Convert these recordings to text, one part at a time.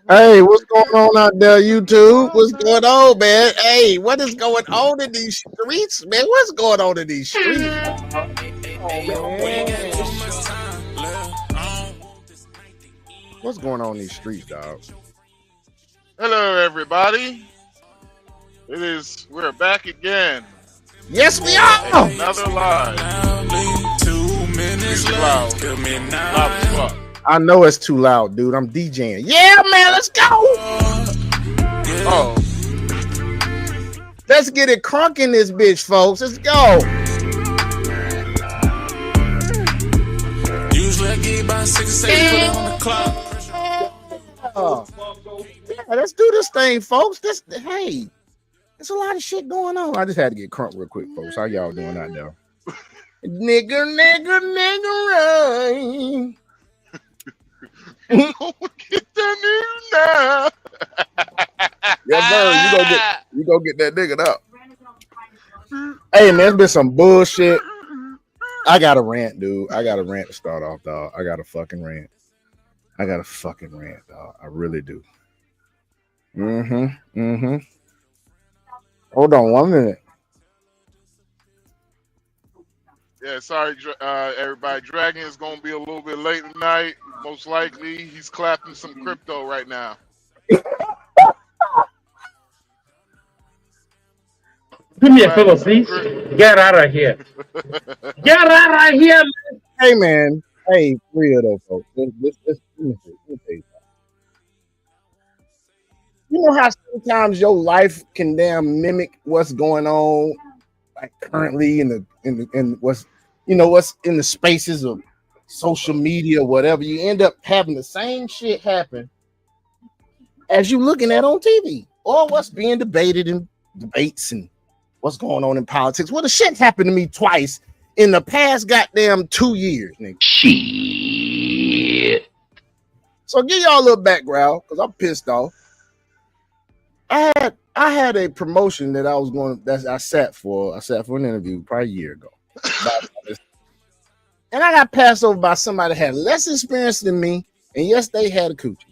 Hey, what's going on out there, YouTube? What's going on, man? Hey, what is going on in these streets, man? What's going on in these streets? What's going on in these streets, dog? Hello, everybody. We're back again. Yes, we are. Another live. 2 minutes loud. Loud as fuck. I know it's too loud, dude. I'm DJing. Yeah, man, let's go. Oh. Let's get it crunk in this bitch, folks. Let's go. Usually I get about 6 or 7, put it on the clock. Yeah, let's do this thing, folks. Hey, there's a lot of shit going on. I just had to get crunk real quick, folks. How y'all doing out there? Nigga, right. Get the news now. Yeah, bird, you go get that nigga up. Hey, man, there's been some bullshit. I got a rant, dude. I got a rant to start off, dog. I got a fucking rant, dog. I really do. Hold on 1 minute. Yeah, sorry, everybody. Dragon is going to be a little bit late tonight. Most likely, he's clapping some crypto right now. Do me a favor, please. Get out of here. Get out of here, man. Hey, man. Hey, real though, folks. Let me tell you something. You know how sometimes your life can damn mimic what's going on, like currently in what's in the spaces of social media, whatever. You end up having the same shit happen as you looking at on TV, or what's being debated in debates and what's going on in politics. Well, the shit happened to me twice in the past goddamn 2 years, nigga. Shit. So give y'all a little background, because I'm pissed off. I had a promotion that I sat for an interview probably a year ago. And I got passed over by somebody that had less experience than me, and yes, they had a coochie.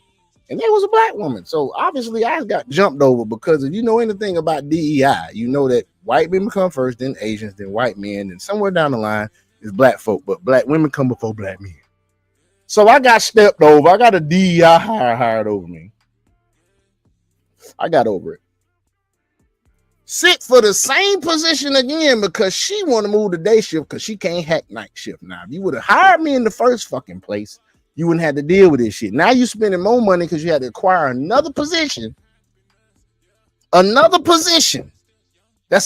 And there was a black woman. So obviously I got jumped over, because if you know anything about DEI, you know that white men come first, then Asians, then white men, and somewhere down the line is black folk, but black women come before black men. So I got stepped over. I got a DEI hired over me. I got over it. Sit for the same position again, because she want to move to day shift because she can't hack night shift. Now, if you would have hired me in the first fucking place, you wouldn't have to deal with this shit. Now you spending more money because you had to acquire another position. That's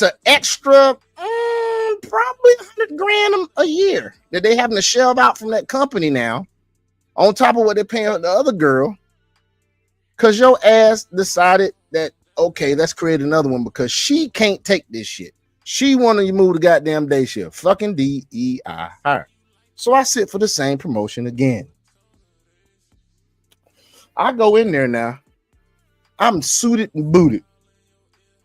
an extra probably $100,000 a year that they having to shell out from that company now, on top of what they're paying the other girl, because your ass decided that, okay, let's create another one because she can't take this shit. She wanted to move the goddamn day shift. Fucking DEI hire. So I sit for the same promotion again. I go in there now. I'm suited and booted.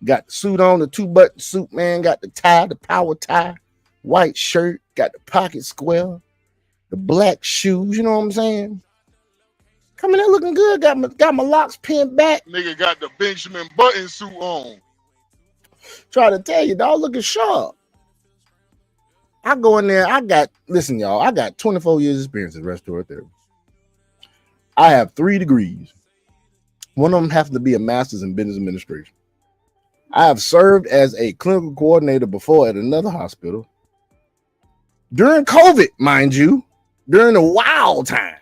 Got the suit on, the 2-button suit, man. Got the tie, the power tie, white shirt, got the pocket square, the black shoes, you know what I'm saying? Coming in looking good, got my locks pinned back. Nigga got the Benjamin Button suit on. Try to tell you, dog, looking sharp. I go in there, listen, y'all, I got 24 years experience in restaurant therapy. I have 3 degrees. One of them happens to be a master's in business administration. I have served as a clinical coordinator before at another hospital. During COVID, mind you, during the wild time.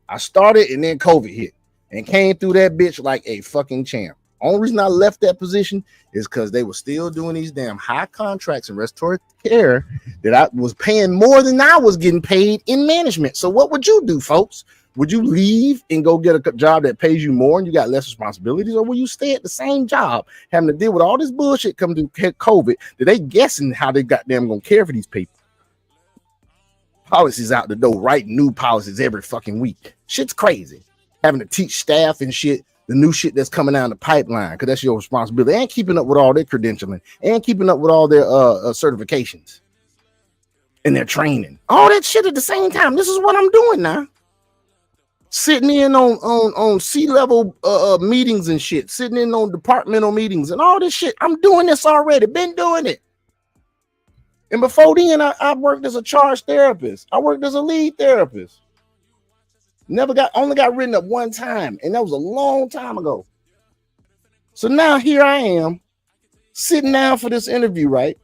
I started and then COVID hit and came through that bitch like a fucking champ. Only reason I left that position is because they were still doing these damn high contracts in respiratory care that I was paying more than I was getting paid in management. So what would you do, folks? Would you leave and go get a job that pays you more and you got less responsibilities, or will you stay at the same job having to deal with all this bullshit coming through COVID that they guessing how they goddamn gonna care for these people? Policies out the door, writing new policies every fucking week. Shit's crazy. Having to teach staff and shit the new shit that's coming down the pipeline because that's your responsibility, and keeping up with all their credentialing and keeping up with all their certifications and their training. All that shit at the same time. This is what I'm doing now. Sitting in on C-level meetings and shit, sitting in on departmental meetings and all this shit. I'm doing this already, been doing it. And before then, I worked as a charge therapist. I worked as a lead therapist. Only got written up one time, and that was a long time ago. So now here I am, sitting down for this interview, right?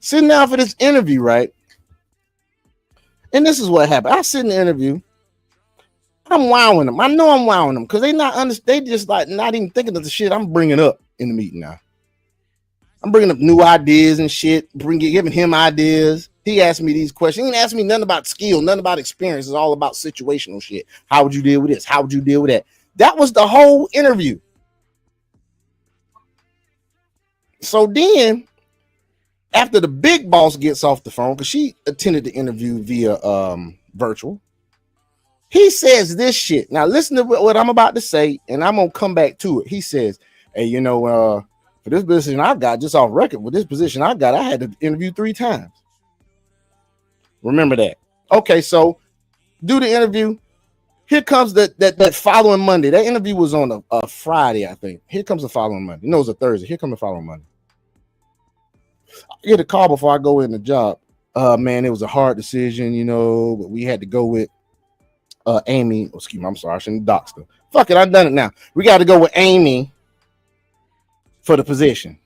Sitting down for this interview, right? And this is what happened. I sit in the interview. I'm wowing them. I know I'm wowing them because they just like not even thinking of the shit I'm bringing up in the meeting now. I'm bringing up new ideas and shit, giving him ideas. He asked me these questions. He didn't ask me nothing about skill, nothing about experience. It's all about situational shit. How would you deal with this? How would you deal with that? That was the whole interview. So then, after the big boss gets off the phone, because she attended the interview via virtual, he says this shit. Now, listen to what I'm about to say, and I'm going to come back to it. He says, hey, for this position I got, just off record, with this position I got, I had to interview 3 times. Remember that. Okay, so do the interview. Here comes that following Monday. That interview was on a Friday, I think. Here comes the following Monday. No, it was a Thursday. Here comes the following Monday. I get a call before I go in the job. Man, it was a hard decision, but we had to go with Amy. Excuse me, I'm sorry, I shouldn't dox her. Fuck it, I've done it now. We got to go with Amy for the position.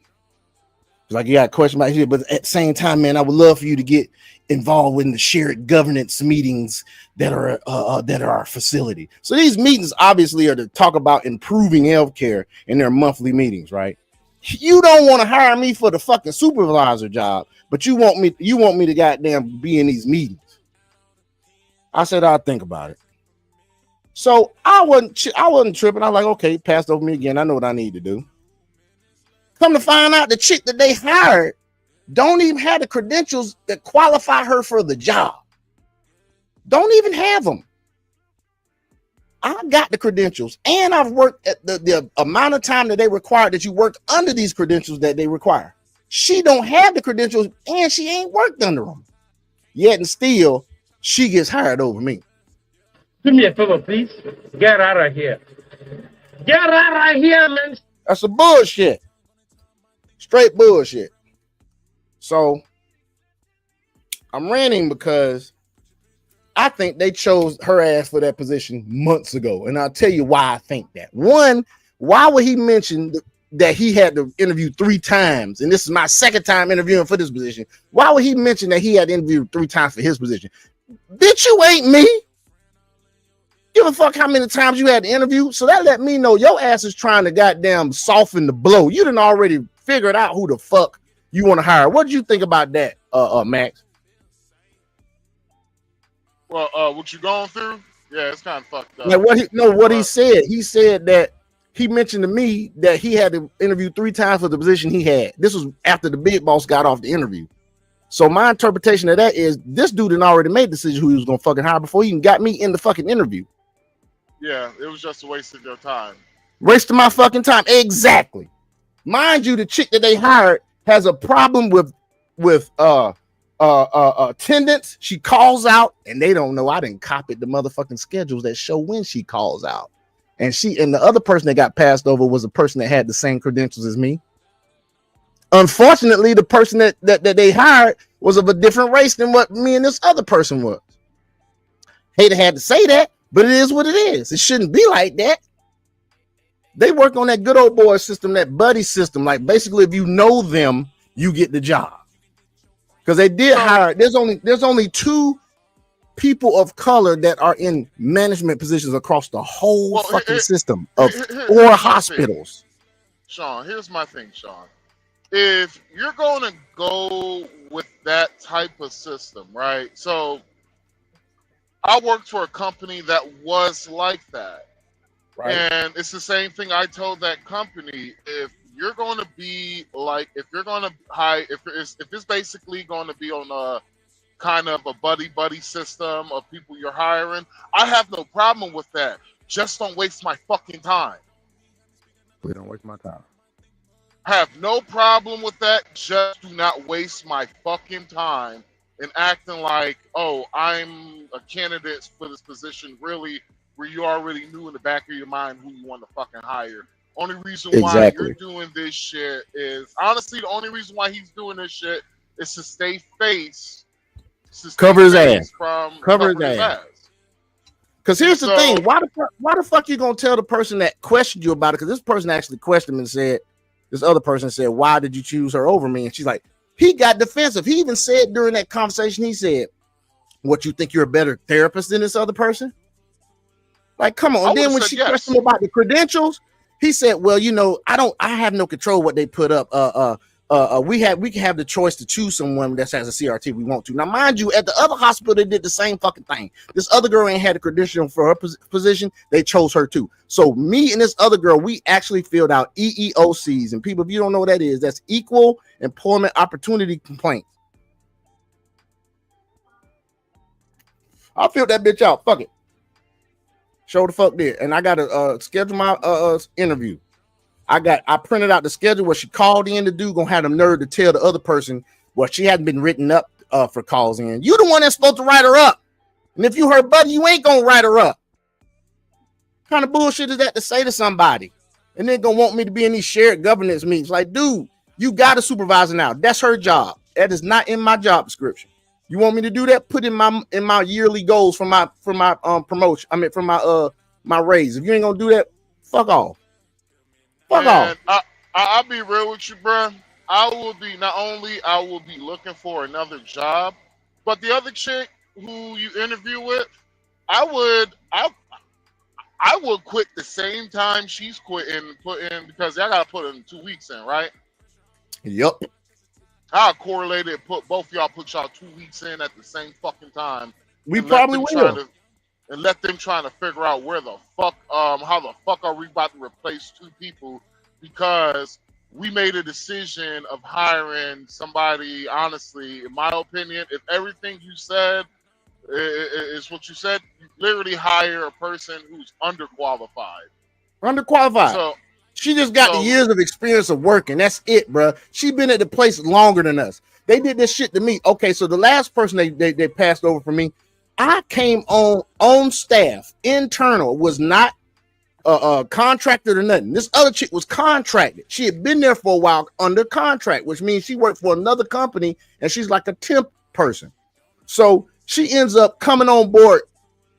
Like, you got a question about here, but at the same time, man, I would love for you to get involved in the shared governance meetings that are our facility. So these meetings obviously are to talk about improving healthcare in their monthly meetings, right? You don't want to hire me for the fucking supervisor job, but you want me to goddamn be in these meetings. I said I'll think about it. So I wasn't tripping. I was like, okay, passed over me again. I know what I need to do. Come to find out, the chick that they hired don't even have the credentials that qualify her for the job. Don't even have them. I got the credentials, and I've worked at the amount of time that they require that you work under these credentials that they require. She don't have the credentials, and she ain't worked under them. Yet and still, she gets hired over me. Do me a favor, please. Get out of here. Get out of here, man. That's a bullshit. Straight bullshit. So I'm ranting because I think they chose her ass for that position months ago. And I'll tell you why I think that. One, why would he mention that he had to interview 3 times? And this is my second time interviewing for this position. Why would he mention that he had interviewed 3 times for his position? Bitch, you ain't me. Give a fuck how many times you had to interview. So that let me know your ass is trying to goddamn soften the blow. You done already figured out who the fuck you want to hire. What did you think about that, Max? Well, what you going through? Yeah, it's kind of fucked up. Like he said. He said that he mentioned to me that he had to interview 3 times for the position he had. This was after the big boss got off the interview. So my interpretation of that is this dude had already made the decision who he was gonna fucking hire before he even got me in the fucking interview. Yeah, it was just a waste of your time. Wasting my fucking time. Exactly. Mind you, the chick that they hired has a problem with attendance. She calls out, and they don't know I didn't copy the motherfucking schedules that show when she calls out. And the other person that got passed over was a person that had the same credentials as me. Unfortunately, the person that they hired was of a different race than what me and this other person was. Hate to have to say that, but it is what it is. It shouldn't be like that. They work on that good old boy system, that buddy system. Like, basically, if you know them, you get the job. Because they did hire. There's only 2 people of color that are in management positions across the whole fucking system of or hospitals. Sean, here's my thing, Sean. If you're going to go with that type of system, right? So I worked for a company that was like that. Right. And it's the same thing I told that company. If you're going to be like, if you're going to hire, if it's basically going to be on a kind of a buddy system of people you're hiring, I have no problem with that. Just don't waste my fucking time. Please don't waste my time. Have no problem with that. Just do not waste my fucking time in acting like, oh, I'm a candidate for this position, really, where you already knew in the back of your mind who you want to fucking hire. Only reason why you're doing this shit is, honestly, the only reason why he's doing this shit is to stay face. Cover his ass. Cover his ass. Because here's the thing. Why the fuck you going to tell the person that questioned you about it? Because this person actually questioned him and said, this other person said, why did you choose her over me? And she's like, he got defensive. He even said during that conversation, he said, what, you think you're a better therapist than this other person? Like, come on. And then when she questioned him about the credentials, he said, well, you know, I have no control what they put up. We can have the choice to choose someone that has a CRT we want to. Now, mind you, at the other hospital, they did the same fucking thing. This other girl ain't had a credential for her position. They chose her too. So me and this other girl, we actually filled out EEOCs. And people, if you don't know what that is, that's Equal Employment Opportunity Complaints. I filled that bitch out. Fuck it. Show the fuck there. And I got to schedule my interview. I printed out the schedule where she called in to do, gonna have the nerve to tell the other person what she hadn't been written up for calls in. You the one that's supposed to write her up. And if you her buddy, you ain't gonna write her up. What kind of bullshit is that to say to somebody? And then gonna want me to be in these shared governance meetings. Like, dude, you got a supervisor now. That's her job. That is not in my job description. You want me to do that? Put in my yearly goals for my promotion. I mean, for my raise. If you ain't gonna do that, fuck off. Fuck off. I'll be real with you, bro. I will be looking for another job, but the other chick who you interview with, I would quit the same time she's quitting, because I gotta put in 2 weeks in, right? Yep. I'll correlate it, put y'all 2 weeks in at the same fucking time. We probably will. And let them trying to figure out where the fuck, how the fuck are we about to replace two people, because we made a decision of hiring somebody. Honestly, in my opinion, if everything you said is what you said, you literally hire a person who's underqualified. So she just got the years of experience of working. That's it, bro. She been at the place longer than us. They did this shit to me. Okay, so the last person they passed over for me, I came on staff, internal, was not contracted or nothing. This other chick was contracted. She had been there for a while under contract, which means she worked for another company and she's like a temp person. So she ends up coming on board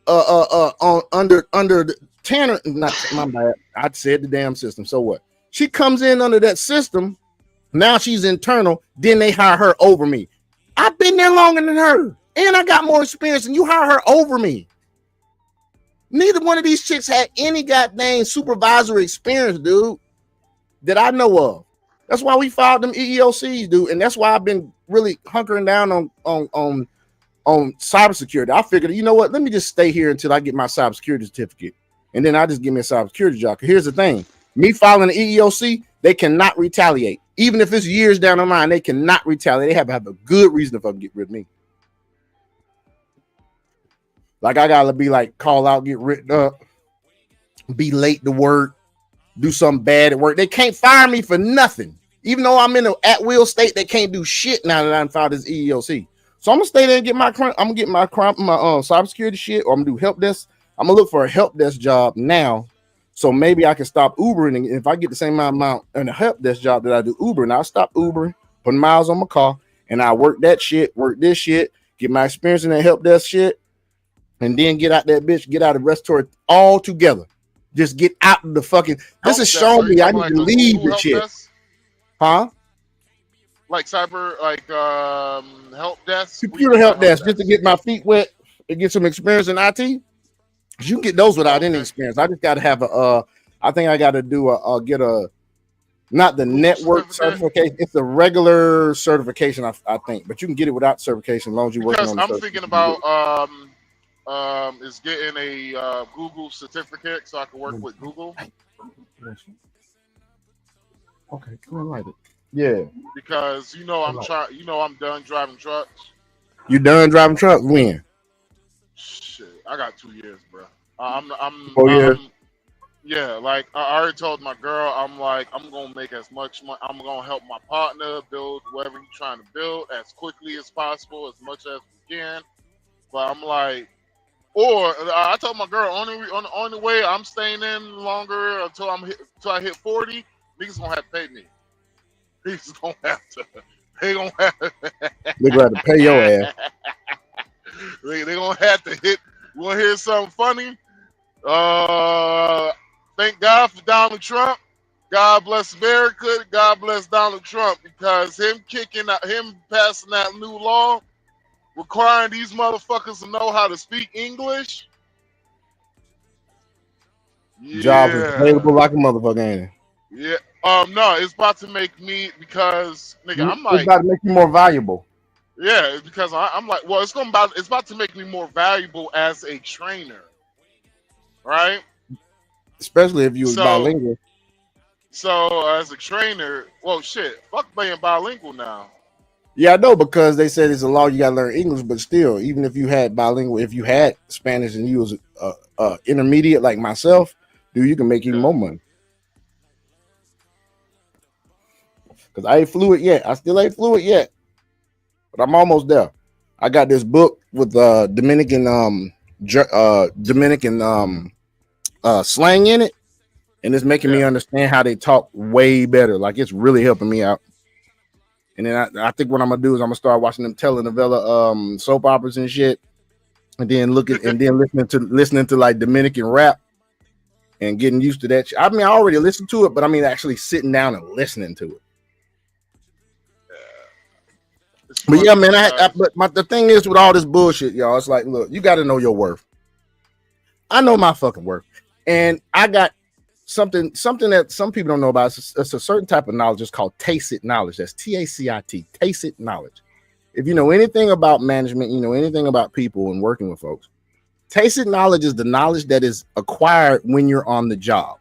under the Tanner. Not my bad. I said the damn system. So what? She comes in under that system. Now she's internal. Then they hire her over me. I've been there longer than her. And I got more experience, and you hire her over me. Neither one of these chicks had any goddamn supervisory experience, dude, that I know of. That's why we filed them EEOCs, dude, and that's why I've been really hunkering down on cybersecurity. I figured, you know what? Let me just stay here until I get my cybersecurity certificate, and then I just give me a cybersecurity job. Here's the thing: me filing the EEOC, they cannot retaliate, even if it's years down the line. They cannot retaliate. They have to have a good reason to fucking get rid of me. Like, I gotta be like, call out, get written up, be late to work, do something bad at work. They can't fire me for nothing. Even though I'm in an at-will state, they can't do shit now that I'm filed this EEOC. So I'm gonna stay there and get my cybersecurity shit, or I'm gonna do help desk. I'm gonna look for a help desk job now, so maybe I can stop Ubering. And if I get the same amount in a help desk job that I do Uber, and I'll stop Ubering, put miles on my car, and I work that shit, work this shit, get my experience in that help desk shit. And then get out that bitch, get out of respiratory all together. Just get out of the fucking. This is showing me I need to leave the shit. Huh? Like cyber, like help desk? Computer help desk, just to get my feet wet. to get some experience in IT. You can get those without any Okay. experience. I just got to have a. I think I got to do get a not the Google network certificate? certification. It's a regular certification, I think, but you can get it without certification as long as you're working Because on the I'm thinking certification. about is getting a Google certificate so I can work with Google. Okay, cool. I like it. Yeah, Because I I'm like it. trying. I'm done driving trucks. You done driving truck? When? Shit, I got 2 years, bro. Oh yeah. Yeah. Like I already told my girl, I'm like, I'm gonna make as much money. I'm gonna help my partner build whatever he's trying to build as quickly as possible, as much as we can. But I'm like, or I told my girl, only way I'm staying in longer until I hit 40, niggas gonna have to pay me. Niggas gonna have to. They gonna have. They gonna have to pay your ass. They gonna have to hit. You wanna hear something funny? Thank God for Donald Trump. God bless America. God bless Donald Trump, because him passing that new law requiring these motherfuckers to know how to speak English. Jobs is Yeah. available like a motherfucker, ain't it? Yeah. No, it's about to make me, because nigga, I'm It's like, about to make you more valuable, yeah, it's because I'm like, well, it's about to make me more valuable as a trainer, right? especially if you was So bilingual. as a trainer, well, shit, fuck being bilingual now. Yeah, I know because they said it's a law you got to learn English, but still, even if you had bilingual, if you had Spanish and you was intermediate like myself, dude, you can make even Yeah. more money. Because I ain't fluent yet. I still ain't fluent yet, but I'm almost there. I got this book with Dominican slang in it, and it's making me Yeah. understand how they talk way better. Like it's really helping me out. And then I think what I'm gonna do is I'm gonna start watching them telenovela soap operas and shit, and then listening to like Dominican rap and getting used to that. I mean, I already listened to it, but I mean actually sitting down and listening to it. It's But yeah, funny man, because the thing is with all this bullshit, y'all, it's like, look, you got to know your worth. I know my fucking worth, and I got something that some people don't know about. It's a certain type of knowledge. It's called tacit knowledge. That's TACIT, tacit knowledge. If you know anything about management, you know anything about people and working with folks. Tacit knowledge is the knowledge that is acquired when you're on the job.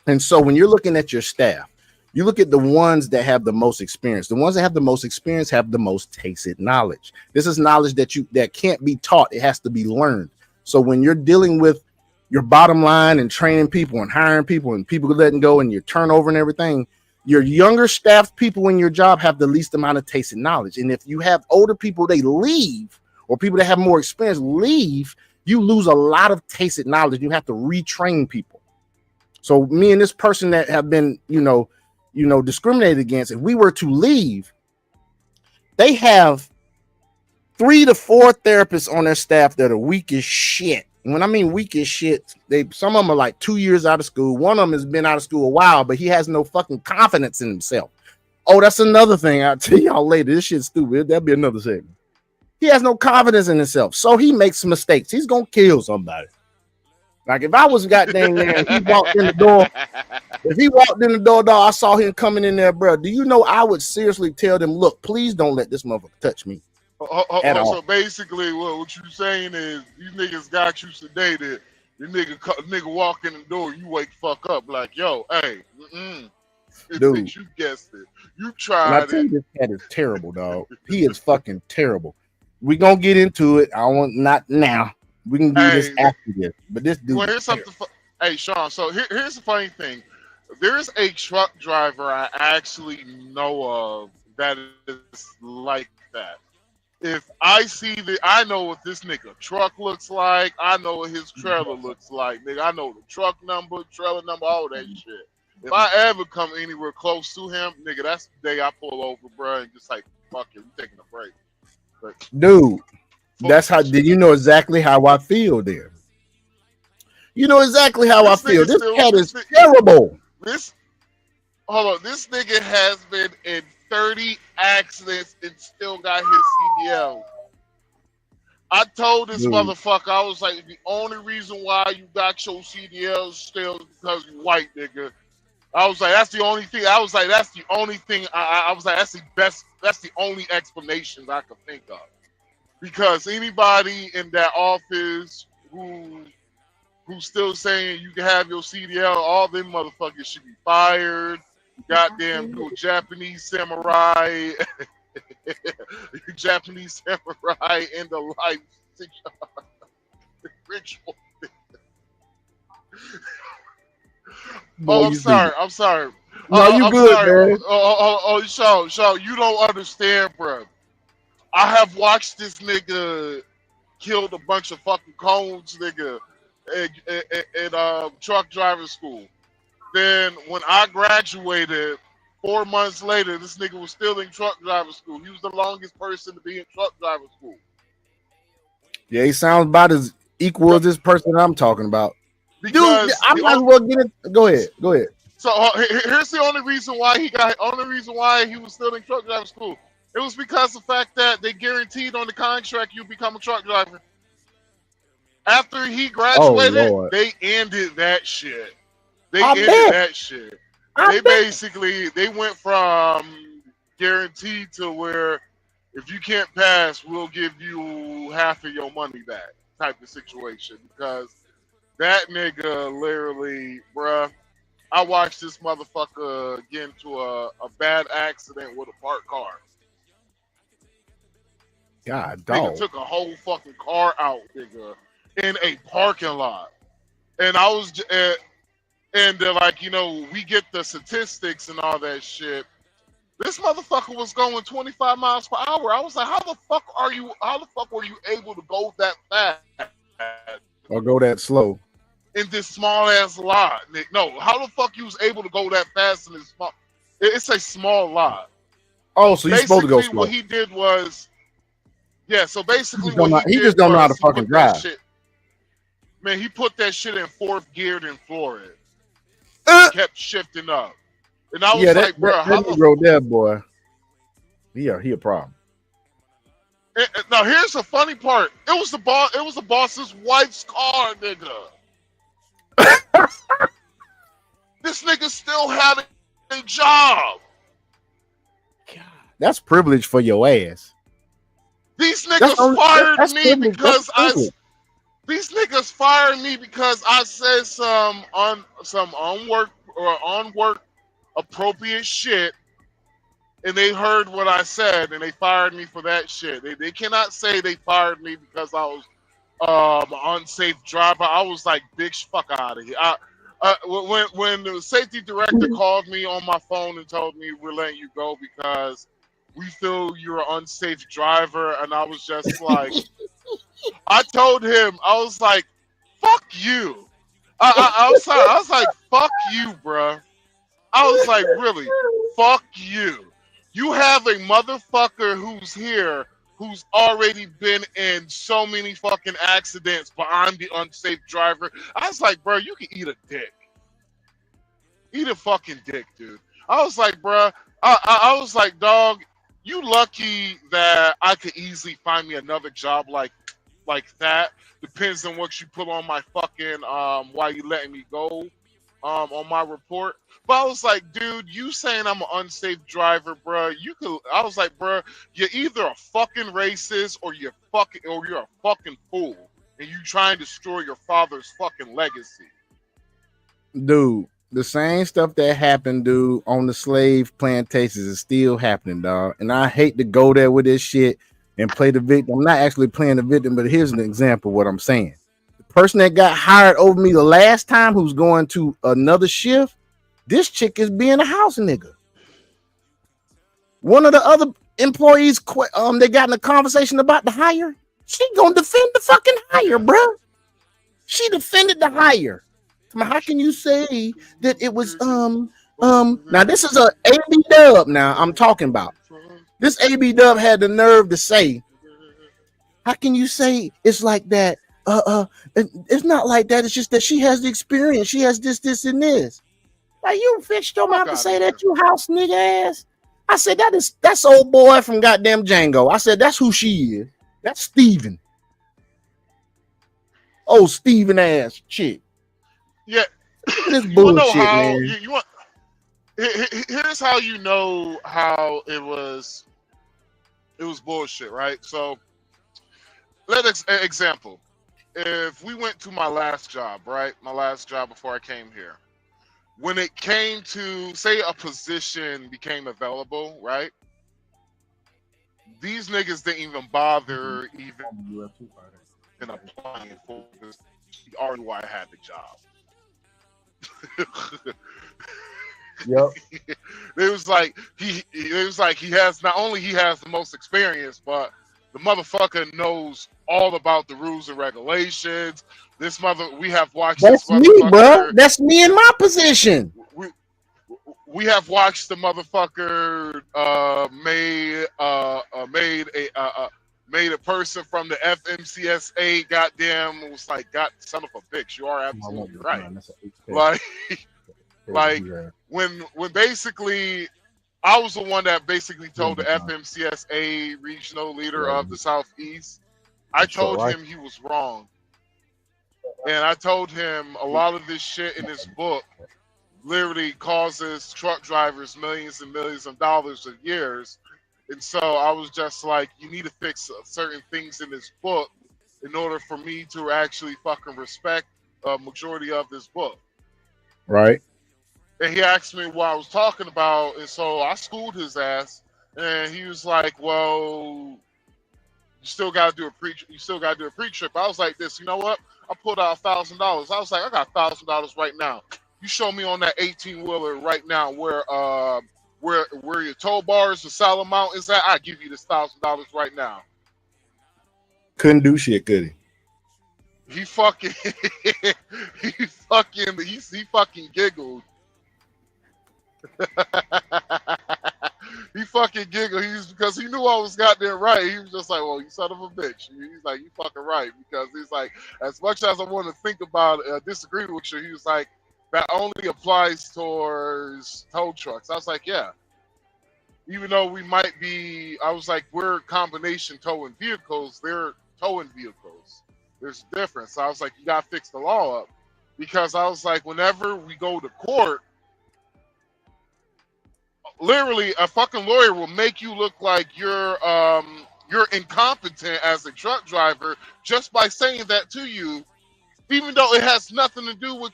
And so when you're looking at your staff, you look at the ones that have the most experience. The ones that have the most experience have the most tacit knowledge. This is knowledge that can't be taught. It has to be learned. So when you're dealing with your bottom line and training people and hiring people and people letting go and your turnover and everything, your younger staff people in your job have the least amount of tacit knowledge. And if you have older people, they leave, or people that have more experience leave, you lose a lot of tacit knowledge. You have to retrain people. So me and this person that have been, discriminated against, if we were to leave, they have 3 to 4 therapists on their staff that are weak as shit. And when I mean weak as shit, some of them are like 2 years out of school. One of them has been out of school a while, but he has no fucking confidence in himself. Oh, that's another thing. I'll tell y'all later. This shit's stupid. That'll be another segment. He has no confidence in himself, so he makes mistakes. He's gonna kill somebody. Like if I was goddamn there and he walked in the door, dog, I saw him coming in there, bro. Do you know I would seriously tell them, look, please don't let this motherfucker touch me at all. so basically, what you saying is these niggas got you sedated. The nigga walk in the door, you wake fuck up like, yo, hey, Dude. You guessed it. You And I tried tell it. you, this cat is terrible, dog. He is fucking terrible. We gonna get into it. I want not now. We can do this Hey, after this. But this dude well, is here's terrible. something. Hey, Sean. So here's the funny thing. There's a truck driver I actually know of that is like that. If I see I know what this nigga truck looks like. I know what his trailer looks like, nigga. I know the truck number, trailer number, all that shit. If I ever come anywhere close to him, nigga, that's the day I pull over, bro, and just like, fuck it, we taking a break. But, Dude, that's how. Did you know exactly how I feel there? You know exactly how I this feel. nigga This still, cat is terrible. this, hold on, this nigga has been in 30 accidents and still got his CDL. I told this Dude. motherfucker, I was like, the only reason why you got your CDL still is because you white, nigga. I was like, that's the only thing. I was like, that's the only thing. I was like, that's the best. That's the only explanations I could think of. Because anybody in that office who's still saying you can have your CDL, all them motherfuckers should be fired. Goddamn, you a Japanese samurai, Japanese samurai in the life ritual. Boy, I'm sorry. I'm sorry. No, you I'm good, sorry. man. Shaw, you don't understand, bro. I have watched this nigga killed a bunch of fucking cones, nigga, in truck driver school. Then when I graduated, 4 months later, this nigga was still in truck driver school. He was the longest person to be in truck driver school. Yeah, he sounds about as equal as this person I'm talking about. Because Dude, I might as well get it. Go ahead. So here's the only reason why he was still in truck driver school. It was because of the fact that they guaranteed on the contract you become a truck driver. After he graduated, they ended that shit. They basically went from guaranteed to where if you can't pass, we'll give you half of your money back type of situation. Because that nigga literally, bruh, I watched this motherfucker get into a bad accident with a parked car. God, dog. Nigga took a whole fucking car out, nigga, in a parking lot. And I was, and they're like, you know, we get the statistics and all that shit. This motherfucker was going 25 miles per hour. I was like, how the fuck were you able to go that fast? Or go that slow. In this small ass lot, Nick. No, how the fuck you was able to go that fast in this small? It's a small lot. Oh, so you're supposed to go slow. What he did was, yeah. So basically, he just don't know how to fucking drive. Man, he put that shit in fourth gear and floored it. Kept shifting up, and I was like, bro, how the road there, boy? He a problem. Now here's the funny part. It was the boss's wife's car, nigga. This nigga still had a job. God, that's privilege for your ass. These niggas fired me because These niggas fired me because I said some on work appropriate shit, and they heard what I said and they fired me for that shit. They cannot say they fired me because I was an unsafe driver. I was like, bitch, fuck out of here. When the safety director called me on my phone and told me we're letting you go because we feel you're an unsafe driver, and I was just like, I told him, I was like, fuck you. I was like, fuck you, bruh. I was like, really, fuck you. You have a motherfucker who's here who's already been in so many fucking accidents, but I'm the unsafe driver. I was like, bro, you can eat a dick. Eat a fucking dick, dude. I was like, bro, I was like, dog, you lucky that I could easily find me another job like that. Depends on what you put on my fucking why you letting me go on my report. But I was like, dude, you saying I'm an unsafe driver, bro? I was like, bro, you're either a fucking racist or you're a fucking fool, and you trying to destroy your father's fucking legacy. Dude, the same stuff that happened, dude, on the slave plantations is still happening, dog. And I hate to go there with this shit and play the victim. I'm not actually playing the victim, but here's an example of what I'm saying. The person that got hired over me the last time, who's going to another shift, this chick is being a house nigga. One of the other employees, they got in a conversation about the hire. She gonna defend the fucking hire, bro. She defended the hire. How can you say that it was now this is a AB Dub now I'm talking about. This AB Dub had the nerve to say, how can you say it's like that? It's not like that. It's just that she has the experience. She has this, and this. Like, you fixed your mouth to say that, you house nigga ass. I said, that's old boy from goddamn Django. I said, that's who she is. That's Steven. old Steven ass chick. Yeah. This You want to know bullshit, how man. you want? Here's how you know how it was. It was bullshit, right? So, example. If we went to my last job, right? My last job before I came here. When it came to, say, a position became available, right? These niggas didn't even bother even applying for this. He already knew I had the job. Yep. It was like he has, not only he has the most experience, but the motherfucker knows all about the rules and regulations. We have watched That's this me, bro. motherfucker. That's me in my position. We have watched the motherfucker made a person from the FMCSA goddamn was like, God, son of a bitch, you are absolutely right. Like when basically I was the one that basically told the FMCSA regional leader of the Southeast, I told him he was wrong. And I told him a lot of this shit in this book literally causes truck drivers millions and millions of dollars a year. And so I was just like, you need to fix certain things in this book in order for me to actually fucking respect a majority of this book. Right. And he asked me what I was talking about, and so I schooled his ass. And he was like, "Well, you still got to do a pre-trip." I was like, "This, you know what? I pulled out $1,000. I was like, I got $1,000 right now. You show me on that 18-wheeler right now where your tow bars, the Saddle Mount is at. I give you this $1,000 right now." Couldn't do shit, could he? He fucking he fucking giggled. He fucking giggled. Because he knew I was goddamn right. He was just like, "Well, you son of a bitch." He's like, "You fucking right." Because he's like, as much as I want to think about it, disagree with you, he was like, that only applies towards tow trucks. I was like, yeah. Even though we might be, I was like, we're combination towing vehicles. They're towing vehicles. There's a difference. So I was like, you gotta fix the law up. Because I was like, whenever we go to court, literally a fucking lawyer will make you look like you're incompetent as a truck driver just by saying that to you, even though it has nothing to do with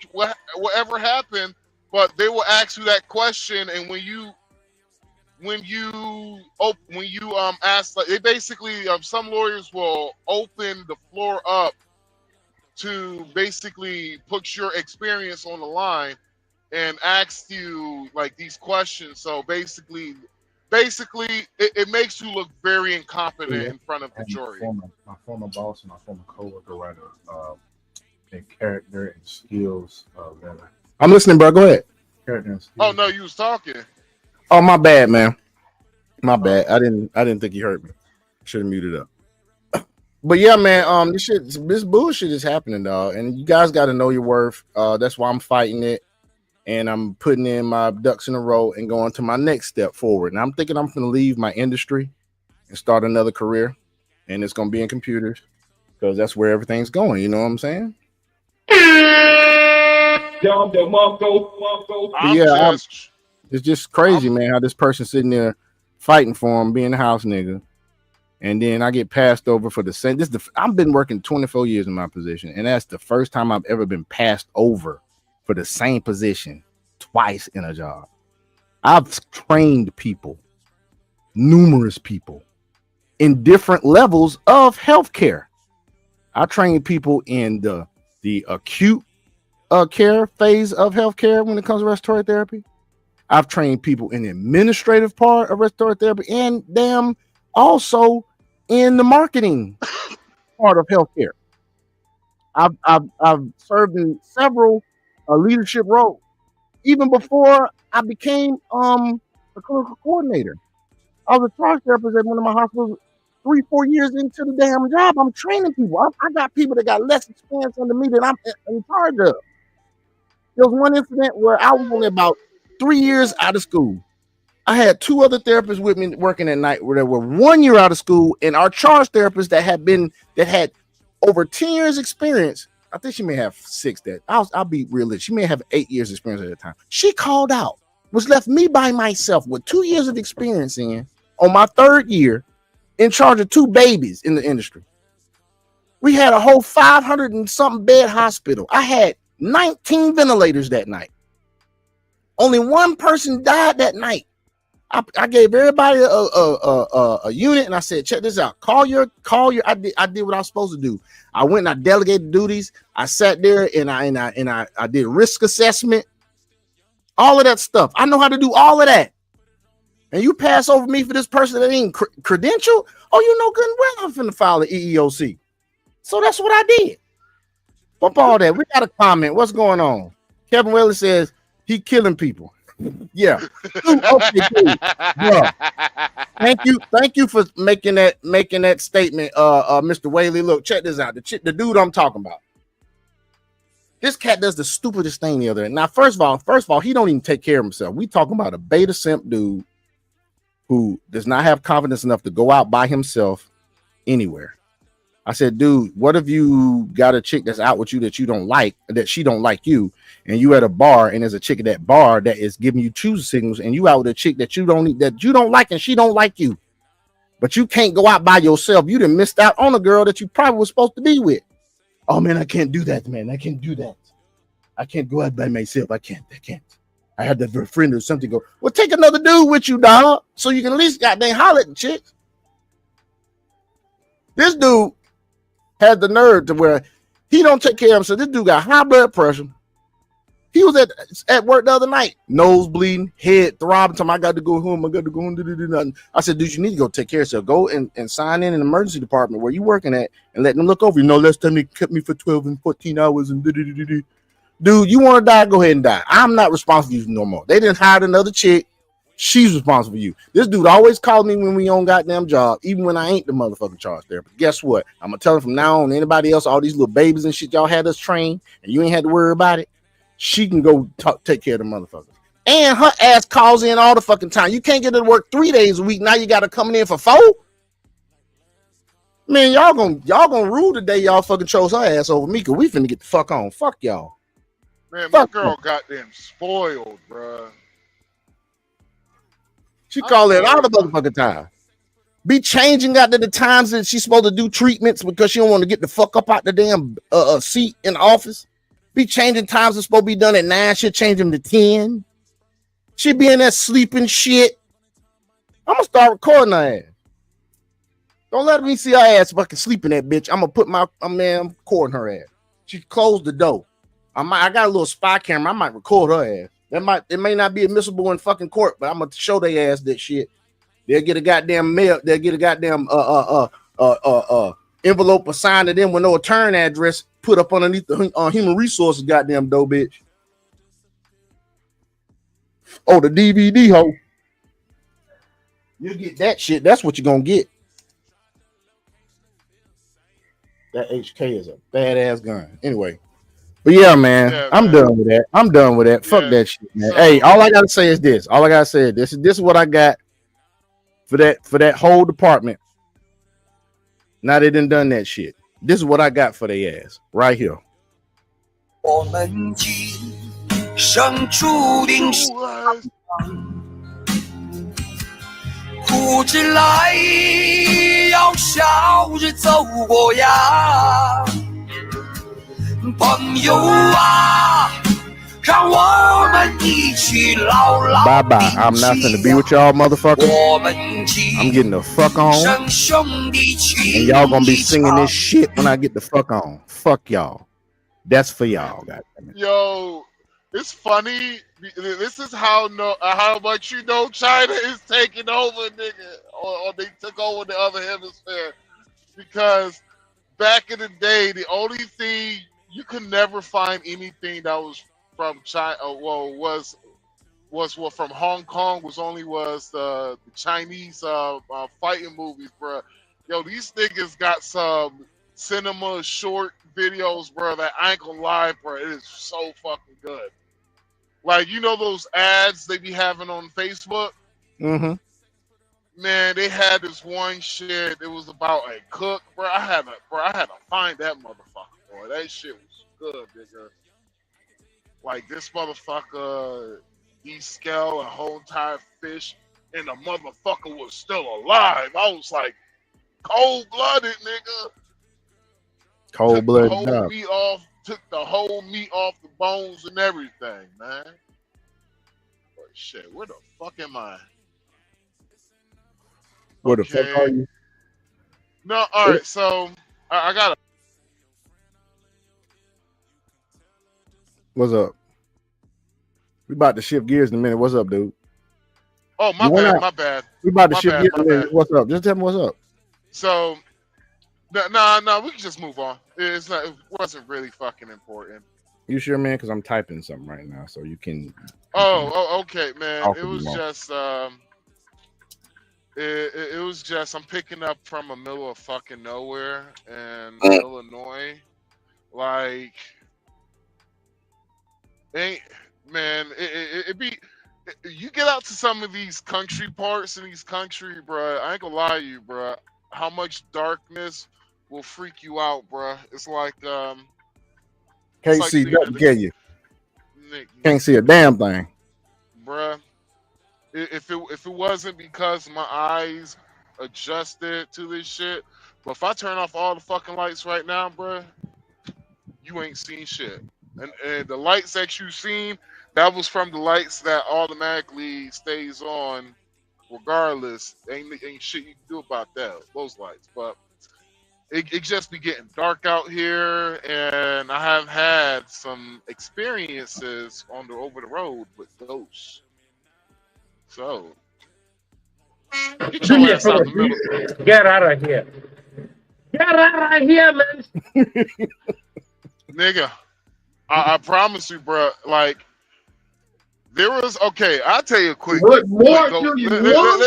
whatever happened. But they will ask you that question, and when you ask, like, they basically some lawyers will open the floor up to basically put your experience on the line and ask you like these questions. So basically it makes you look very incompetent in front of the jury. My former boss and my former coworker write a character and skills letter. I'm listening, bro. Go ahead. Character and skills. Oh no, you was talking. Oh, my bad, man. My bad. I didn't think you heard me. Should have muted up. But yeah, man, this bullshit is happening, dog. And you guys got to know your worth. That's why I'm fighting it. And I'm putting in my ducks in a row and going to my next step forward. And I'm thinking I'm going to leave my industry and start another career. And it's going to be in computers because that's where everything's going. You know what I'm saying? Yeah, it's just crazy, man, how this person's sitting there fighting for him, being a house nigga. And then I get passed over for the same. I've been working 24 years in my position, and that's the first time I've ever been passed over for the same position twice in a job. I've trained people, numerous people, in different levels of healthcare. I train people in the acute care phase of healthcare when it comes to respiratory therapy. I've trained people in the administrative part of respiratory therapy, and them also in the marketing part of healthcare. I've served in several leadership roles, even before I became a clinical coordinator. I was a charge therapist at one of my hospitals 3-4 years into the damn job. I'm training people. I got people that got less experience under me than I'm in charge of. There was one incident where I was only about 3 years out of school. I had 2 other therapists with me working at night where they were 1 year out of school, and our charge therapists that had over 10 years experience I think she may have 6 that I'll be realistic. She may have 8 years experience at the time. She called out, was left me by myself with 2 years of experience in on my 3rd year in charge of 2 babies in the industry. We had a whole 500 and something bed hospital. I had 19 ventilators that night. Only 1 person died that night. I gave everybody a unit, and I said, check this out. Call your. I did what I was supposed to do. I went and I delegated duties. I sat there and I did risk assessment. All of that stuff. I know how to do all of that. And you pass over me for this person that ain't credential? Oh, you know good and well I'm finna file the EEOC. So that's what I did. Bump all that. We got a comment. What's going on? Kevin Whaley says he killing people. Yeah. Okay, dude. Yeah. Thank you for making that statement, Mr. Whaley. Look, check this out. The dude I'm talking about. This cat does the stupidest thing the other day. Now, first of all, he don't even take care of himself. We talking about a beta simp dude who does not have confidence enough to go out by himself anywhere. I said, dude, what if you got a chick that's out with you that you don't like, that she don't like you, and you at a bar and there's a chick at that bar that is giving you choose signals, and you out with a chick that you don't like and she don't like you, but you can't go out by yourself. You done missed out on a girl that you probably was supposed to be with. Oh man, I can't do that, man. I can't do that. I can't go out by myself. I can't. I have that friend or something. Go, well, take another dude with you, dog, so you can at least goddamn holler at the chicks. This dude had the nerve to where he don't take care of himself. This dude got high blood pressure. He was at work the other night, nose bleeding, head throbbing. Time I got to go home. Do nothing. I said, dude, you need to go take care of yourself. Go and sign in an emergency department where you working at and let them look over you. No, last time they kept me for 12 and 14 hours and dude, you want to die? Go ahead and die. I'm not responsible for you no more. They didn't hire another chick. She's responsible for you. This dude always called me when we on goddamn job, even when I ain't the motherfucking charge there. But guess what? I'm gonna tell him from now on, anybody else, all these little babies and shit y'all had us train, and you ain't had to worry about it. She can go take care of the motherfuckers. And her ass calls in all the fucking time. You can't get her to work 3 days a week. Now you got her coming in for 4. Man, y'all gonna rule the day y'all fucking chose her ass over me, cause we finna get the fuck on. Fuck y'all. Man, my girl goddamn spoiled, bruh. She called it all the motherfucking time. Be changing out to the times that she's supposed to do treatments because she don't want to get the fuck up out the damn seat in the office. Be changing times that's supposed to be done at 9. She'll change them to 10. She be in that sleeping shit. I'm gonna start recording her ass. Don't let me see her ass fucking sleeping that bitch. I'm gonna put I'm recording her ass. She closed the door. I got a little spy camera. I might record her ass. It may not be admissible in fucking court, but I'm gonna show their ass that shit. They'll get a goddamn mail. They'll get a goddamn envelope assigned to them with no return address put up underneath the human resources goddamn dough bitch. Oh, the DVD hoe. You get that shit. That's what you're gonna get. That HK is a badass gun. Anyway. But yeah, man, I'm done with that. Fuck that shit, man. Hey, all I gotta say is this. This is what I got for that whole department. Now they done that shit. This is what I got for their ass right here. 我们今生注定是苦之来要笑着走过呀。朋友啊，让我们一起牢牢 Bye bye. I'm not finna be with y'all motherfuckers. I'm getting the fuck on. And y'all gonna be singing this shit when I get the fuck on. Fuck y'all. That's for y'all, goddammit. Yo, it's funny. This is how much you know China is taking over, nigga, or they took over the other hemisphere. Because back in the day, the only thing you could never find anything that was from China. Well, was from Hong Kong. Was the Chinese fighting movies, bro. Yo, these niggas got some cinema short videos, bro. That I ain't gonna lie, bro. It is so fucking good. Like, you know those ads they be having on Facebook? Mm-hmm. Man, they had this one shit. It was about a cook, bro. I had to find that motherfucker, bro. boy. That shit was good, nigga. Like this motherfucker, descaled a whole entire fish, and the motherfucker was still alive. I was like, cold-blooded, nigga. Cold blooded whole dog. meat off, took the whole meat off the bones and everything, man. But shit, where the fuck am I? Where the fuck are you? No, all right. So I got. What's up? We about to shift gears in a minute. What's up, dude? Oh, my bad. My bad. We about to My shift bad, gears my in a minute. bad. What's up? Just tell me what's up. So, no, we can just move on. It's not. It wasn't really fucking important. You sure, man? Because I'm typing something right now, so you can. Oh, okay, man. Talk It to me was more. just. It was just I'm picking up from the middle of fucking nowhere in Illinois. Like, ain't man, it be you get out to some of these country parts in these country, bruh. I ain't gonna lie to you, bruh. How much darkness will freak you out, bruh. It's like Can't see nothing, can you? Can't see a damn thing, bruh. If it wasn't because my eyes adjusted to this shit, but if I turn off all the fucking lights right now, bruh, you ain't seen shit. And the lights that you seen, that was from the lights that automatically stays on regardless. Ain't shit you can do about that, those lights. But it just be getting dark out here, and I have had some experiences over the road with ghosts. So get Do your me a ass out favor, the middle. please. Get out of here. Get out of here, man. Nigga, I promise you, bro. Like, there was I'll tell you a quick. What more quick do you let me. want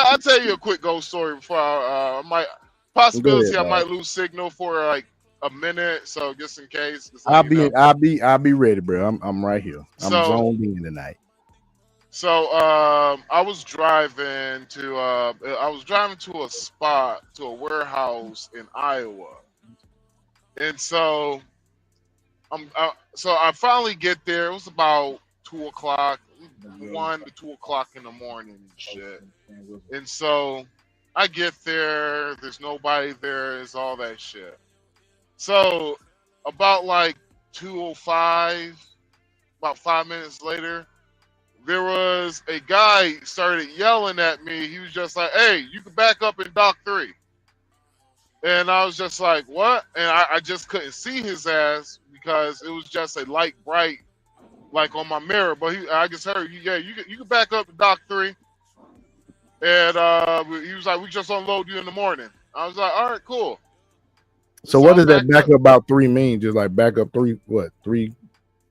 I'll tell you a quick ghost story before I might possibility ahead, I might lose signal for like a minute. So just in case, just I'll let you know. I'll be ready, bro. I'm right here. I'm So- zoned in tonight. So I was driving to a spot, to a warehouse in Iowa, and so I finally get there. It was about 2:00, 1 to 2:00 in the morning and shit. And so I get there. There's nobody there. It's all that shit. So about like 2:05, about 5 minutes later, there was a guy started yelling at me. He was just like, "Hey, you can back up in Dock 3." And I was just like, "What?" And I just couldn't see his ass because it was just a light bright, like on my mirror. But I just heard, "Yeah, you can back up to Dock 3." And he was like, "We just unload you in the morning." I was like, "All right, cool." So what does that back up about 3 mean? Just like back up 3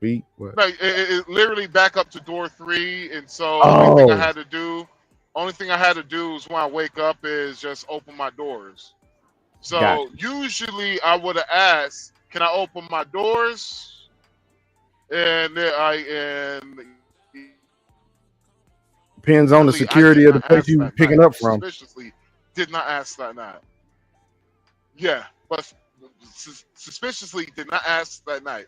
feet? What? Like it literally back up to door 3, and so only thing I had to do is when I wake up is just open my doors. So Gotcha. usually I would have asked, "Can I open my doors?" And Depends on the security of the place you picking up from. Suspiciously did not ask that night. Yeah, but suspiciously did not ask that night.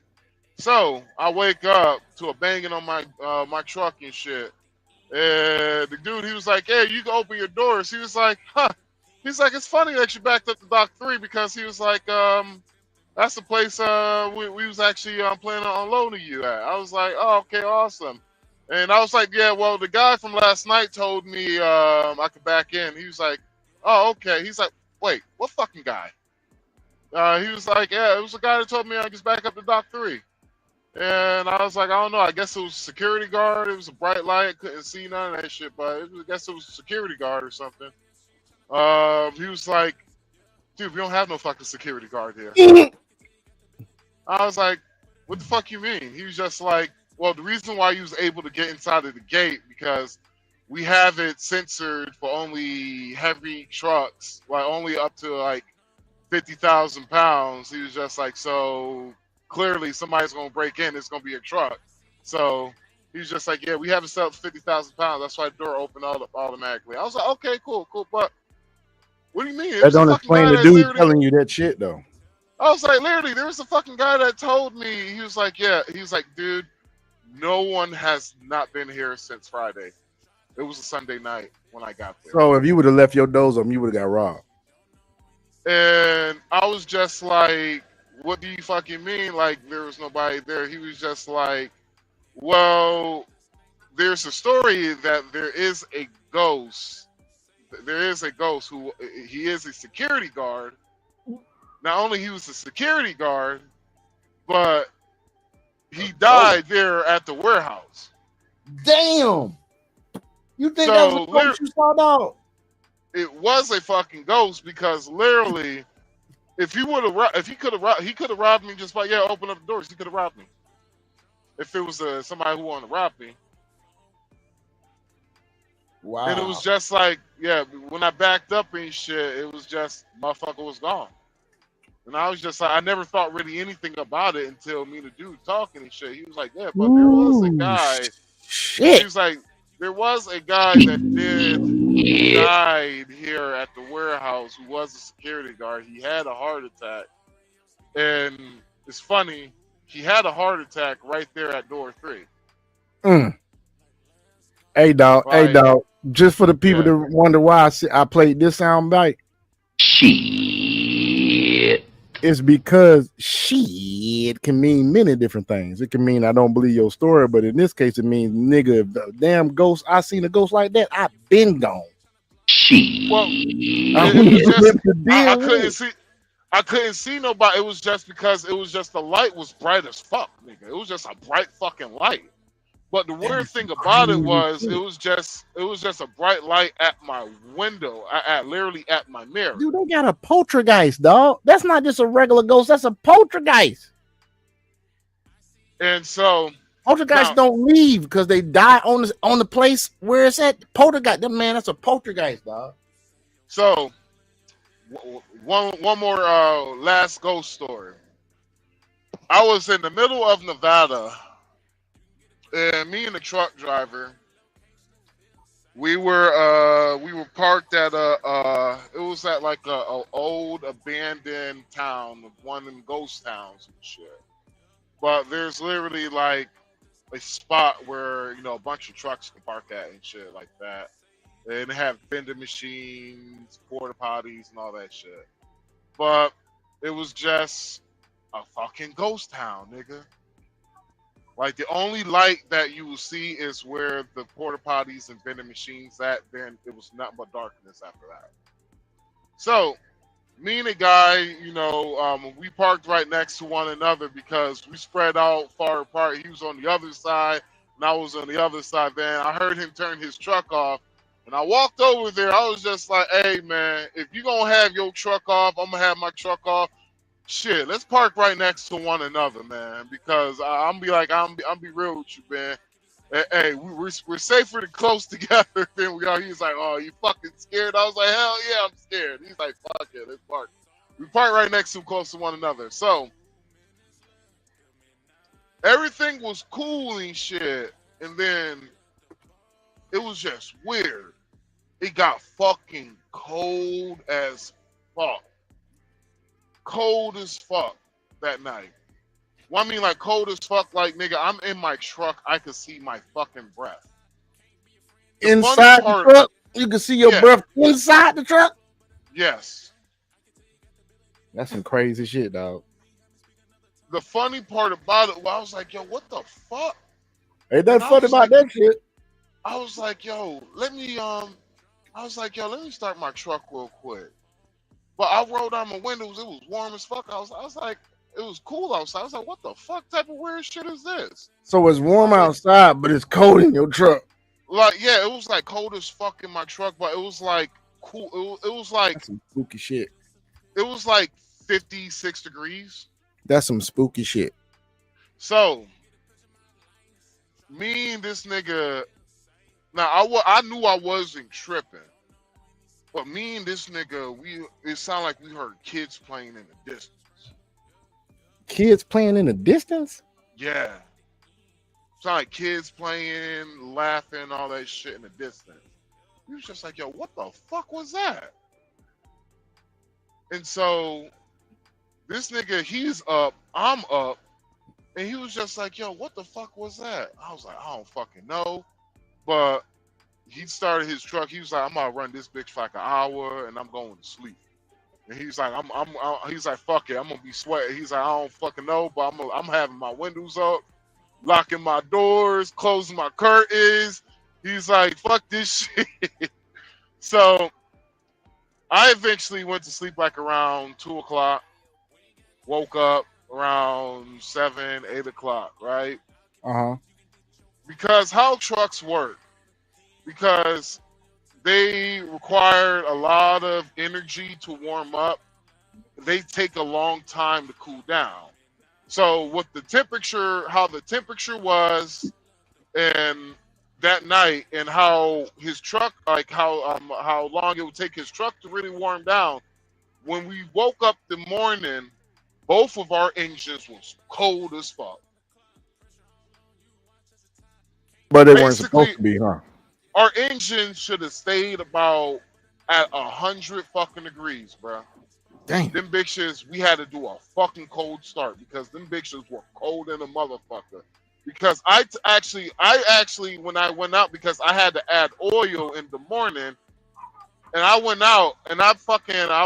So I wake up to a banging on my truck and shit. And the dude, he was like, "Hey, you can open your doors." He was like, "Huh." He's like, "It's funny that you backed up to Dock 3 because," he was like, "that's the place we was actually planning on unloading you at." I was like, "Oh, okay, awesome." And I was like, "Yeah, well, the guy from last night told me I could back in." He was like, "Oh, okay." He's like, "Wait, what fucking guy?" He was like, "Yeah, it was a guy that told me I could back up to Dock 3. And I was like, "I don't know. I guess it was a security guard. It was a bright light. Couldn't see none of that shit, but I guess it was a security guard or something." He was like, "Dude, we don't have no fucking security guard here." I was like, "What the fuck you mean?" He was just like, "Well, the reason why he was able to get inside of the gate because we have it censored for only heavy trucks, like only up to like 50,000 pounds." He was just like, "So clearly somebody's gonna break in. It's gonna be a truck." So he was just like, "Yeah, we have it set up 50,000 pounds. That's why the door opened automatically." I was like, "Okay, cool. But what do you mean?" That don't explain the dude telling you that shit though. I was like, literally, there was a fucking guy that told me. He was like, yeah. He was like, dude, no one has not been here since Friday. It was a Sunday night when I got there. So if you would have left your doors open, you would have got robbed. And I was just like, what do you fucking mean? Like, there was nobody there. He was just like, well, there's a story that there is a ghost. There is a ghost who he is a security guard. Not only he was a security guard, but he died there at the warehouse. Damn. You think So, that was a ghost you saw, dog? It was a fucking ghost because literally, if he would have, if he could have robbed me just by open up the doors. He could have robbed me. If it was somebody who wanted to rob me. Wow. And it was just like, when I backed up and shit, it was just motherfucker was gone. And I was just like, I never thought really anything about it until me and the dude talking and shit. He was like, yeah, but there was a guy. Shit. He was like, there was a guy that died here at the warehouse who was a security guard. He had a heart attack. And it's funny, he had a heart attack right there at door 3. Hey, dog. Like, hey, dog. Just for the people that wonder why I played this sound bite. Shit. It's because shit can mean many different things. It can mean I don't believe your story, but in this case, it means nigga, if the damn ghost, I seen a ghost like that, I been gone. Shit. Well, I couldn't see nobody. It was just because it was just the light was bright as fuck, nigga. It was just a bright fucking light. But the weird thing about it was it was just a bright light at my window, literally at my mirror. Dude, they got a poltergeist, dog. That's not just a regular ghost. That's a poltergeist. And so poltergeists don't leave because they die on the place where it's at. Poltergeist, man, that's a poltergeist, dog. So one more last ghost story. I was in the middle of Nevada. And me and the truck driver, we were parked at it was at like a old abandoned town, one of them ghost towns and shit. But there's literally like a spot where a bunch of trucks can park at and shit like that, and they have vending machines, porta potties, and all that shit. But it was just a fucking ghost town, nigga. Like, the only light that you will see is where the porta potties and vending machines at. Then it was nothing but darkness after that. So, me and the guy, we parked right next to one another because we spread out far apart. He was on the other side, and I was on the other side. Then I heard him turn his truck off, and I walked over there. I was just like, hey, man, if you going to have your truck off, I'm going to have my truck off. Shit, let's park right next to one another, man. Because I'm be real with you, man. Hey, we're safer than close together than we are. He's like, oh, you fucking scared? I was like, hell yeah, I'm scared. He's like, fuck it, let's park. We park right next to close to one another. So everything was cool and shit, and then it was just weird. It got fucking cold as fuck. Cold as fuck that night. Well, I mean, like, cold as fuck, like, nigga, I'm in my truck, I could see my fucking breath. Inside the truck? You can see your breath inside the truck? Yes. That's some crazy shit, dog. The funny part about it, well, I was like, yo, what the fuck? Ain't that funny about that shit? I was like, yo, let me start my truck real quick. But I rolled down my windows. It was warm as fuck. I was like, it was cool outside. I was like, what the fuck type of weird shit is this? So it's warm outside, but it's cold in your truck. Like, yeah, it was like cold as fuck in my truck, but it was like cool. It was like that's some spooky shit. It was like 56 degrees. That's some spooky shit. So me and this nigga, now I knew I wasn't tripping. But me and this nigga, it sounded like we heard kids playing in the distance. Kids playing in the distance? Yeah. Sound like kids playing, laughing, all that shit in the distance. We was just like, yo, what the fuck was that? And so This nigga, he's up, I'm up, and he was just like, yo, what the fuck was that? I was like, I don't fucking know. But he started his truck. He was like, I'm gonna run this bitch for like an hour and I'm going to sleep. And he's like, he's like, fuck it, I'm gonna be sweating. He's like, I don't fucking know, but I'm having my windows up, locking my doors, closing my curtains. He's like, fuck this shit. So I eventually went to sleep like around 2 o'clock, woke up around 7, 8 o'clock, right? Uh-huh. Because how trucks work, because they require a lot of energy to warm up. They take a long time to cool down. So with the temperature, how the temperature was, and that night, and how his truck, like how long it would take his truck to really warm down. When we woke up the morning, both of our engines was cold as fuck. But they weren't Basically, supposed to be, huh? our engine should have stayed about at 100 fucking degrees, bro. Damn. Them bitches, we had to do a fucking cold start because them bitches were cold in a motherfucker. Because I actually, when I went out, because I had to add oil in the morning, and I went out and I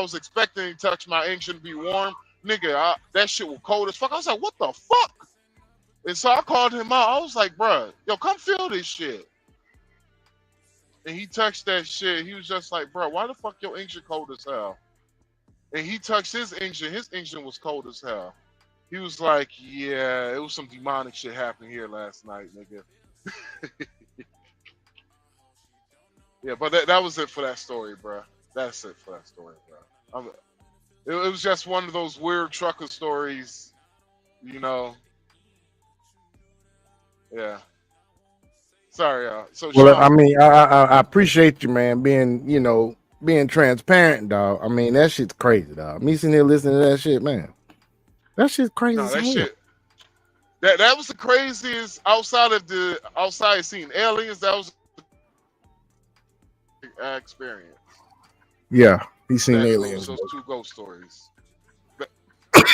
was expecting to touch my engine to be warm. Nigga, that shit was cold as fuck. I was like, what the fuck? And so I called him out. I was like, bruh, yo, come feel this shit. And he touched that shit. He was just like, bro, why the fuck your engine cold as hell? And he touched his engine. His engine was cold as hell. He was like, yeah, it was some demonic shit happened here last night, nigga. Yeah, but that was it for that story, bro. That's it for that story, bro. It was just one of those weird trucker stories, you know. Yeah. Sorry, so Well, Sean, I mean, I appreciate you, man, being transparent, dog. I mean, that shit's crazy, dog. Me sitting here listening to that shit, man. That shit's crazy no, as that hell. shit. That was the craziest outside of seeing aliens. That was the experience. Yeah, he seen That aliens. those two ghost stories. But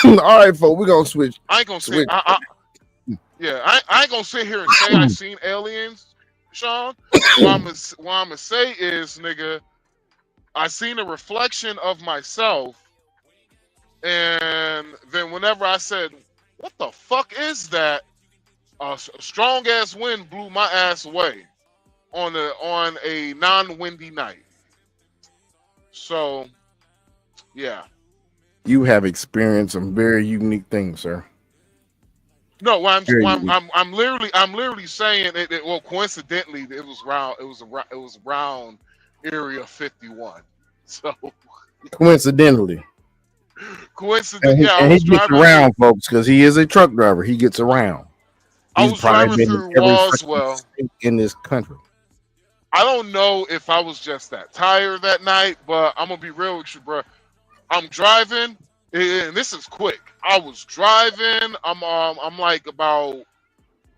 All right, folks, we're gonna switch. I ain't gonna say. Switch. I ain't gonna sit here and say I seen aliens, Sean. What I'm gonna say is, nigga, I seen a reflection of myself, and then whenever I said, "What the fuck is that?" A strong ass wind blew my ass away on a non-windy night. So, yeah. You have experienced some very unique things, sir. No, Very unique. I'm literally saying it. Well, coincidentally, it was around Area 51. So Coincidentally, coincident. Yeah, I and he was gets driving around, folks, because he is a truck driver. He gets around. I He's was probably driving been in through every Roswell. state in this country. I don't know if I was just that tired that night, but I'm gonna be real with you, bro. I'm driving, and this is quick. I was driving. I'm like about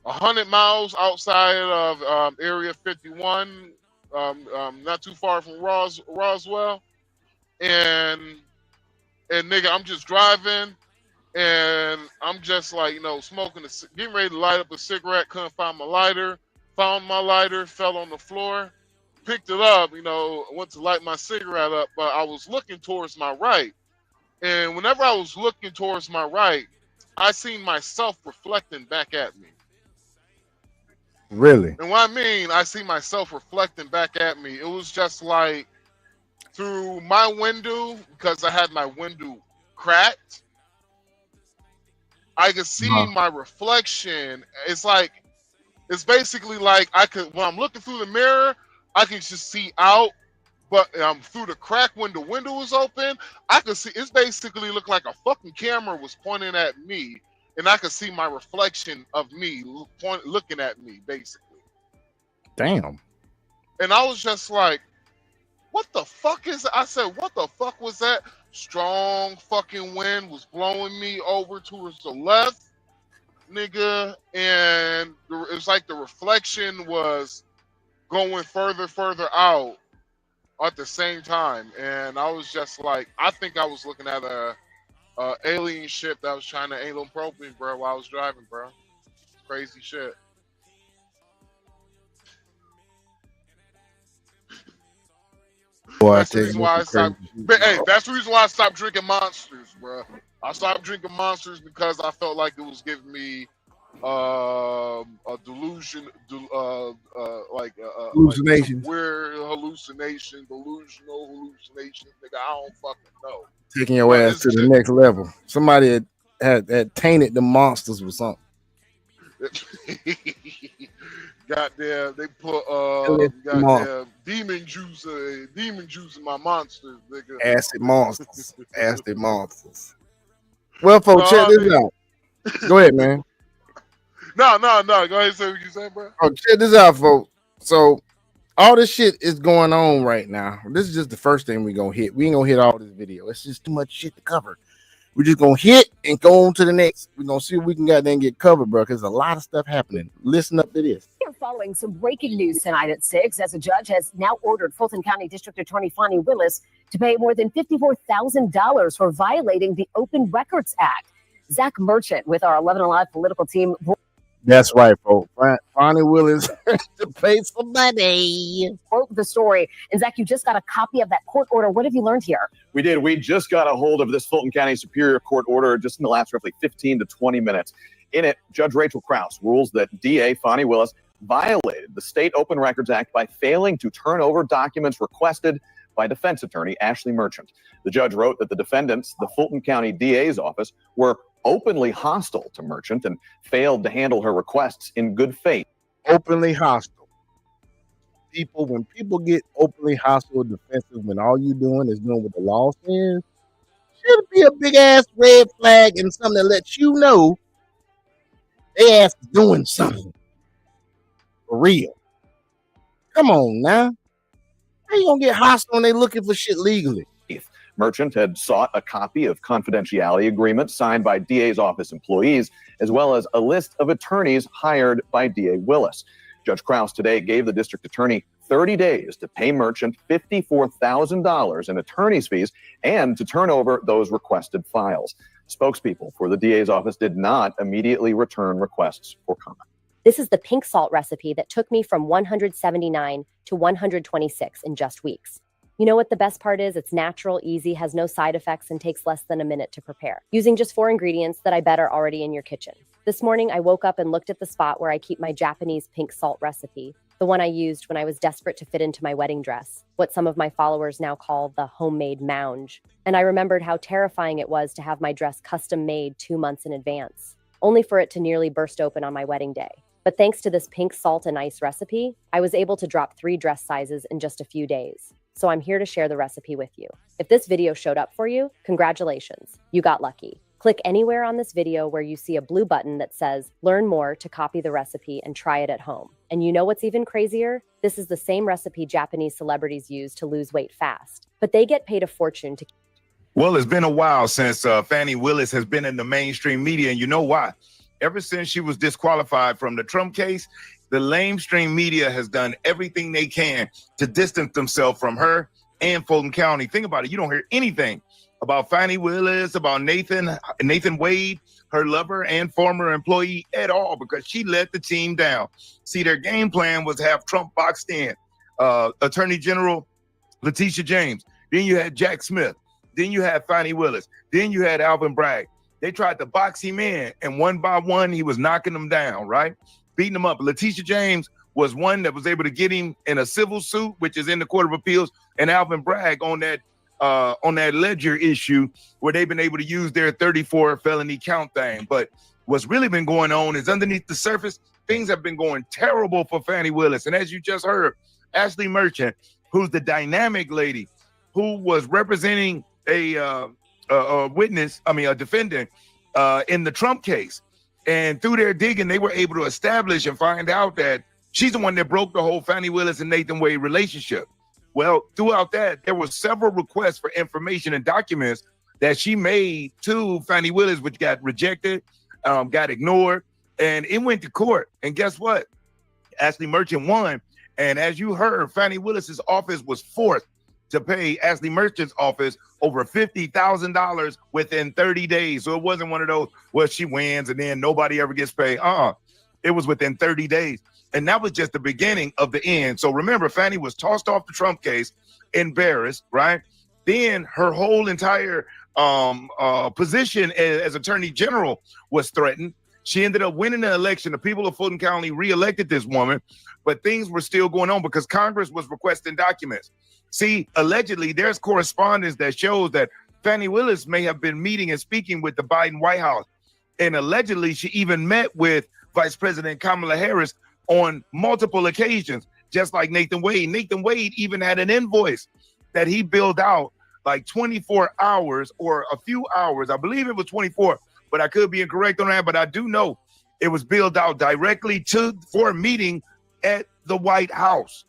100 miles outside of Area 51, not too far from Roswell, and nigga, I'm just driving, and I'm just like, smoking, getting ready to light up a cigarette. Couldn't find my lighter. Found my lighter, fell on the floor, picked it up. Went to light my cigarette up, but I was looking towards my right, and whenever I was looking towards my right, I seen myself reflecting back at me. Really? And what I mean, I see myself reflecting back at me. It was just like through my window, because I had my window cracked. I could see my reflection. It's basically like when I'm looking through the mirror, I can just see out, but through the crack when the window was open, I could see. It's basically looked like a fucking camera was pointing at me, and I could see my reflection of me looking at me, basically. Damn. And I was just like, what the fuck is that? I said, what the fuck was that? Strong fucking wind was blowing me over towards the left, nigga. And it was like the reflection was going further out at the same time. And I was just like, I think I was looking at alien ship that was trying to anal probe me, bro, while I was driving, bro. Crazy shit. Boy, I That's the tell you, reason this why I is crazy. stopped. But hey, that's the reason why I stopped drinking monsters, bro. I stopped drinking monsters because I felt like it was giving me a delusion, like some Hallucinations. weird hallucination, delusional hallucination. Nigga, I don't fucking know. Taking your But ass it's to the just next level. Somebody had tainted the monsters with something. goddamn, they put Monsters, goddamn demon juice in my monsters, nigga. acid monsters, acid monsters. Well, folks, check No, this out. Go ahead, man. no. Go ahead and say what you say, bro. Oh, check this out, folks. So all this shit is going on right now. This is just the first thing we're gonna hit. We ain't gonna hit all this video. It's just too much shit to cover. We're just gonna hit and go on to the next. We're gonna see if we can goddamn get covered, bro. Because a lot of stuff happening. Listen up to this. We're following some breaking news tonight at 6 as a judge has now ordered Fulton County District Attorney Fani Willis to pay more than $54,000 for violating the Open Records Act. Zach Merchant with our 11 Alive political team. That's right, folks. Fani Willis to pay some money. Broke the story. And Zach, you just got a copy of that court order. What have you learned here? We did. We just got a hold of this Fulton County Superior Court order just in the last roughly 15 to 20 minutes. In it, Judge Rachel Krause rules that DA Fani Willis violated the State Open Records Act by failing to turn over documents requested by defense attorney Ashley Merchant. The judge wrote that the defendants, the Fulton County DA's office, were openly hostile to Merchant and failed to handle her requests in good faith. Openly hostile. When people get openly hostile or defensive, when all you doing is doing what the law says, should be a big ass red flag and something that lets you know they ass is doing something for real. Come on now. How you gonna get hostile when they looking for shit legally? Merchant had sought a copy of confidentiality agreements signed by DA's office employees, as well as a list of attorneys hired by DA Willis. Judge Krause today gave the district attorney 30 days to pay Merchant $54,000 in attorney's fees and to turn over those requested files. Spokespeople for the DA's office did not immediately return requests for comment. This is the pink salt recipe that took me from 179 to 126 in just weeks. You know what the best part is? It's natural, easy, has no side effects, and takes less than a minute to prepare, using just 4 ingredients that I bet are already in your kitchen. This morning, I woke up and looked at the spot where I keep my Japanese pink salt recipe, the one I used when I was desperate to fit into my wedding dress, what some of my followers now call the homemade mounge. And I remembered how terrifying it was to have my dress custom made 2 months in advance, only for it to nearly burst open on my wedding day. But thanks to this pink salt and ice recipe, I was able to drop 3 dress sizes in just a few days. So I'm here to share the recipe with you. If this video showed up for you, congratulations, you got lucky. Click anywhere on this video where you see a blue button that says learn more to copy the recipe and try it at home. And you know what's even crazier? This is the same recipe Japanese celebrities use to lose weight fast, but they get paid a fortune to. Well, it's been a while since Fani Willis has been in the mainstream media, and you know why? Ever since she was disqualified from the Trump case, the lamestream media has done everything they can to distance themselves from her and Fulton County. Think about it. You don't hear anything about Fani Willis, about Nathan Wade, her lover and former employee at all, because she let the team down. See, their game plan was to have Trump boxed in. Attorney General Letitia James. Then you had Jack Smith. Then you had Fani Willis. Then you had Alvin Bragg. They tried to box him in, and one by one, he was knocking them down, right? Beating him up. Letitia James was one that was able to get him in a civil suit, which is in the Court of Appeals, and Alvin Bragg on that ledger issue where they've been able to use their 34 felony count thing. But what's really been going on is underneath the surface, things have been going terrible for Fani Willis. And as you just heard, Ashley Merchant, who's the dynamic lady who was representing a defendant in the Trump case. And through their digging, they were able to establish and find out that she's the one that broke the whole Fani Willis and Nathan Wade relationship. Well, throughout that, there were several requests for information and documents that she made to Fani Willis, which got rejected, got ignored, and it went to court. And guess what? Ashley Merchant won. And as you heard, Fani Willis's office was forced to pay Ashley Merchant's office over $50,000 within 30 days. So it wasn't one of those where she wins and then nobody ever gets paid. It was within 30 days. And that was just the beginning of the end. So remember, Fannie was tossed off the Trump case, embarrassed, right? Then her whole entire position as Attorney General was threatened. She ended up winning the election. The people of Fulton County reelected this woman, but things were still going on because Congress was requesting documents. See, allegedly, there's correspondence that shows that Fannie Willis may have been meeting and speaking with the Biden White House. And allegedly, she even met with Vice President Kamala Harris on multiple occasions, just like Nathan Wade. Nathan Wade even had an invoice that he billed out like 24 hours or a few hours. I believe it was 24, but I could be incorrect on that. But I do know it was billed out directly for a meeting at the White House.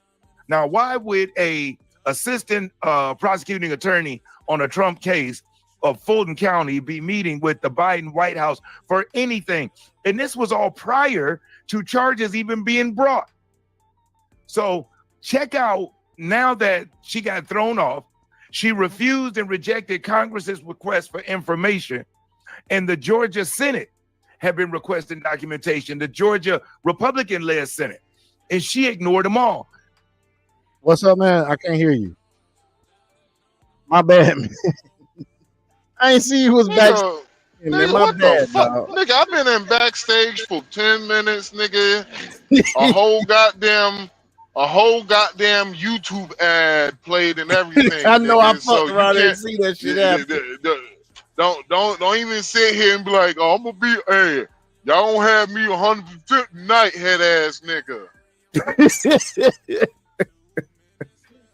Now, why would a assistant prosecuting attorney on a Trump case of Fulton County be meeting with the Biden White House for anything? And this was all prior to charges even being brought. So check out, now that she got thrown off, she refused and rejected Congress's request for information. And the Georgia Senate have been requesting documentation, the Georgia Republican-led Senate, and she ignored them all. What's up, man? I can't hear you. My bad, man. I ain't see you was back. Nigga, what the fuck? Nigga, I've been in backstage for 10 minutes, nigga. A whole goddamn YouTube ad played and everything. I know, nigga. I fucked around and see that shit happen. Don't even sit here and be like, oh, I'm gonna be, hey, y'all don't have me 150 night, head ass nigga.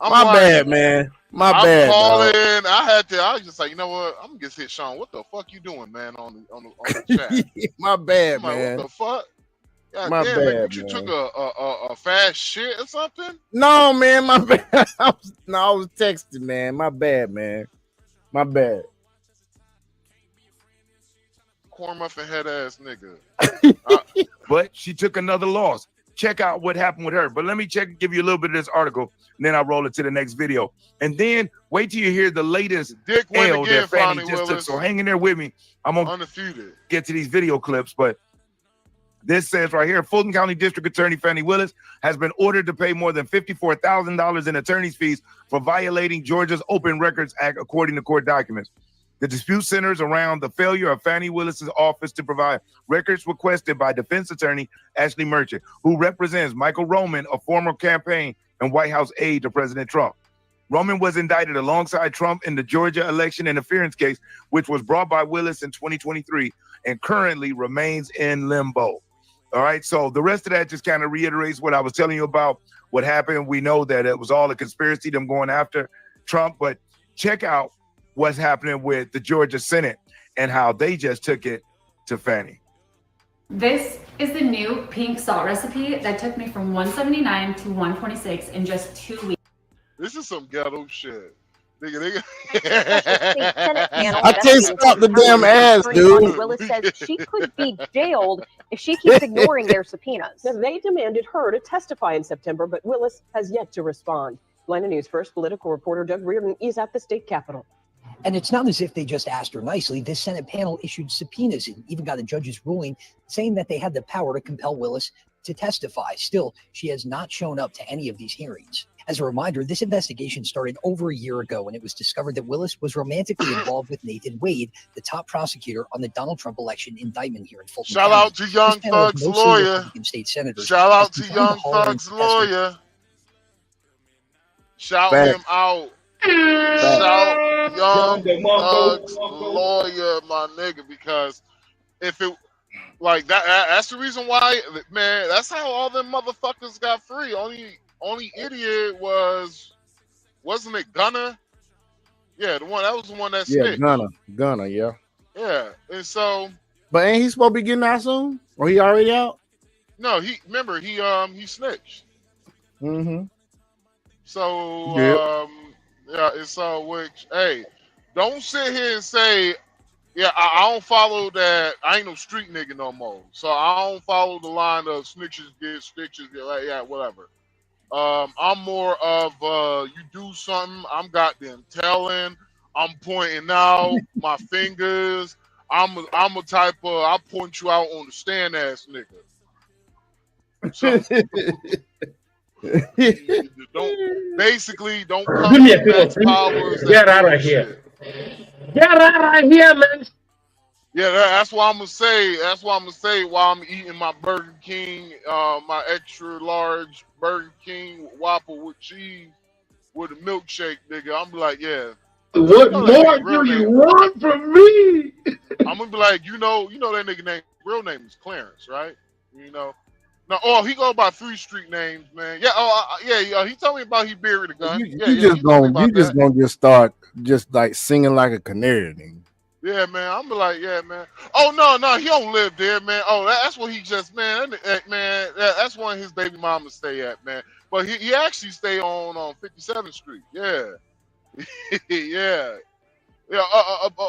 My bad, man. My bad. I'm calling. I was just like, you know what? I'm gonna just hit Sean. What the fuck you doing, man? On the chat. My bad, I'm like, man. what the fuck? God My damn, bad, like, you man. took a fast shit or something? No, man. My bad. I was texting, man. My bad, man. My bad. Corn muffin head ass nigga. But she took another loss. Check out what happened with her. But let me give you a little bit of this article, and then I'll roll it to the next video. And then wait till you hear the latest L that Fannie just took. So hang in there with me. I'm going to get to these video clips. But this says right here, Fulton County District Attorney Fannie Willis has been ordered to pay more than $54,000 in attorney's fees for violating Georgia's Open Records Act, according to court documents. The dispute centers around the failure of Fannie Willis's office to provide records requested by defense attorney Ashley Merchant, who represents Michael Roman, a former campaign and White House aide to President Trump. Roman was indicted alongside Trump in the Georgia election interference case, which was brought by Willis in 2023 and currently remains in limbo. All right, so the rest of that just kind of reiterates what I was telling you about what happened. We know that it was all a conspiracy, them going after Trump, but check out what's happening with the Georgia Senate and how they just took it to Fannie. This is the new pink salt recipe that took me from 179 to 126 in just 2 weeks. This is some ghetto shit. Nigga. I can't stop the damn ass, dude. Willis says she could be jailed if she keeps ignoring their subpoenas. Now, they demanded her to testify in September, but Willis has yet to respond. Atlanta News First political reporter Doug Reardon is at the state capitol. And it's not as if they just asked her nicely. This Senate panel issued subpoenas and even got a judge's ruling saying that they had the power to compel Willis to testify. Still, she has not shown up to any of these hearings. As a reminder, this investigation started over a year ago when it was discovered that Willis was romantically involved with Nathan Wade, the top prosecutor on the Donald Trump election indictment here in Fulton County. Shout out to Young Thug's lawyer. State senators. Shout out to Young Thug's lawyer. Shout him out. Shout Young Thug's lawyer, my nigga, because if it like that's the reason why, man. That's how all them motherfuckers got free. Only idiot wasn't it Gunner? Yeah, that was the one that snitched. Gunner, yeah. Yeah, and so. But ain't he supposed to be getting out soon? Or he already out? No, he snitched. Mm-hmm. So Yep. yeah, and so which hey, don't sit here and say, yeah, I don't follow that. I ain't no street nigga no more. So I don't follow the line of snitches get stitches, like, yeah, whatever. I'm more of you do something, I'm goddamn telling, I'm pointing out my fingers. I'm a type of I point you out on the stand ass nigga. So don't come Give me to a pillow, Max please. Powers Get and out of bullshit. here. Get out of here, man. Yeah, that's why I'm gonna say. That's why I'm gonna say while I'm eating my Burger King, my extra large Burger King Whopper with cheese with a milkshake, nigga. I'm be like, yeah. What You know that more nigga real do you name. want from me? I'm gonna be like, you know that nigga name. Real name is Clarence, right? You know. No, oh, he go by 3 street names, man. Yeah, yeah. He told me about he buried a gun. You, Yeah, you he just told me gonna about that. just start just like singing like a canary, nigga. Yeah, man. I'm be like, yeah, man. Oh no, he don't live there, man. Oh, that's what he just, man. That's one his baby mama stay at, man. But he actually stay on 57th Street. Yeah, yeah,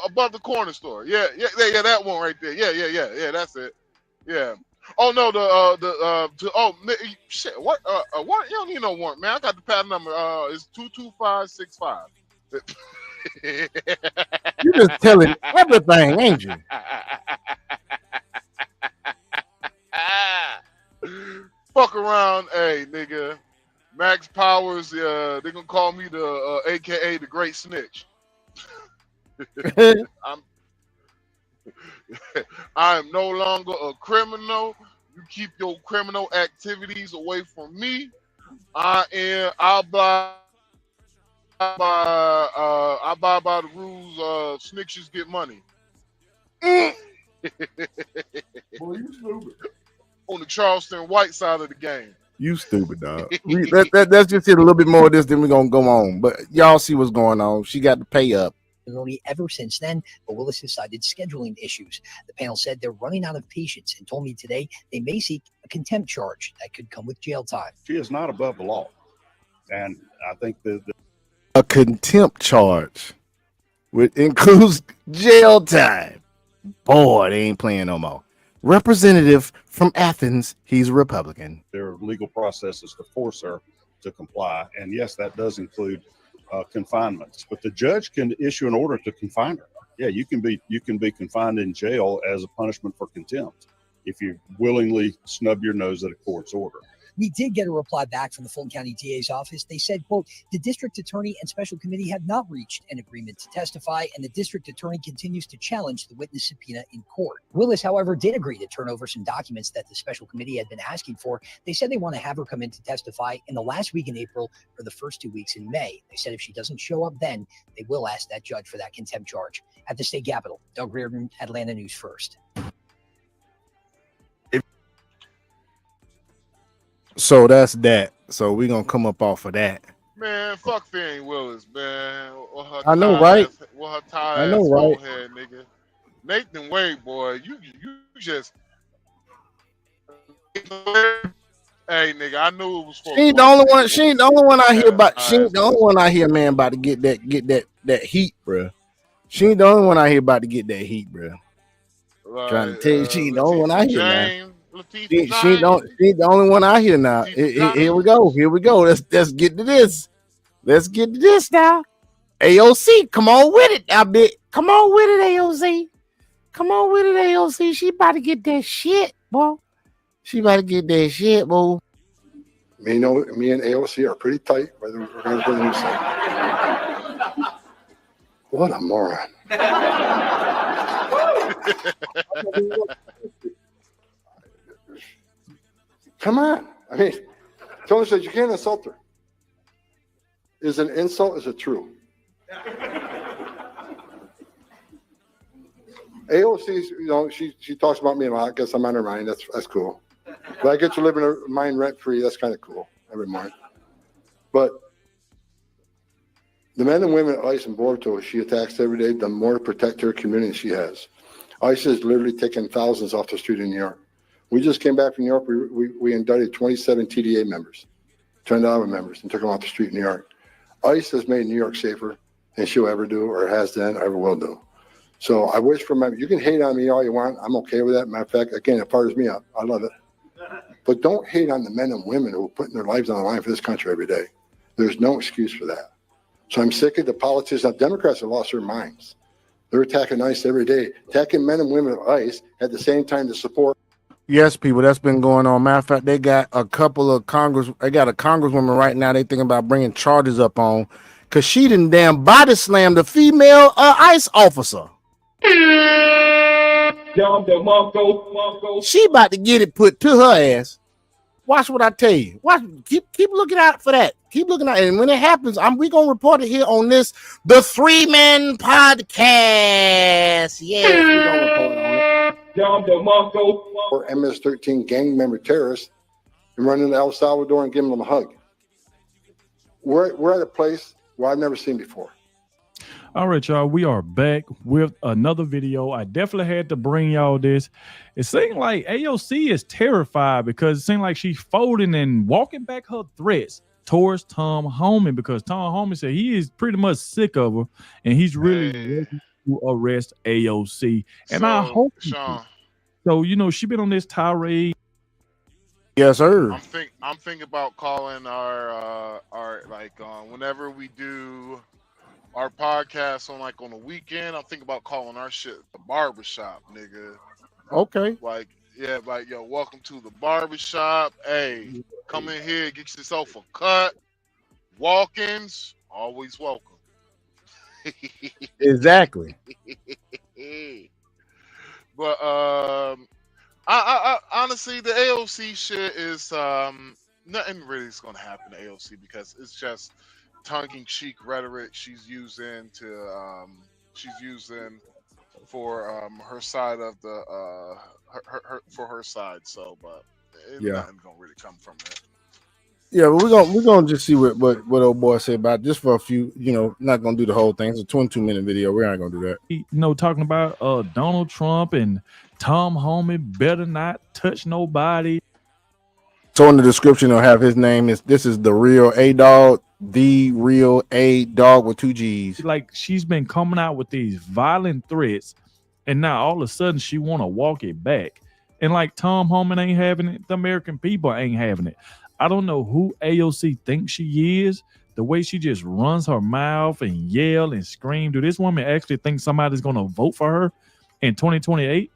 above the corner store. Yeah, that one right there. Yeah. That's it. Yeah. Oh no, shit. What? What? You don't need no warrant, man. I got the patent number. It's 22565. You just telling everything, ain't you? Fuck around, hey nigga. Max Powers, they gonna call me the AKA the Great Snitch. I am no longer a criminal. You keep your criminal activities away from me. I abide by the rules of snitches get money. Boy, you stupid. On the Charleston White side of the game. You stupid, dog. Let's just hit a little bit more of this, then we're gonna go on. But y'all see what's going on. She got to pay up. Ever since then, but Willis has cited scheduling issues. The panel said they're running out of patience and told me today they may seek a contempt charge that could come with jail time. She is not above the law. And I think a contempt charge, which includes jail time. Boy, they ain't playing no more. Representative from Athens, he's a Republican. there are legal processes to force her to comply. And yes, that does include confinements, but the judge can issue an order to confine her. Yeah, you can be confined in jail as a punishment for contempt if you willingly snub your nose at a court's order. We did get a reply back from the Fulton County DA's office. They said, quote, the district attorney and special committee have not reached an agreement to testify, and the district attorney continues to challenge the witness subpoena in court. Willis, however, did agree to turn over some documents that the special committee had been asking for. They said they want to have her come in to testify in the last week in April or the first 2 weeks in May. They said if she doesn't show up then, they will ask that judge for that contempt charge. At the state capitol, Doug Reardon, Atlanta News First. So that's that. So we're gonna come up off of that. Man, fuck Fannie Willis, man. I know, right? Her tired I know, ass right? forehead, nigga. Nathan Wade, boy, you just. Hey, nigga, I knew it was for. She ain't the only one. She ain't the only one I hear about. She ain't the only one I hear, man, about to get that heat, bro. She ain't the only one I hear about to get that heat, bro. Like, trying to tell you, she ain't the only one I hear now. She ain't the only one I hear now. Here we go. Here we go. Let's get to this. Let's get to this now. AOC, come on with it, I bet. Come on with it, AOC. Come on with it, AOC. She about to get that shit, boy. She about to get that shit, boy. Me and AOC are pretty tight, whether we're going to put a new site. What a moron. Come on. I mean, Tony said you can't insult her. Is it an insult? Is it true? AOC, she talks about me a lot. I guess I'm on her mind. That's cool. But I get to live in her mind rent free. That's kind of cool every morning. But the men and women at ICE and Borto she attacks every day, the more to protect her community she has. ICE is literally taking thousands off the street in New York. We just came back from New York. We indicted 27 TDA members, $10 members, and took them off the street in New York. ICE has made New York safer than she'll ever do, or has done, or ever will do. So I wish for you can hate on me all you want. I'm okay with that. Matter of fact, again, it fires me up. I love it. But don't hate on the men and women who are putting their lives on the line for this country every day. There's no excuse for that. So I'm sick of the politicians. Now, Democrats have lost their minds. They're attacking ICE every day, attacking men and women of ICE at the same time to support. Yes, people, that's been going on. Matter of fact, they got a couple of they got a congresswoman right now they thinking about bringing charges up on because she done damn body slammed a female ICE officer. She about to get it put to her ass. Watch what I tell you. Watch. Keep looking out for that. Keep looking out, and when it happens, we gonna report it here on the 3-Man podcast. Yes, we gonna report on it. Or MS-13 gang member terrorists and run into El Salvador and give them a hug. We're at a place where I've never seen before. All right, y'all, we are back with another video. I definitely had to bring y'all this. It seemed like AOC is terrified because it seemed like she's folding and walking back her threats towards Tom Homan because Tom Homan said he is pretty much sick of her and he's really ready to arrest AOC. And so, I hope Sean, so. You know, she been on this tirade. Yes, sir. I'm thinking about calling our whenever we do our podcast on the weekend, I'm thinking about calling our shit the barbershop, nigga. Okay. Yo, welcome to the barbershop. Hey, come in here, get yourself a cut. Walk-ins, always welcome. Exactly. But I honestly, the AOC shit is nothing really is gonna happen to AOC because it's just tongue-in-cheek rhetoric she's using for her side of the her side. So, but nothing gonna really come from it. Yeah, but we're gonna just see what old boy said about it, just for a few. You know, not gonna do the whole thing. It's a 22-minute video. We're not gonna do that. You know, talking about Donald Trump and Tom Homan better not touch nobody. So in the description, it'll have his name. This is the real A Dog. The real A Dog with 2 G's. Like she's been coming out with these violent threats, and now all of a sudden she want to walk it back. And like Tom Homan ain't having it, the American people ain't having it. I don't know who AOC thinks she is. The way she just runs her mouth and yell and scream. Do this woman actually think somebody's gonna vote for her in 2028?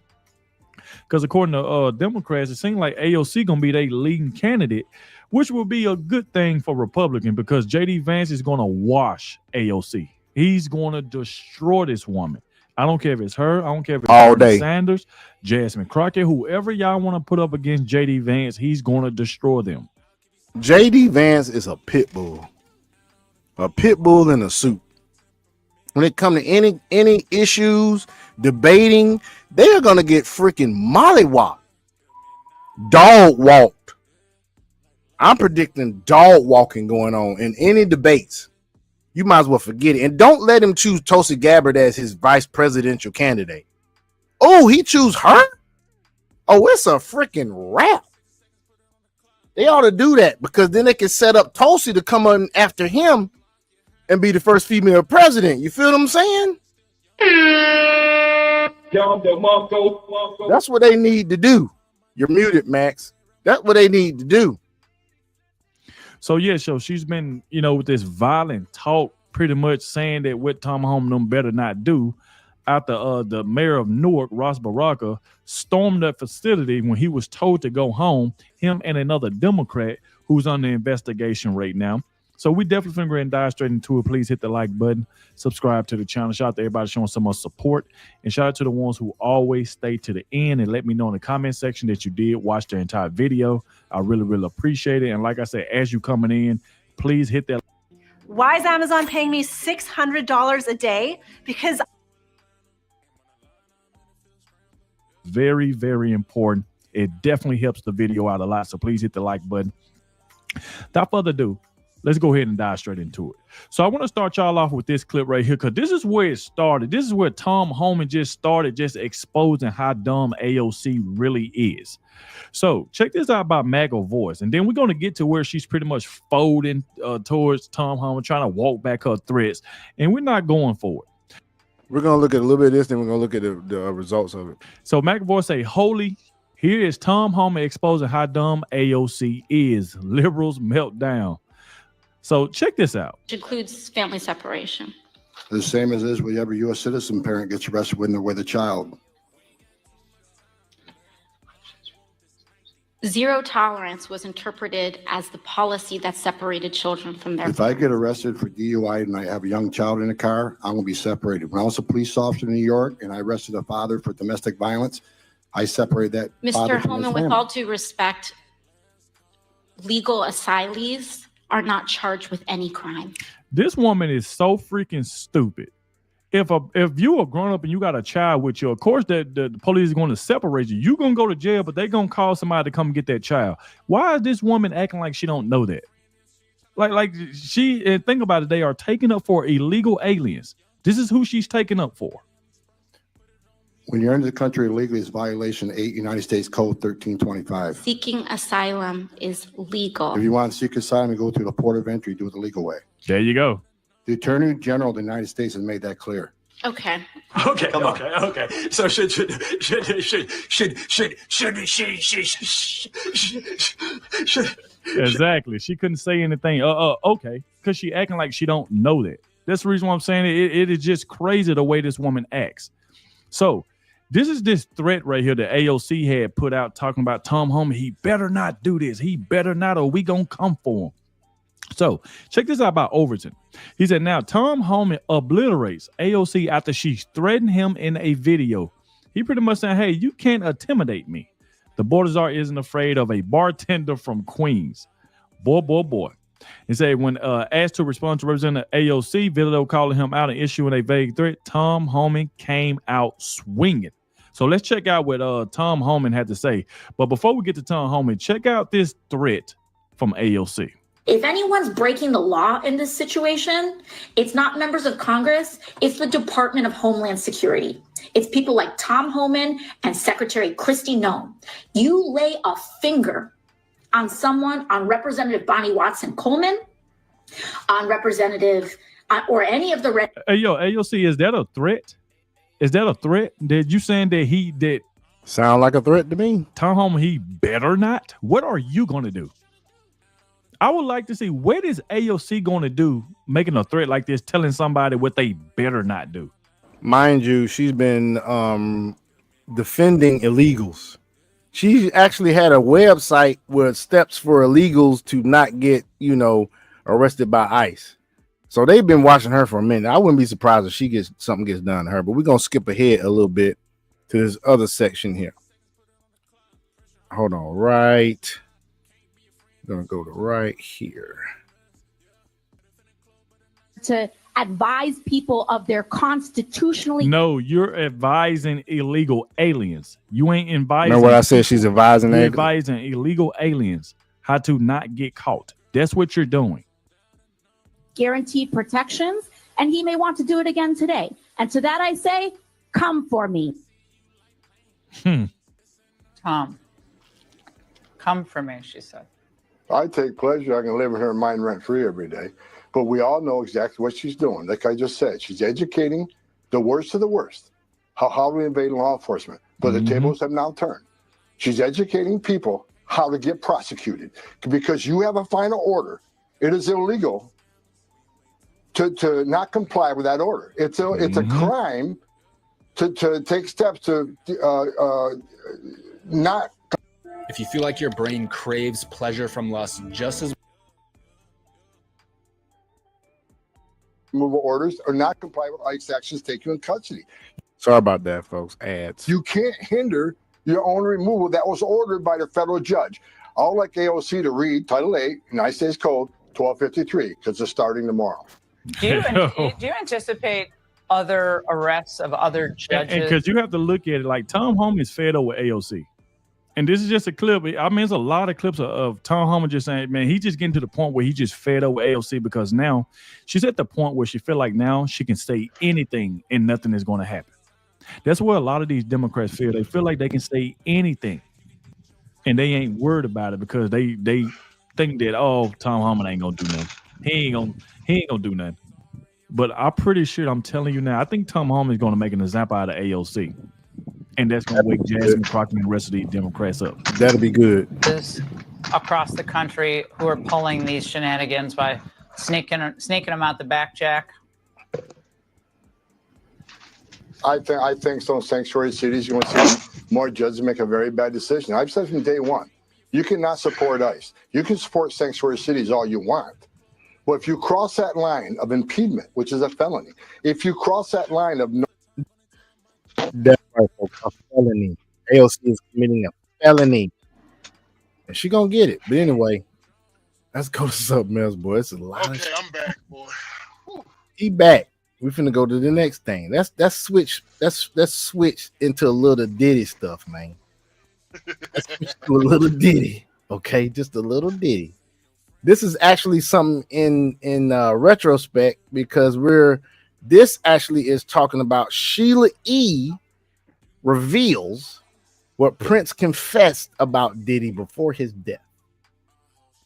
Because according to Democrats, it seems like AOC gonna be their leading candidate, which will be a good thing for Republican because J.D. Vance is going to wash AOC. He's going to destroy this woman. I don't care if it's her. I don't care if it's Bernie Sanders, Jasmine Crockett, whoever y'all want to put up against J.D. Vance, he's going to destroy them. J.D. Vance is a pit bull. A pit bull in a suit. When it comes to any issues, debating, they are going to get freaking mollywopped. Dog walked. I'm predicting dog walking going on in any debates. You might as well forget it. And don't let him choose Tulsi Gabbard as his vice presidential candidate. Oh, he choose her? Oh, it's a freaking wrap. They ought to do that because then they can set up Tulsi to come on after him and be the first female president. You feel what I'm saying? That's what they need to do. You're muted, Max. That's what they need to do. So yeah, so she's been, you know, with this violent talk, pretty much saying that what Tom Homan better not do. After the mayor of Newark, Ross Baraka, stormed that facility when he was told to go home, him and another Democrat who's under investigation right now. So we definitely finna go and dive straight into it. Please hit the like button, subscribe to the channel. Shout out to everybody showing so much support, and shout out to the ones who always stay to the end and let me know in the comment section that you did watch the entire video. I really, really appreciate it. And like I said, as you coming in, please hit that. Why is Amazon paying me $600 a day? Because very, very important. It definitely helps the video out a lot. So please hit the like button. Without further ado, let's go ahead and dive straight into it. So I want to start y'all off with this clip right here because this is where it started. This is where Tom Homan just started just exposing how dumb AOC really is. So check this out about MAGA voice. And then we're going to get to where she's pretty much folding towards Tom Homan, trying to walk back her threats. And we're not going for it. We're going to look at a little bit of this, then we're going to look at the results of it. So MAGA voice say, holy Here is Tom Homan exposing how dumb AOC is. Liberals melt down. So check this out. Which includes family separation. The same as is whenever a U.S. citizen parent gets arrested when they're with a child. Zero tolerance was interpreted as the policy that separated children from their If I get arrested for DUI and I have a young child in the car, I'm going to be separated. When I was a police officer in New York and I arrested a father for domestic violence, I separated that father Mr. from his Holman, with family. all due respect, legal asylees are not charged with any crime. This woman is so freaking stupid. If you are grown up and you got a child with you, of course the police is going to separate you. You're going to go to jail, but they're going to call somebody to come get that child. Why is this woman acting like she don't know that? Like she, and think about it, they are taking up for illegal aliens. This is who she's taking up for. When you're into the country illegally, it's violation 8 United States Code 1325. Seeking asylum is legal. If you want to seek asylum, you go through the port of entry, do it the legal way. There you go. The Attorney General of the United States has made that clear. Okay. Okay. So should Exactly. She couldn't say anything. Okay. Because she acting like she don't know that. That's the reason why I'm saying it is just crazy the way this woman acts. So this is this threat right here that AOC had put out talking about Tom Homan. He better not do this. He better not, or we gonna come for him. So check this out about Overton. He said, now Tom Homan obliterates AOC after she threatened him in a video. He pretty much said, hey, you can't intimidate me. The border czar isn't afraid of a bartender from Queens. Boy. He said when asked to respond to Representative AOC, video calling him out and issuing a vague threat, Tom Homan came out swinging. So let's check out what Tom Homan had to say. But before we get to Tom Homan, check out this threat from AOC. If anyone's breaking the law in this situation, it's not members of Congress, it's the Department of Homeland Security. It's people like Tom Homan and Secretary Kristi Noem. You lay a finger on someone, on Representative Bonnie Watson Coleman, on Representative, or any of the... Hey, yo, AOC, is that a threat? Is that a threat? Did you saying that he did... Sound like a threat to me. Tom Homan, he better not? What are you going to do? I would like to see, what is AOC going to do making a threat like this, telling somebody what they better not do? Mind you, she's been defending illegals. She actually had a website with steps for illegals to not get, arrested by ICE. So they've been watching her for a minute. I wouldn't be surprised if something gets done to her, but we're going to skip ahead a little bit to this other section here. Hold on, right. Gonna go to right here. To advise people of their constitutionally. No, you're advising illegal aliens. You ain't advising. Remember what I said? She's advising. You're advising illegal aliens how to not get caught. That's what you're doing. Guaranteed protections, and he may want to do it again today. And to that I say, come for me. Tom, come for me, she said. I take pleasure. I can live in her mind rent free every day. But we all know exactly what she's doing. Like I just said, she's educating the worst of the worst. How to invade law enforcement. But the tables have now turned. She's educating people how to get prosecuted. Because you have a final order. It is illegal to not comply with that order. It's a crime to take steps to not. If you feel like your brain craves pleasure from lust just as removal orders or not comply with ICE actions, take you in custody. Sorry about that, folks. Ads. You can't hinder your own removal that was ordered by the federal judge. I'd like AOC to read Title 8, United States Code 1253, because it's starting tomorrow. Do you anticipate other arrests of other judges? Because you have to look at it like Tom Homan is fed over AOC. And this is just a clip. I mean, there's a lot of clips of Tom Homan just saying, man, he's just getting to the point where he just fed over AOC because now she's at the point where she feel like now she can say anything and nothing is going to happen. That's where a lot of these Democrats feel. They feel like they can say anything and they ain't worried about it because they think that, oh, Tom Homan ain't going to do nothing. He ain't gonna do nothing. But I'm pretty sure, I'm telling you now, I think Tom Homan is going to make an example out of AOC. And that's going to wake Jasmine Crockett and the rest of the Democrats up. That'll be good. Across the country who are pulling these shenanigans by sneaking them out the back, Jack? I think some sanctuary cities, you're going to see more judges make a very bad decision. I've said from day one, you cannot support ICE. You can support sanctuary cities all you want. But if you cross that line of impediment, which is a felony, if you cross that line of That's right, folks. A felony. AOC is committing a felony. And she gonna get it. But anyway, let's go to something else, boy. It's a lot of shit. I'm back, boy. He back. We finna go to the next thing. Let's switch into a little Diddy stuff, man. Let's switch to a little Diddy. Okay, just a little Diddy. This is actually something in retrospect because this actually is talking about Sheila E. reveals what Prince confessed about Diddy before his death.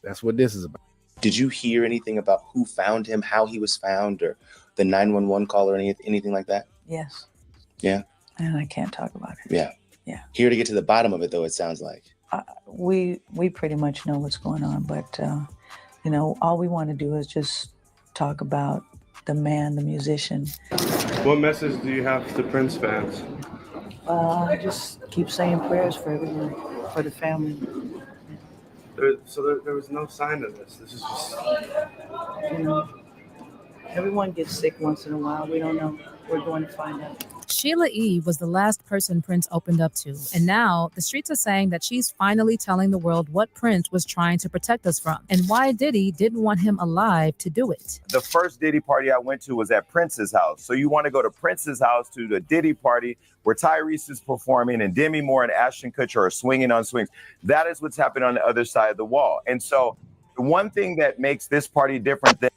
That's what this is about. Did you hear anything about who found him, how he was found, or the 911 call or anything like that? Yes. Yeah. And I can't talk about it. Yeah. Yeah. Here to get to the bottom of it, though, it sounds like. We pretty much know what's going on, but all we want to do is just talk about the man, the musician. What message do you have to Prince fans? Just keep saying prayers for everyone, for the family. There was no sign of this. This is just... Everyone gets sick once in a while. We don't know. We're going to find out. Sheila E. was the last person Prince opened up to, and now the streets are saying that she's finally telling the world what Prince was trying to protect us from, and why Diddy didn't want him alive to do it. The first Diddy party I went to was at Prince's house. So you want to go to Prince's house to the Diddy party where Tyrese is performing and Demi Moore and Ashton Kutcher are swinging on swings. That is what's happening on the other side of the wall. And so the one thing that makes this party different than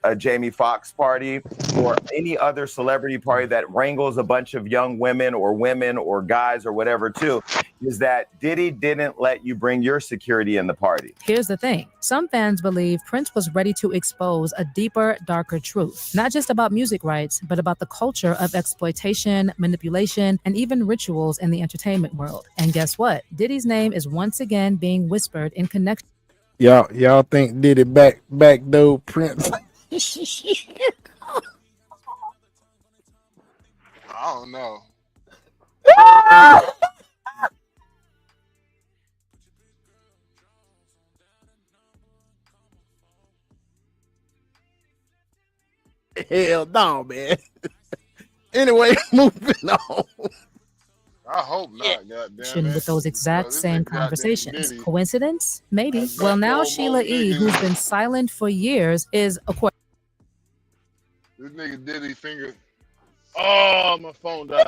a Jamie Foxx party or any other celebrity party that wrangles a bunch of young women or guys or whatever too, is that Diddy didn't let you bring your security in the party. Here's the thing. Some fans believe Prince was ready to expose a deeper, darker truth, not just about music rights, but about the culture of exploitation, manipulation, and even rituals in the entertainment world. And guess what? Diddy's name is once again being whispered in connection. Y'all think Diddy backdoor Prince? I don't know. Hell no, man. Anyway, moving on. I hope not, goddamn it. With those exact same conversations. Diddy. Coincidence? Maybe. Well, now Sheila E., who's been silent for years, is This nigga Diddy finger. Oh, my phone died.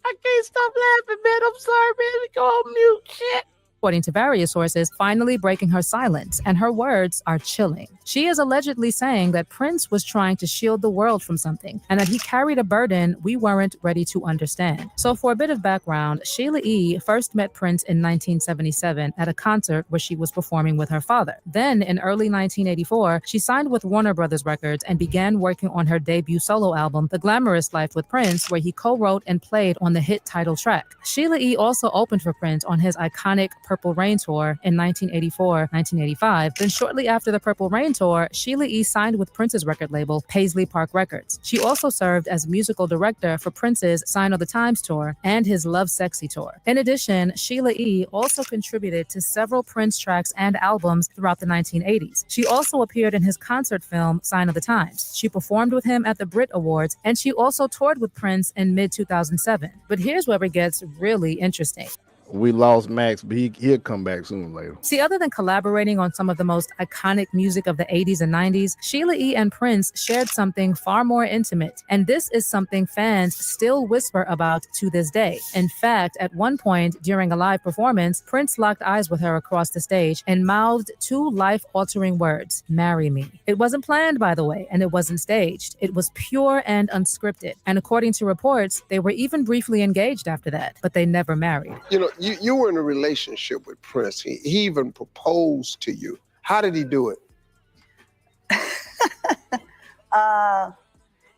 I can't stop laughing, man. I'm sorry, man. Go on mute. Shit. according to various sources, finally breaking her silence, and her words are chilling. She is allegedly saying that Prince was trying to shield the world from something, and that he carried a burden we weren't ready to understand. So for a bit of background, Sheila E. first met Prince in 1977 at a concert where she was performing with her father. Then in early 1984, she signed with Warner Brothers Records and began working on her debut solo album, The Glamorous Life with Prince, where he co-wrote and played on the hit title track. Sheila E. also opened for Prince on his iconic Purple Rain tour in 1984-1985. Then shortly after the Purple Rain tour, Sheila E. signed with Prince's record label, Paisley Park Records. She also served as musical director for Prince's Sign of the Times tour and his Love Sexy tour. In addition, Sheila E. also contributed to several Prince tracks and albums throughout the 1980s. She also appeared in his concert film, Sign of the Times. She performed with him at the Brit Awards, and she also toured with Prince in mid-2007. But here's where it gets really interesting. We lost Max, but he'll come back sooner or later. See, other than collaborating on some of the most iconic music of the 80s and 90s, Sheila E. and Prince shared something far more intimate. And this is something fans still whisper about to this day. In fact, at one point during a live performance, Prince locked eyes with her across the stage and mouthed two life-altering words, "Marry me." It wasn't planned, by the way, and it wasn't staged. It was pure and unscripted. And according to reports, they were even briefly engaged after that, but they never married. You know, you were in a relationship with Prince. He even proposed to you. How did he do it?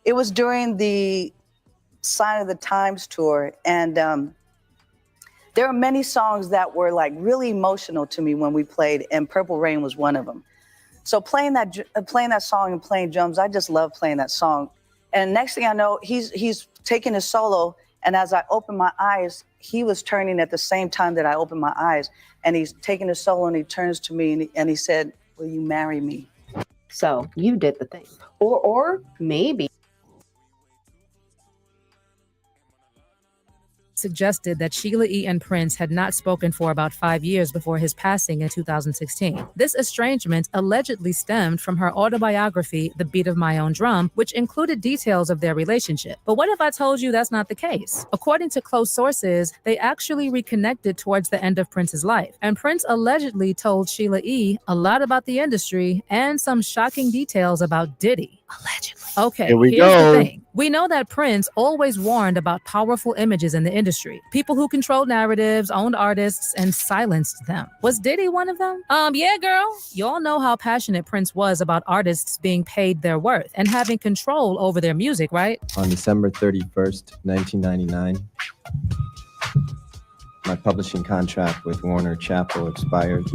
It was during the Sign of the Times tour, and there are many songs that were like really emotional to me when we played, and Purple Rain was one of them. So playing that song and playing drums, I just love playing that song. And next thing I know, he's taking his solo, and as I open my eyes, he was turning at the same time that I opened my eyes, and he's taking his solo, and he turns to me and he said, "Will you marry me?" So you did the thing. Or maybe. Suggested that Sheila E. and Prince had not spoken for about 5 years before his passing in 2016. This estrangement allegedly stemmed from her autobiography, The Beat of My Own Drum, which included details of their relationship. But what if I told you that's not the case? According to close sources, they actually reconnected towards the end of Prince's life, and Prince allegedly told Sheila E. a lot about the industry and some shocking details about Diddy. Allegedly. Okay, Here we here's go. the thing. We know that Prince always warned about powerful images in the industry. People who controlled narratives, owned artists, and silenced them. Was Diddy one of them? Yeah, girl. Y'all know how passionate Prince was about artists being paid their worth and having control over their music, right? On December 31st, 1999, my publishing contract with Warner Chappell expired,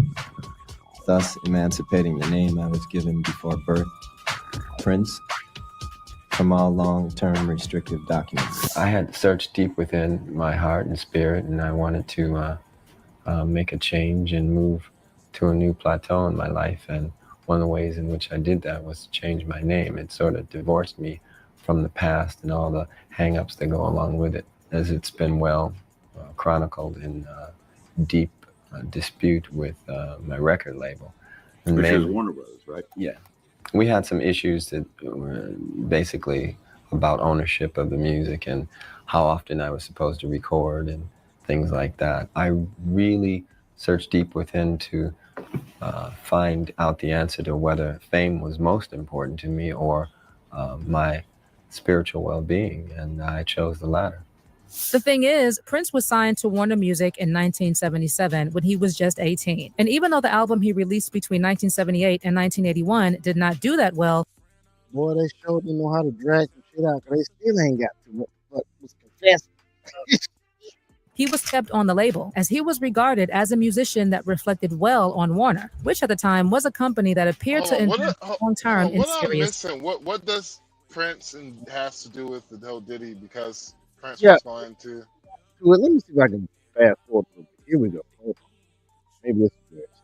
thus emancipating the name I was given before birth, Prince, from all long-term restrictive documents. I had searched deep within my heart and spirit, and I wanted to make a change and move to a new plateau in my life. And one of the ways in which I did that was to change my name. It sort of divorced me from the past and all the hang-ups that go along with it, as it's been well chronicled in deep dispute with my record label. And Which is Warner Brothers, right? Yeah. We had some issues that were basically about ownership of the music and how often I was supposed to record and things like that. I really searched deep within to find out the answer to whether fame was most important to me or my spiritual well-being, and I chose the latter. The thing is, Prince was signed to Warner Music in 1977 when he was just 18. And even though the album he released between 1978 and 1981 did not do that well, Boy, they sure didn't know how to drag some shit out, because they still ain't got too much, but was confessing. he was kept on the label, as he was regarded as a musician that reflected well on Warner, which at the time was a company that appeared to invest long-term in What am I serious. missing? What does Prince has to do with the whole Diddy? Because Prince Yeah. was going to. Well, let me see if I can fast forward a little bit. Here we go. Hold on. Maybe this is where it's at.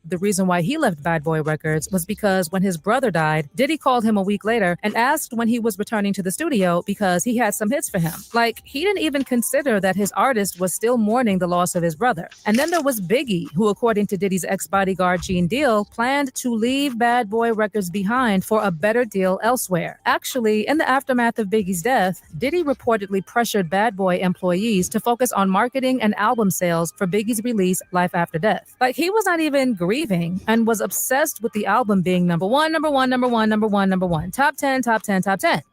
The reason why he left Bad Boy Records was because when his brother died, Diddy called him a week later and asked when he was returning to the studio because he had some hits for him. Like, he didn't even consider that his artist was still mourning the loss of his brother. And then there was Biggie, who, according to Diddy's ex-bodyguard Gene Deal, planned to leave Bad Boy Records behind for a better deal elsewhere. Actually, in the aftermath of Biggie's death, Diddy reportedly pressured Bad Boy employees to focus on marketing and album sales for Biggie's release, Life After Death. Like, he was not even grieving and was obsessed with the album being number one, top 10.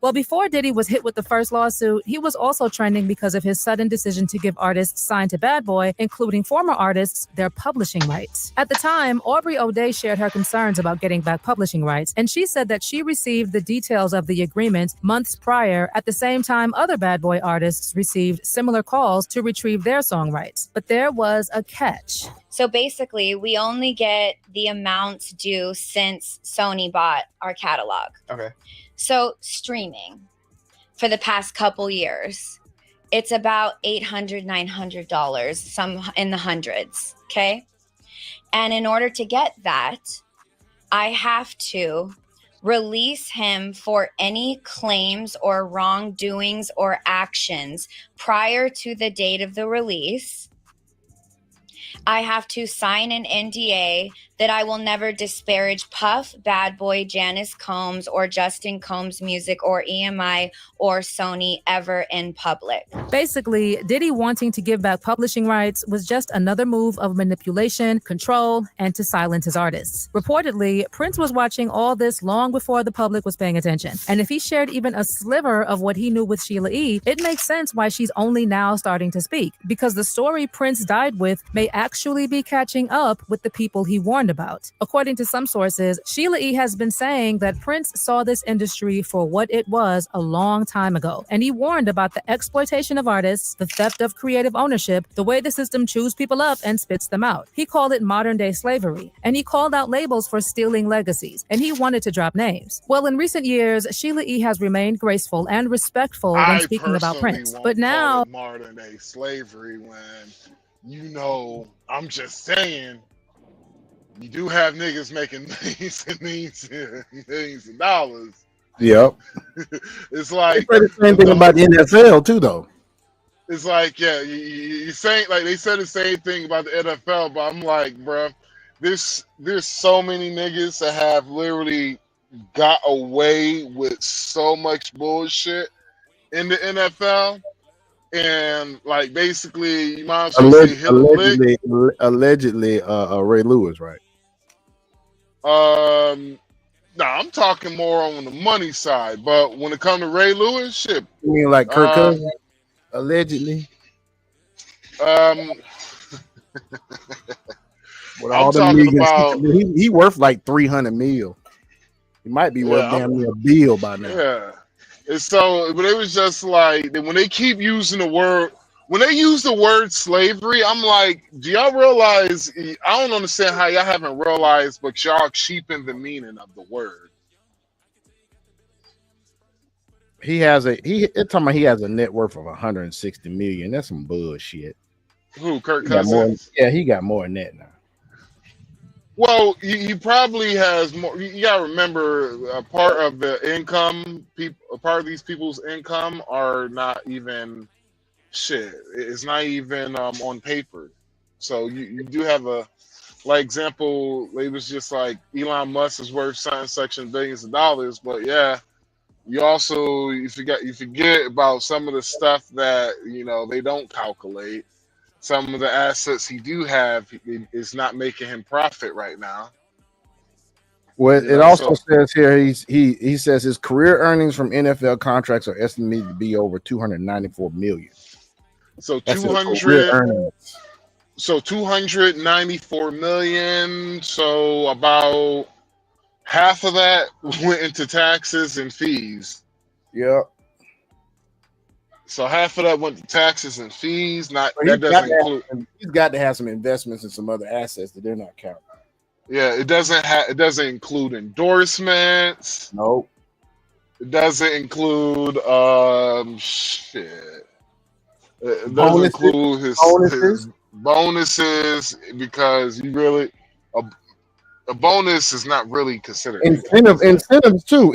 Well, before Diddy was hit with the first lawsuit, he was also trending because of his sudden decision to give artists signed to Bad Boy, including former artists, their publishing rights. At the time, Aubrey O'Day shared her concerns about getting back publishing rights, and she said that she received the details of the agreement months prior, at the same time other Bad Boy artists received similar calls to retrieve their song rights. But there was a catch. So basically, we only get the amounts due since Sony bought our catalog. Okay. So streaming for the past couple years, it's about $800, $900, some in the hundreds. Okay. And in order to get that, I have to release him for any claims or wrongdoings or actions prior to the date of the release. I have to sign an NDA that I will never disparage Puff, Bad Boy, Janice Combs, or Justin Combs' music or EMI or Sony ever in public. Basically, Diddy wanting to give back publishing rights was just another move of manipulation, control, and to silence his artists. Reportedly, Prince was watching all this long before the public was paying attention. And if he shared even a sliver of what he knew with Sheila E., it makes sense why she's only now starting to speak, because the story Prince died with may actually be catching up with the people he warned warned about. According to some sources, Sheila E. has been saying that Prince saw this industry for what it was a long time ago, and he warned about the exploitation of artists, the theft of creative ownership, the way the system chews people up and spits them out. He called it modern-day slavery, and he called out labels for stealing legacies, and he wanted to drop names. Well, in recent years, Sheila E. has remained graceful and respectful when I speaking about personally Prince, won't but call now... it modern day slavery when, I'm just saying, you do have niggas making millions of dollars. Yep. It's They like say the same thing about the NFL too, though. it's like, yeah, you saying like they said the same thing about the NFL, but I'm like, bruh, there's so many niggas that have literally got away with so much bullshit in the NFL, and like basically you might as well say hit a lick. Allegedly, Ray Lewis, right? I'm talking more on the money side, but when it comes to Ray Lewis, shit. You mean like Kirk Cousins? Allegedly. With all the niggas, he worth like 300 mil. He might be worth damn near a bill by now. Yeah. And so, but it was just like when they keep using the word, when they use the word slavery, I'm like, do y'all realize? I don't understand how y'all haven't realized, but y'all cheapen the meaning of the word. He has it's talking about he has a net worth of 160 million. That's some bullshit. Who, Kirk He got more, Cousins? yeah, he got more than that now. Well, he probably has more. You gotta remember, a part of the income, a part of these people's income are not even shit. It's not even on paper. So you do have like example. It was just like Elon Musk is worth such billions of dollars, but yeah, you forget about some of the stuff that they don't calculate. Some of the assets he do have is not making him profit right now. Well, it also says here he says his career earnings from NFL contracts are estimated to be over 294 million. So that's 200. So 294 million. So about half of that went into taxes and fees. Yep. So half of that went to taxes and fees. He's got to have some investments and some other assets that they're not counting. Yeah, it doesn't include endorsements. Nope. It doesn't include shit. It doesn't include his bonuses because a bonus is not really considered incentives too.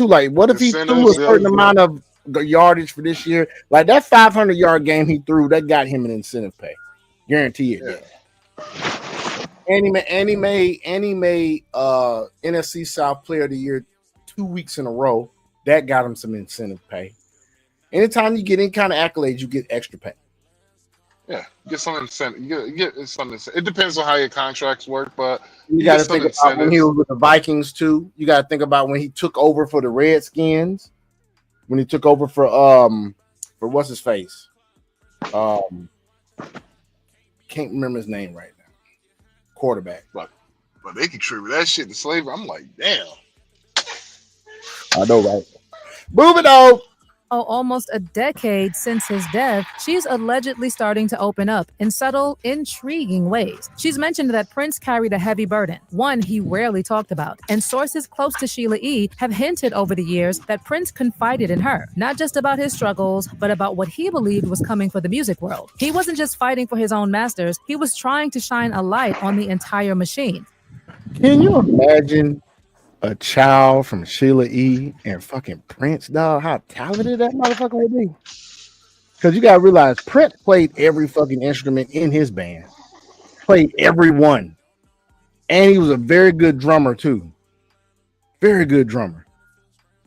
Like, what if he threw a certain amount of yardage for this year? Like that 500-yard game he threw, that got him an incentive pay, guaranteed. Yeah. And he made NFC South Player of the Year 2 weeks in a row. That got him some incentive pay. Anytime you get any kind of accolades, you get extra pay. Yeah, get some incentive. You get some incentive. It depends on how your contracts work, but you got to think about when he was with the Vikings too. You got to think about when he took over for the Redskins. When he took over for what's his face? Can't remember his name right now. Quarterback. But they contribute that shit to slavery. I'm like, damn. I know, right? Moving on. Almost a decade since his death, she's allegedly starting to open up in subtle, intriguing ways. She's mentioned that Prince carried a heavy burden, one he rarely talked about, and sources close to Sheila E. have hinted over the years that Prince confided in her, not just about his struggles, but about what he believed was coming for the music world. He wasn't just fighting for his own masters, he was trying to shine a light on the entire machine. Can you imagine a child from Sheila E. and fucking Prince, dog? How talented that motherfucker would be. Because you gotta realize Prince played every fucking instrument in his band. Played every one. And he was a very good drummer too. Very good drummer.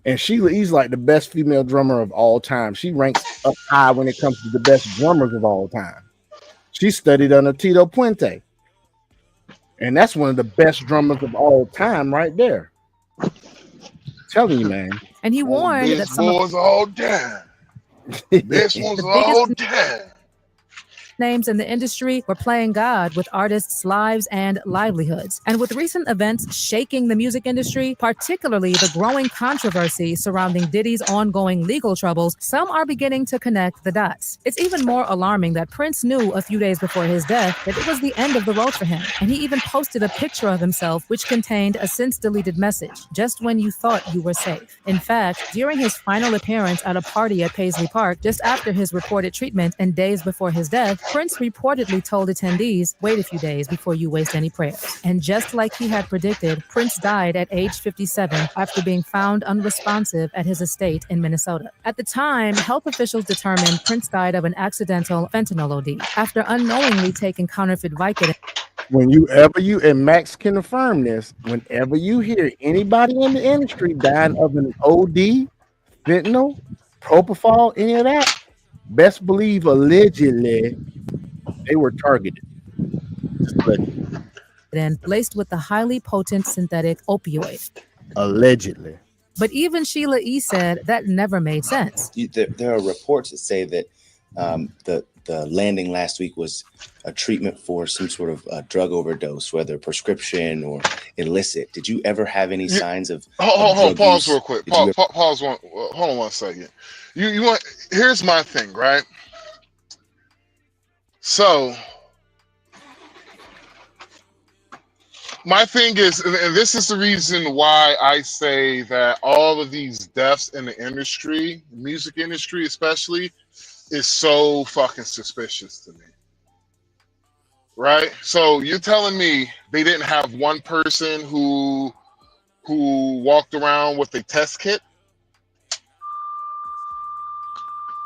And Sheila E's like the best female drummer of all time. She ranks up high when it comes to the best drummers of all time. She studied under Tito Puente. And that's one of the best drummers of all time right there. Telling you, man. And he warned that some boys all down. This one's all down. names in the industry were playing God with artists' lives and livelihoods. And with recent events shaking the music industry, particularly the growing controversy surrounding Diddy's ongoing legal troubles, some are beginning to connect the dots. It's even more alarming that Prince knew a few days before his death that it was the end of the road for him. And he even posted a picture of himself which contained a since-deleted message, just when you thought you were safe. In fact, during his final appearance at a party at Paisley Park, just after his reported treatment and days before his death, Prince reportedly told attendees, wait a few days before you waste any prayers. And just like he had predicted, Prince died at age 57 after being found unresponsive at his estate in Minnesota. At the time, health officials determined Prince died of an accidental fentanyl OD after unknowingly taking counterfeit Vicodin. And Max can affirm this, whenever you hear anybody in the industry dying of an OD, fentanyl, propofol, any of that, best believe allegedly they were targeted. Laced with the highly potent synthetic opioid. Allegedly. But even Sheila E. said that never made sense. There are reports that say that the landing last week was a treatment for some sort of drug overdose, whether prescription or illicit. Did you ever have any signs of Hold, pause real quick. Hold on 1 second. You want? Here's my thing, right? So my thing is, and this is the reason why I say that all of these deaths in the industry, music industry especially, is so fucking suspicious to me. Right? So you're telling me they didn't have one person who walked around with a test kit,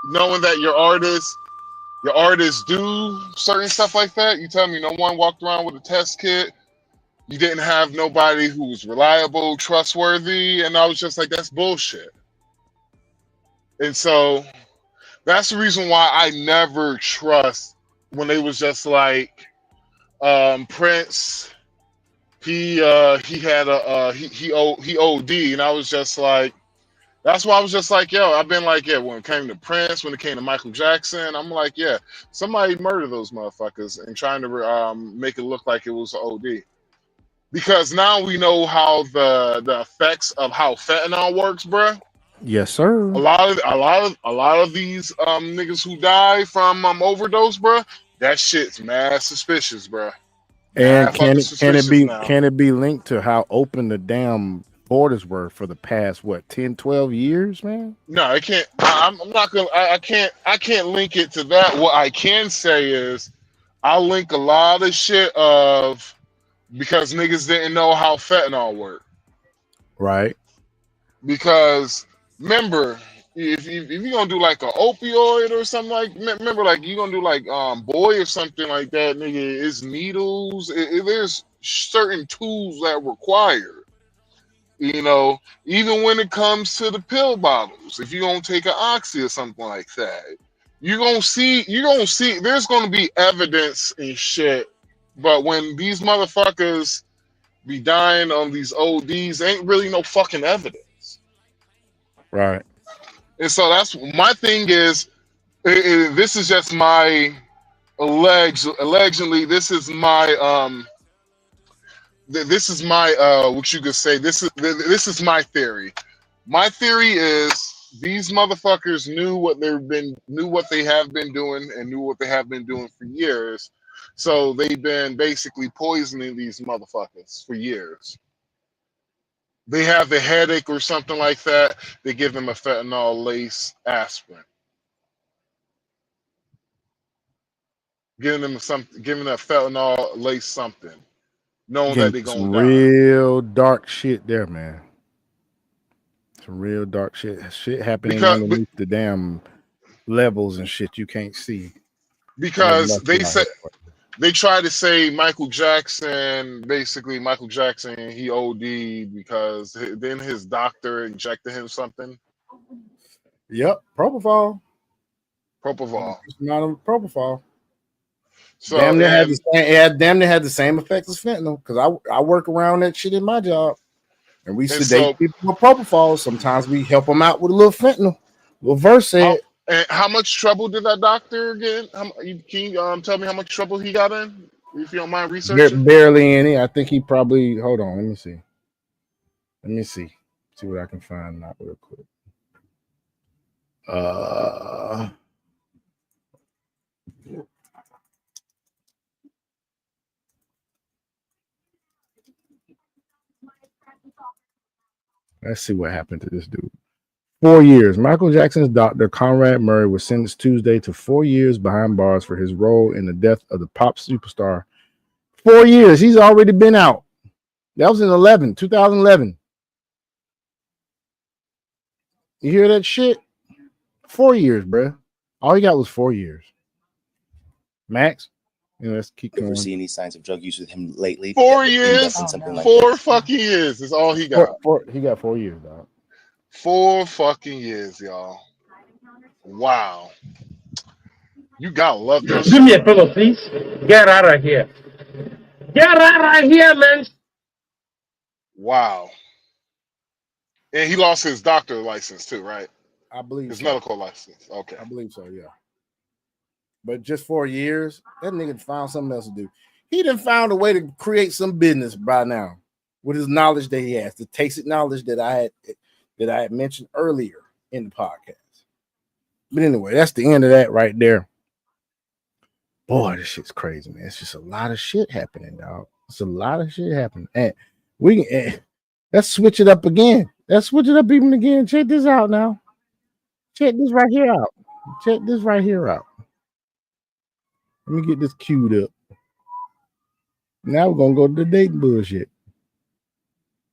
knowing that your artists do certain stuff like that? You tell me no one walked around with a test kit? You didn't have nobody who was reliable, trustworthy, and I was just like, that's bullshit. And so that's the reason why I never trust when they was just like Prince. He OD, and I was just like, that's why I was just like, yo, I've been like, yeah, when it came to Prince, when it came to Michael Jackson, I'm like, yeah, somebody murdered those motherfuckers and trying to make it look like it was an OD. Because now we know how the effects of how fentanyl works, bruh. Yes, sir. A lot of these niggas who die from overdose, bruh, that shit's mad suspicious, bruh. And can it be linked to how open the damn borders were for the past 10, 12 years, man? No, it can't. I'm not gonna. I can't link it to that. What I can say is, I'll link a lot of shit of because niggas didn't know how fentanyl worked. Right. Because remember, if you're gonna do like an opioid or something remember like you're gonna do like boy or something like that, nigga, it's needles. There's certain tools that require. You know, even when it comes to the pill bottles, if you don't take an oxy or something like that, you're gonna see there's gonna be evidence and shit. But when these motherfuckers be dying on these ODs, ain't really no fucking evidence. Right. And so that's my thing is, this is just my allegedly, this is my what you could say, this is my theory. My theory is these motherfuckers knew what they have been doing and knew what they have been doing for years. So they've been basically poisoning these motherfuckers for years. They have a headache or something like that, they give them a fentanyl lace aspirin. Giving a fentanyl lace something. Knowing that they're gonna die. Real dark shit there, man. Some real dark shit. Shit happening underneath the damn levels and shit you can't see. Because they try to say Michael Jackson, he OD'd because then his doctor injected him something. Yep, propofol. Not a propofol. So damn near had the same effect as fentanyl because I work around that shit in my job, and we sedate people with propofol. Sometimes we help them out with a little fentanyl, a little Versed. And how much trouble did that doctor get in? Can you tell me how much trouble he got in, if you don't mind researching? Barely any. I think he probably. Hold on. Let me see. See what I can find out real quick. Let's see what happened to this dude. 4 years. Michael Jackson's doctor, Conrad Murray, was sentenced Tuesday to 4 years behind bars for his role in the death of the pop superstar. 4 years. He's already been out. That was in 2011. You hear that shit? 4 years, bruh. All he got was 4 years. Max, let's keep going. Ever see any signs of drug use with him lately? 4 years? Something like 4 that? fucking years is all he got. He got 4 years, dog. 4 fucking years, y'all. Wow. You gotta love this. Do me a favor, please. Get out of here. Get out of here, man. Wow. And he lost his doctor license too, right? I believe his so. medical license. Okay. I believe so, yeah. But just 4 years, that nigga found something else to do. He done found a way to create some business by now with his knowledge that he has, the tasted knowledge that I had mentioned earlier in the podcast. But anyway, that's the end of that right there. Boy, this shit's crazy, man. It's just a lot of shit happening, dog. It's a lot of shit happening. And let's switch it up again. Let's switch it up even again. Check this out now. Check this right here out. Check this right here out. Let me get this queued up. Now we're gonna go to the dating bullshit.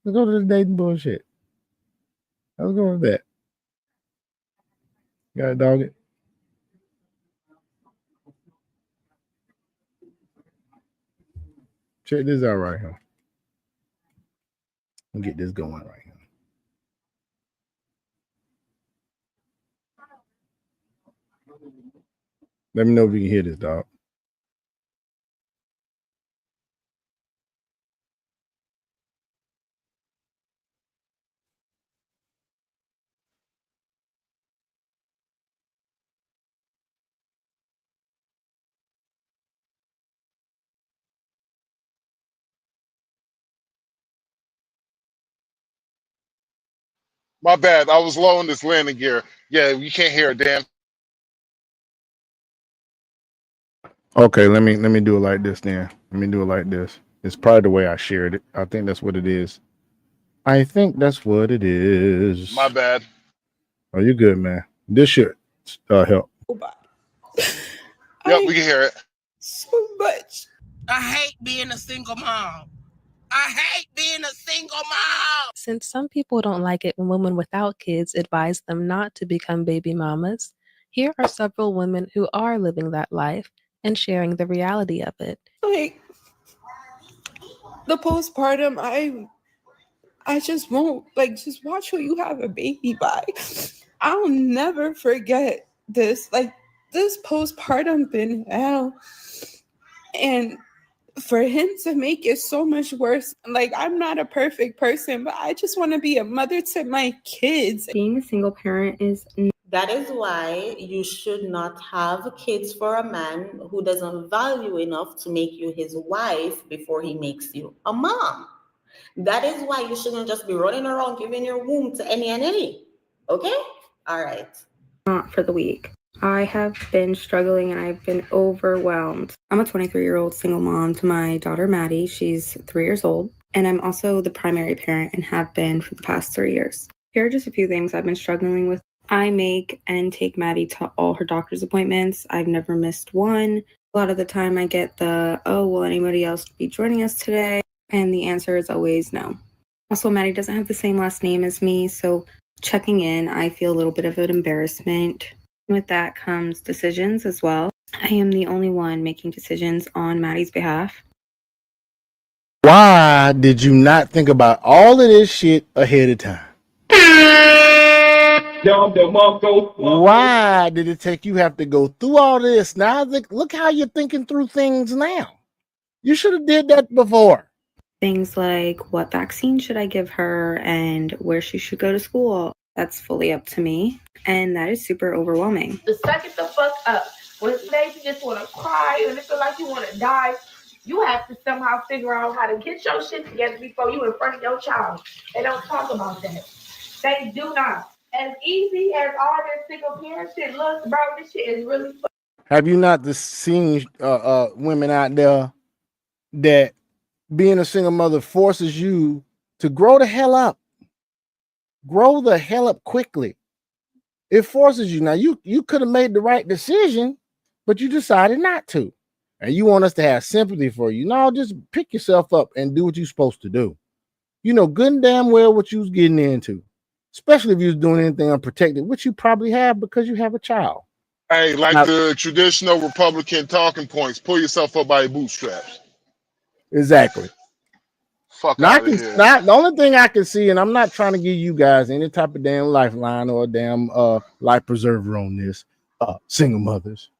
Let's go to the dating bullshit. Let's go to that. Got it, dog it. Check this out right here. Let me get this going right here. Let me know if you can hear this, dog. My bad. I was low on this landing gear. Yeah, you can't hear a damn. Okay, let me do it like this then. Let me do it like this. It's probably the way I shared it. I think that's what it is. I think that's what it is. My bad. Oh, you're good, man. This should help. Yep, we can hear it. So much. I hate being a single mom. I hate being a single mom. Since some people don't like it when women without kids advise them not to become baby mamas, here are several women who are living that life and sharing the reality of it. Like the postpartum, I just won't just watch who you have a baby by. I'll never forget this. Like this postpartum been hell. And for him to make it so much worse, like I'm not a perfect person, but I just want to be a mother to my kids. Being a single parent is... That is why you should not have kids for a man who doesn't value enough to make you his wife before he makes you a mom. That is why you shouldn't just be running around giving your womb to any and any. Okay? All right. Not for the week. I have been struggling and I've been overwhelmed. I'm a 23-year-old single mom to my daughter, Maddie. She's 3 years old. And I'm also the primary parent and have been for the past 3 years. Here are just a few things I've been struggling with. I make and take Maddie to all her doctor's appointments. I've never missed one. A lot of the time I get the, oh, will anybody else be joining us today? And the answer is always no. Also, Maddie doesn't have the same last name as me, so checking in, I feel a little bit of an embarrassment. With that comes decisions as well. I am the only one making decisions on Maddie's behalf. Why did you not think about all of this shit ahead of time? Why did it take you have to go through all this? Now look how you're thinking through things now. You should have did that before. Things like what vaccine should I give her and where she should go to school. That's fully up to me, and that is super overwhelming. To suck it the fuck up. When it makes you just want to cry and it feel like you want to die, you have to somehow figure out how to get your shit together before you in front of your child. They don't talk about that. They do not. As easy as all this single parent shit looks, bro, this shit is really fun. Have you not seen women out there that being a single mother forces you to grow the hell up? Grow the hell up quickly. It forces you. Now, you could have made the right decision, but you decided not to. And you want us to have sympathy for you. No, just pick yourself up and do what you're supposed to do. You know good and damn well what you was getting into, especially if you was doing anything unprotected, which you probably have because you have a child. Hey, like Now, the traditional Republican talking points, pull yourself up by your bootstraps. exactly. Fuck Now, out of here. the only thing I can see, and I'm not trying to give you guys any type of damn lifeline or a damn life preserver on this, single mothers.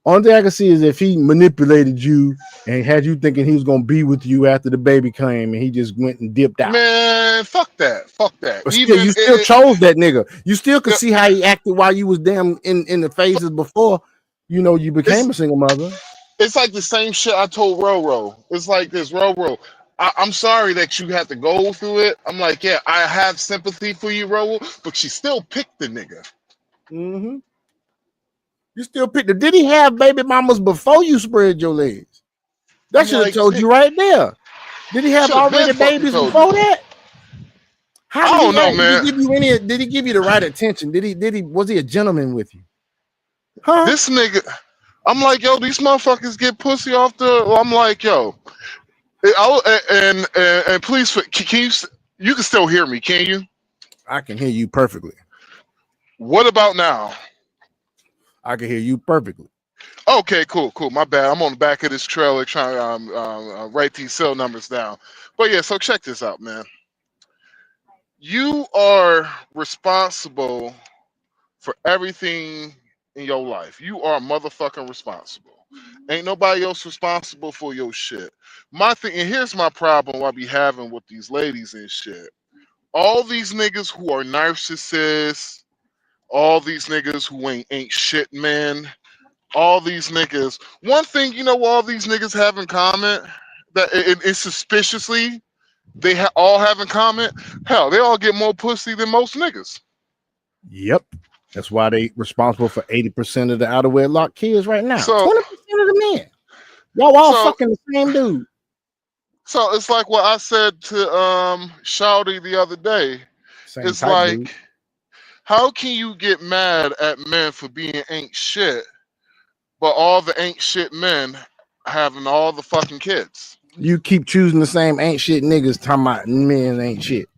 Only thing I can see is if he manipulated you and had you thinking he was gonna be with you after the baby came, and he just went and dipped out. Man, fuck that. Fuck that. But still, you still chose that nigga. You still could Yeah. see how he acted while you was damn in the phases before, you became a single mother. It's like the same shit I told Roro. It's like this, Roro. I'm sorry that you had to go through it. I'm like, yeah, I have sympathy for you, Roro, but she still picked the nigga. Mm-hmm. You still picked the. Did he have baby mamas before you spread your legs? That should have told you right there. Did he have already babies before that? How did I don't know, man. Did he give you the right attention? Was he a gentleman with you? Huh? This nigga, I'm like, yo, these motherfuckers get pussy off the. I'm like, yo, and please, can you can still hear me, can you? I can hear you perfectly. What about now? I can hear you perfectly. Okay, cool. My bad. I'm on the back of this trailer trying to write these cell numbers down. But yeah, so check this out, man. You are responsible for everything in your life. You are motherfucking responsible. Ain't nobody else responsible for your shit. My thing, and here's my problem I be having with these ladies and shit. All these niggas who are narcissists, all these niggas who ain't shit men, all these niggas. One thing you know, all these niggas have in common that it's suspiciously they all have in common. Hell, they all get more pussy than most niggas. Yep, that's why they responsible for 80% of the out of wedlock kids right now. So 20% of the men, y'all all fucking the same dude. So it's like what I said to Shawty the other day. Same it's type, like, dude. How can you get mad at men for being ain't shit, but all the ain't shit men having all the fucking kids? You keep choosing the same ain't shit niggas talking about men ain't shit.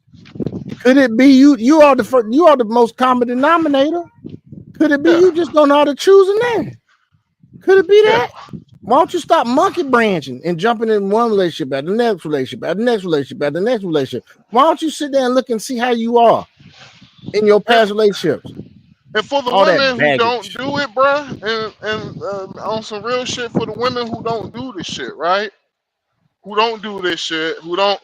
Could it be you are the most common denominator? Could it be you just don't know how to choose a name? Could it be that? Why don't you stop monkey branching and jumping in one relationship at the next relationship, at the next relationship, at the next relationship? Why don't you sit there and look and see how you are in your past relationships? And for the all women who that don't do it, bruh, and on some real shit, for the women who don't do this shit, right? Who don't do this shit, who don't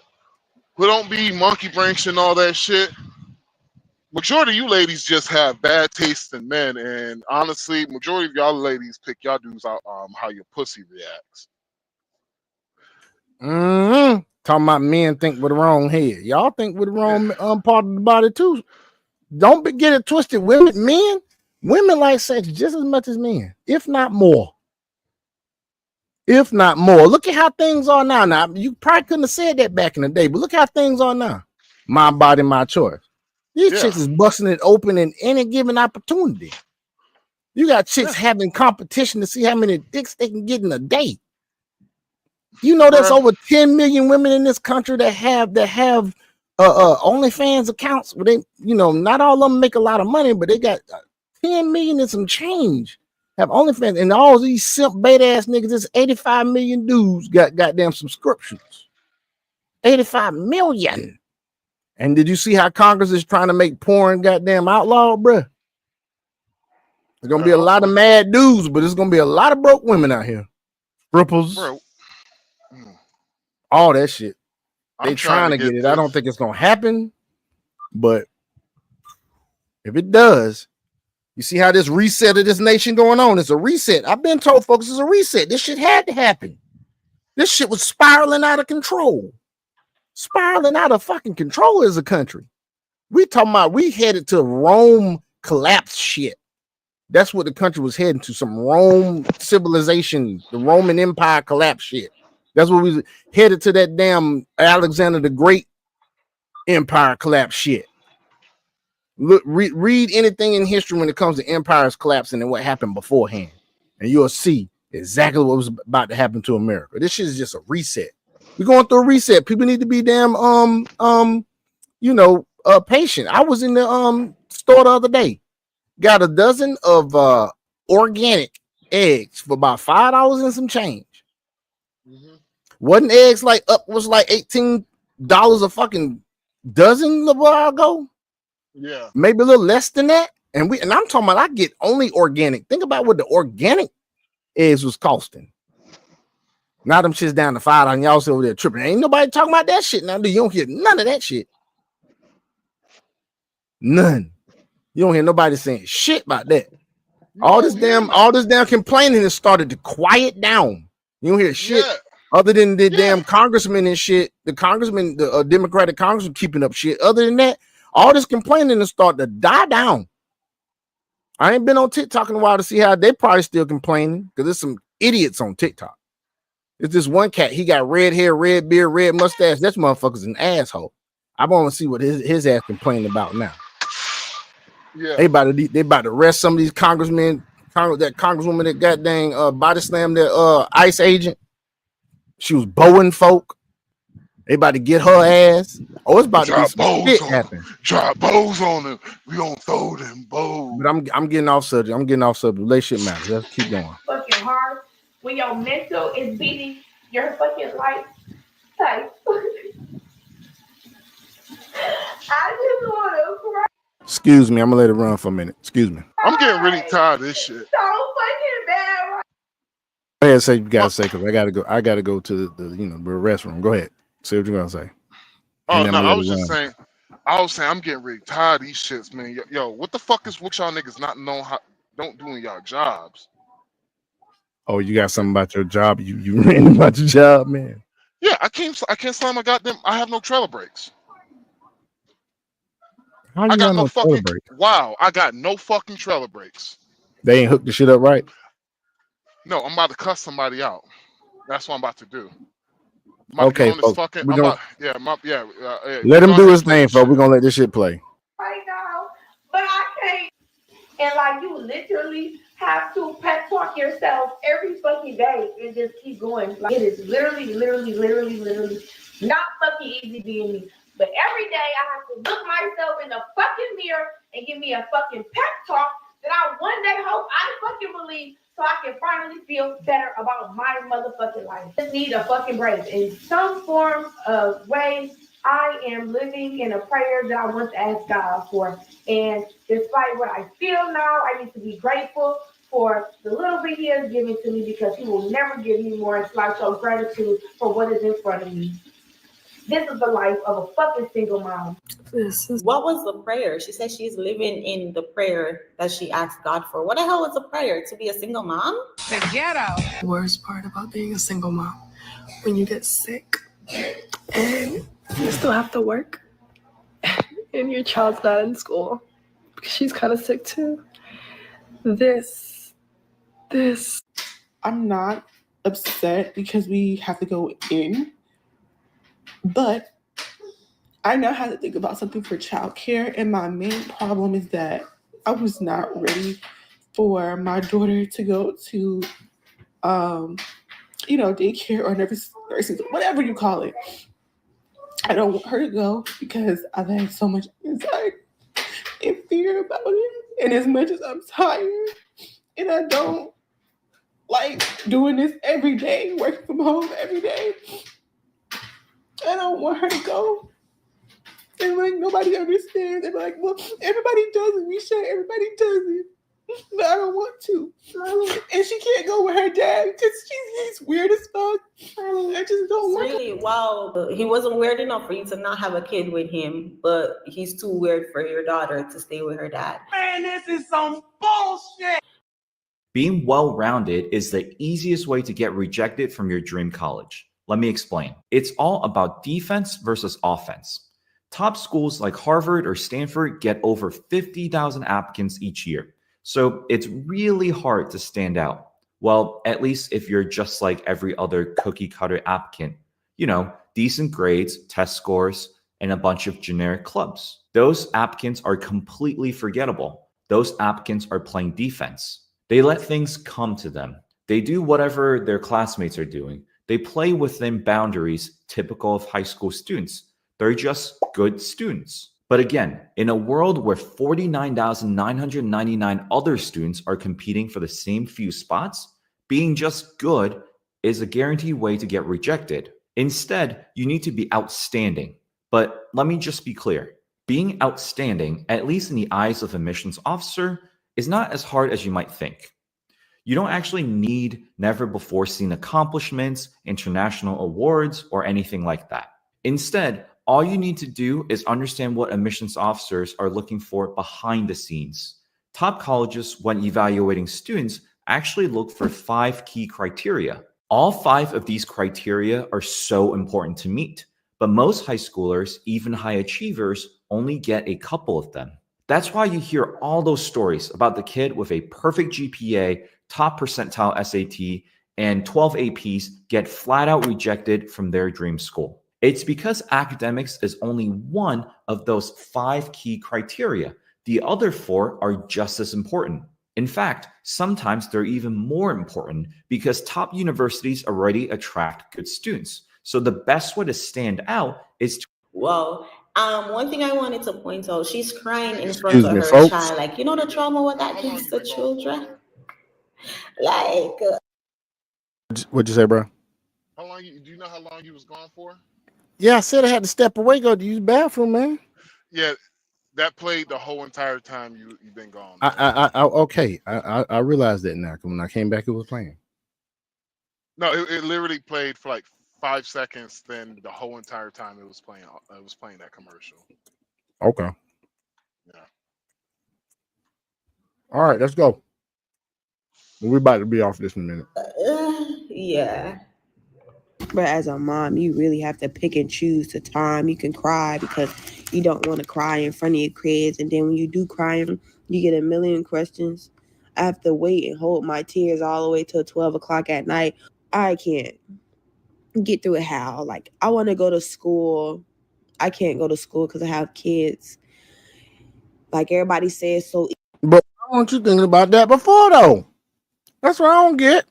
be monkey branching and all that shit. Majority of you ladies just have bad taste in men, and honestly, majority of y'all ladies pick y'all dudes out how your pussy reacts. Talking about men think with the wrong head. Y'all think with the wrong part of the body too. Don't get it twisted. Women like sex just as much as men, if not more. If not more. Look at how things are now. Now, you probably couldn't have said that back in the day, but look how things are now. My body, my choice. These chicks is busting it open in any given opportunity. You got chicks having competition to see how many dicks they can get in a day. You know, there's over 10 million women in this country that have OnlyFans accounts where they, not all of them make a lot of money, but they got 10 million and some change have OnlyFans, and all these simp beta ass niggas. This 85 million dudes got goddamn subscriptions. 85 million. And did you see how Congress is trying to make porn goddamn outlaw, bruh? There's gonna be a lot of mad dudes, but there's gonna be a lot of broke women out here. Strippers, all that shit. They trying to get it. I don't think it's gonna happen, but If it does, you see how this reset of this nation going on? It's a reset. I've been told folks it's a reset. This shit had to happen. This shit was spiraling out of control. Spiraling out of fucking control as a country. We talking about we headed to Rome collapse shit. That's what the country was heading to, some Rome civilization, the Roman Empire collapse shit. That's what we headed to, that damn Alexander the Great Empire collapse shit. Look, read anything in history when it comes to empires collapsing and what happened beforehand, and you'll see exactly what was about to happen to America. This shit is just a reset. We're going through a reset. People need to be damn patient. I was in the store the other day, got a dozen of organic eggs for about $5 and some change. Wasn't eggs was like $18 a fucking dozen a while ago? Yeah, maybe a little less than that. And I'm talking about I get only organic. Think about what the organic eggs was costing. Now them shit's down to $5 and y'all still over there tripping. Ain't nobody talking about that shit now. You don't hear none of that shit. None. You don't hear nobody saying shit about that. All this damn complaining has started to quiet down. You don't hear shit other than the damn congressman and shit. The congressman, the Democratic congressman keeping up shit. Other than that, all this complaining has started to die down. I ain't been on TikTok in a while to see how they probably still complaining, because there's some idiots on TikTok. It's this one cat. He got red hair, red beard, red mustache. That motherfucker's an asshole. I want to see what his ass complaining about now. Yeah, they about to arrest some of these congressmen. That congresswoman that got dang body slammed that ICE agent. She was bowing folk. They about to get her ass. Oh, it's about to be some shit happen. Drop bows on them. We gonna throw them bows. But I'm getting off subject. Relationship matters. Let's keep going. Fucking hard when your mental is beating your fucking life type. I just want to cry. Excuse me. I'm gonna let it run for a minute. Excuse me. I'm getting really tired of this shit. So fucking bad, right? Go ahead, say you gotta say, because I gotta go to the restroom. Go ahead. Say what you're gonna say. Oh no, I was saying I'm getting really tired of these shits, man. Yo, what the fuck is with y'all niggas not knowing how don't doing y'all jobs? Oh, you got something about your job? You ran about your job, man? Yeah, I can't slam my goddamn. I have no trailer brakes. How you got no trailer brakes? Wow, I got no fucking trailer brakes. They ain't hooked the shit up right. No, I'm about to cuss somebody out. That's what I'm about to do. Okay, folks. Let him do his thing, folks. We're gonna let this shit play. Right now, but I can't. And like you literally have to pep talk yourself every fucking day and just keep going. Like, it is literally not fucking easy being me. But every day I have to look myself in the fucking mirror and give me a fucking pep talk that I one day hope I fucking believe, so I can finally feel better about my motherfucking life. I just need a fucking break. In some form of way, I am living in a prayer that I want to ask God for. And despite what I feel now, I need to be grateful for the little bit He has given to me, because He will never give me more until I show gratitude for what is in front of me. This is the life of a fucking single mom. What was the prayer? She said she's living in the prayer that she asked God for. What the hell was the prayer? To be a single mom? The ghetto. The worst part about being a single mom, when you get sick and you still have to work and your child's not in school because she's kind of sick too. I'm not upset because we have to go in, but I now have to think about something for childcare, and my main problem is that I was not ready for my daughter to go to, daycare or nursing, whatever you call it. I don't want her to go because I've had so much anxiety and fear about it. And as much as I'm tired and I don't like doing this every day, working from home every day, I don't want her to go. And nobody understands. They're like, well, everybody does it. We say everybody does it. but I don't want to. And she can't go with her dad because he's weird as fuck. I just don't want Really? Wow. He wasn't weird enough for you to not have a kid with him, but he's too weird for your daughter to stay with her dad. Man, this is some bullshit. Being well-rounded is the easiest way to get rejected from your dream college. Let me explain. It's all about defense versus offense. Top schools like Harvard or Stanford get over 50,000 applicants each year. So it's really hard to stand out. Well, at least if you're just like every other cookie-cutter applicant. You know, decent grades, test scores, and a bunch of generic clubs. Those applicants are completely forgettable. Those applicants are playing defense. They let things come to them. They do whatever their classmates are doing. They play within boundaries typical of high school students. They're just good students. But again, in a world where 49,999 other students are competing for the same few spots, being just good is a guaranteed way to get rejected. Instead, you need to be outstanding. But let me just be clear. Being outstanding, at least in the eyes of a admissions officer, is not as hard as you might think. You don't actually need never-before-seen accomplishments, international awards, or anything like that. Instead, all you need to do is understand what admissions officers are looking for behind the scenes. Top colleges, when evaluating students, actually look for 5 key criteria. All 5 of these criteria are so important to meet, but most high schoolers, even high achievers, only get a couple of them. That's why you hear all those stories about the kid with a perfect GPA, top percentile SAT, and 12 APs get flat out rejected from their dream school. It's because academics is only one of those 5 key criteria. The other 4 are just as important. In fact, sometimes they're even more important because top universities already attract good students. So the best way to stand out is to Whoa. One thing I wanted to point out, she's crying in front Excuse of me, her folks. child. Like, you know the trauma what that gives the children? Like, What'd you say, bro? How long? Do you know how long you was gone for? Yeah, I said I had to step away, go to use the bathroom, man. Yeah, that played the whole entire time you've been gone. Okay. I realized that now because when I came back, it was playing. No, it literally played for like 5 seconds. Then the whole entire time it was playing that commercial. Okay. Yeah. All right, let's go. We're about to be off this in a minute. yeah. But as a mom, you really have to pick and choose the time you can cry because you don't want to cry in front of your kids. And then when you do cry, you get a million questions. I have to wait and hold my tears all the way till 12 o'clock at night. I can't get through it. How? Like, I want to go to school. I can't go to school because I have kids. Like everybody says, so But I want you thinking about that before, though. That's what I don't get.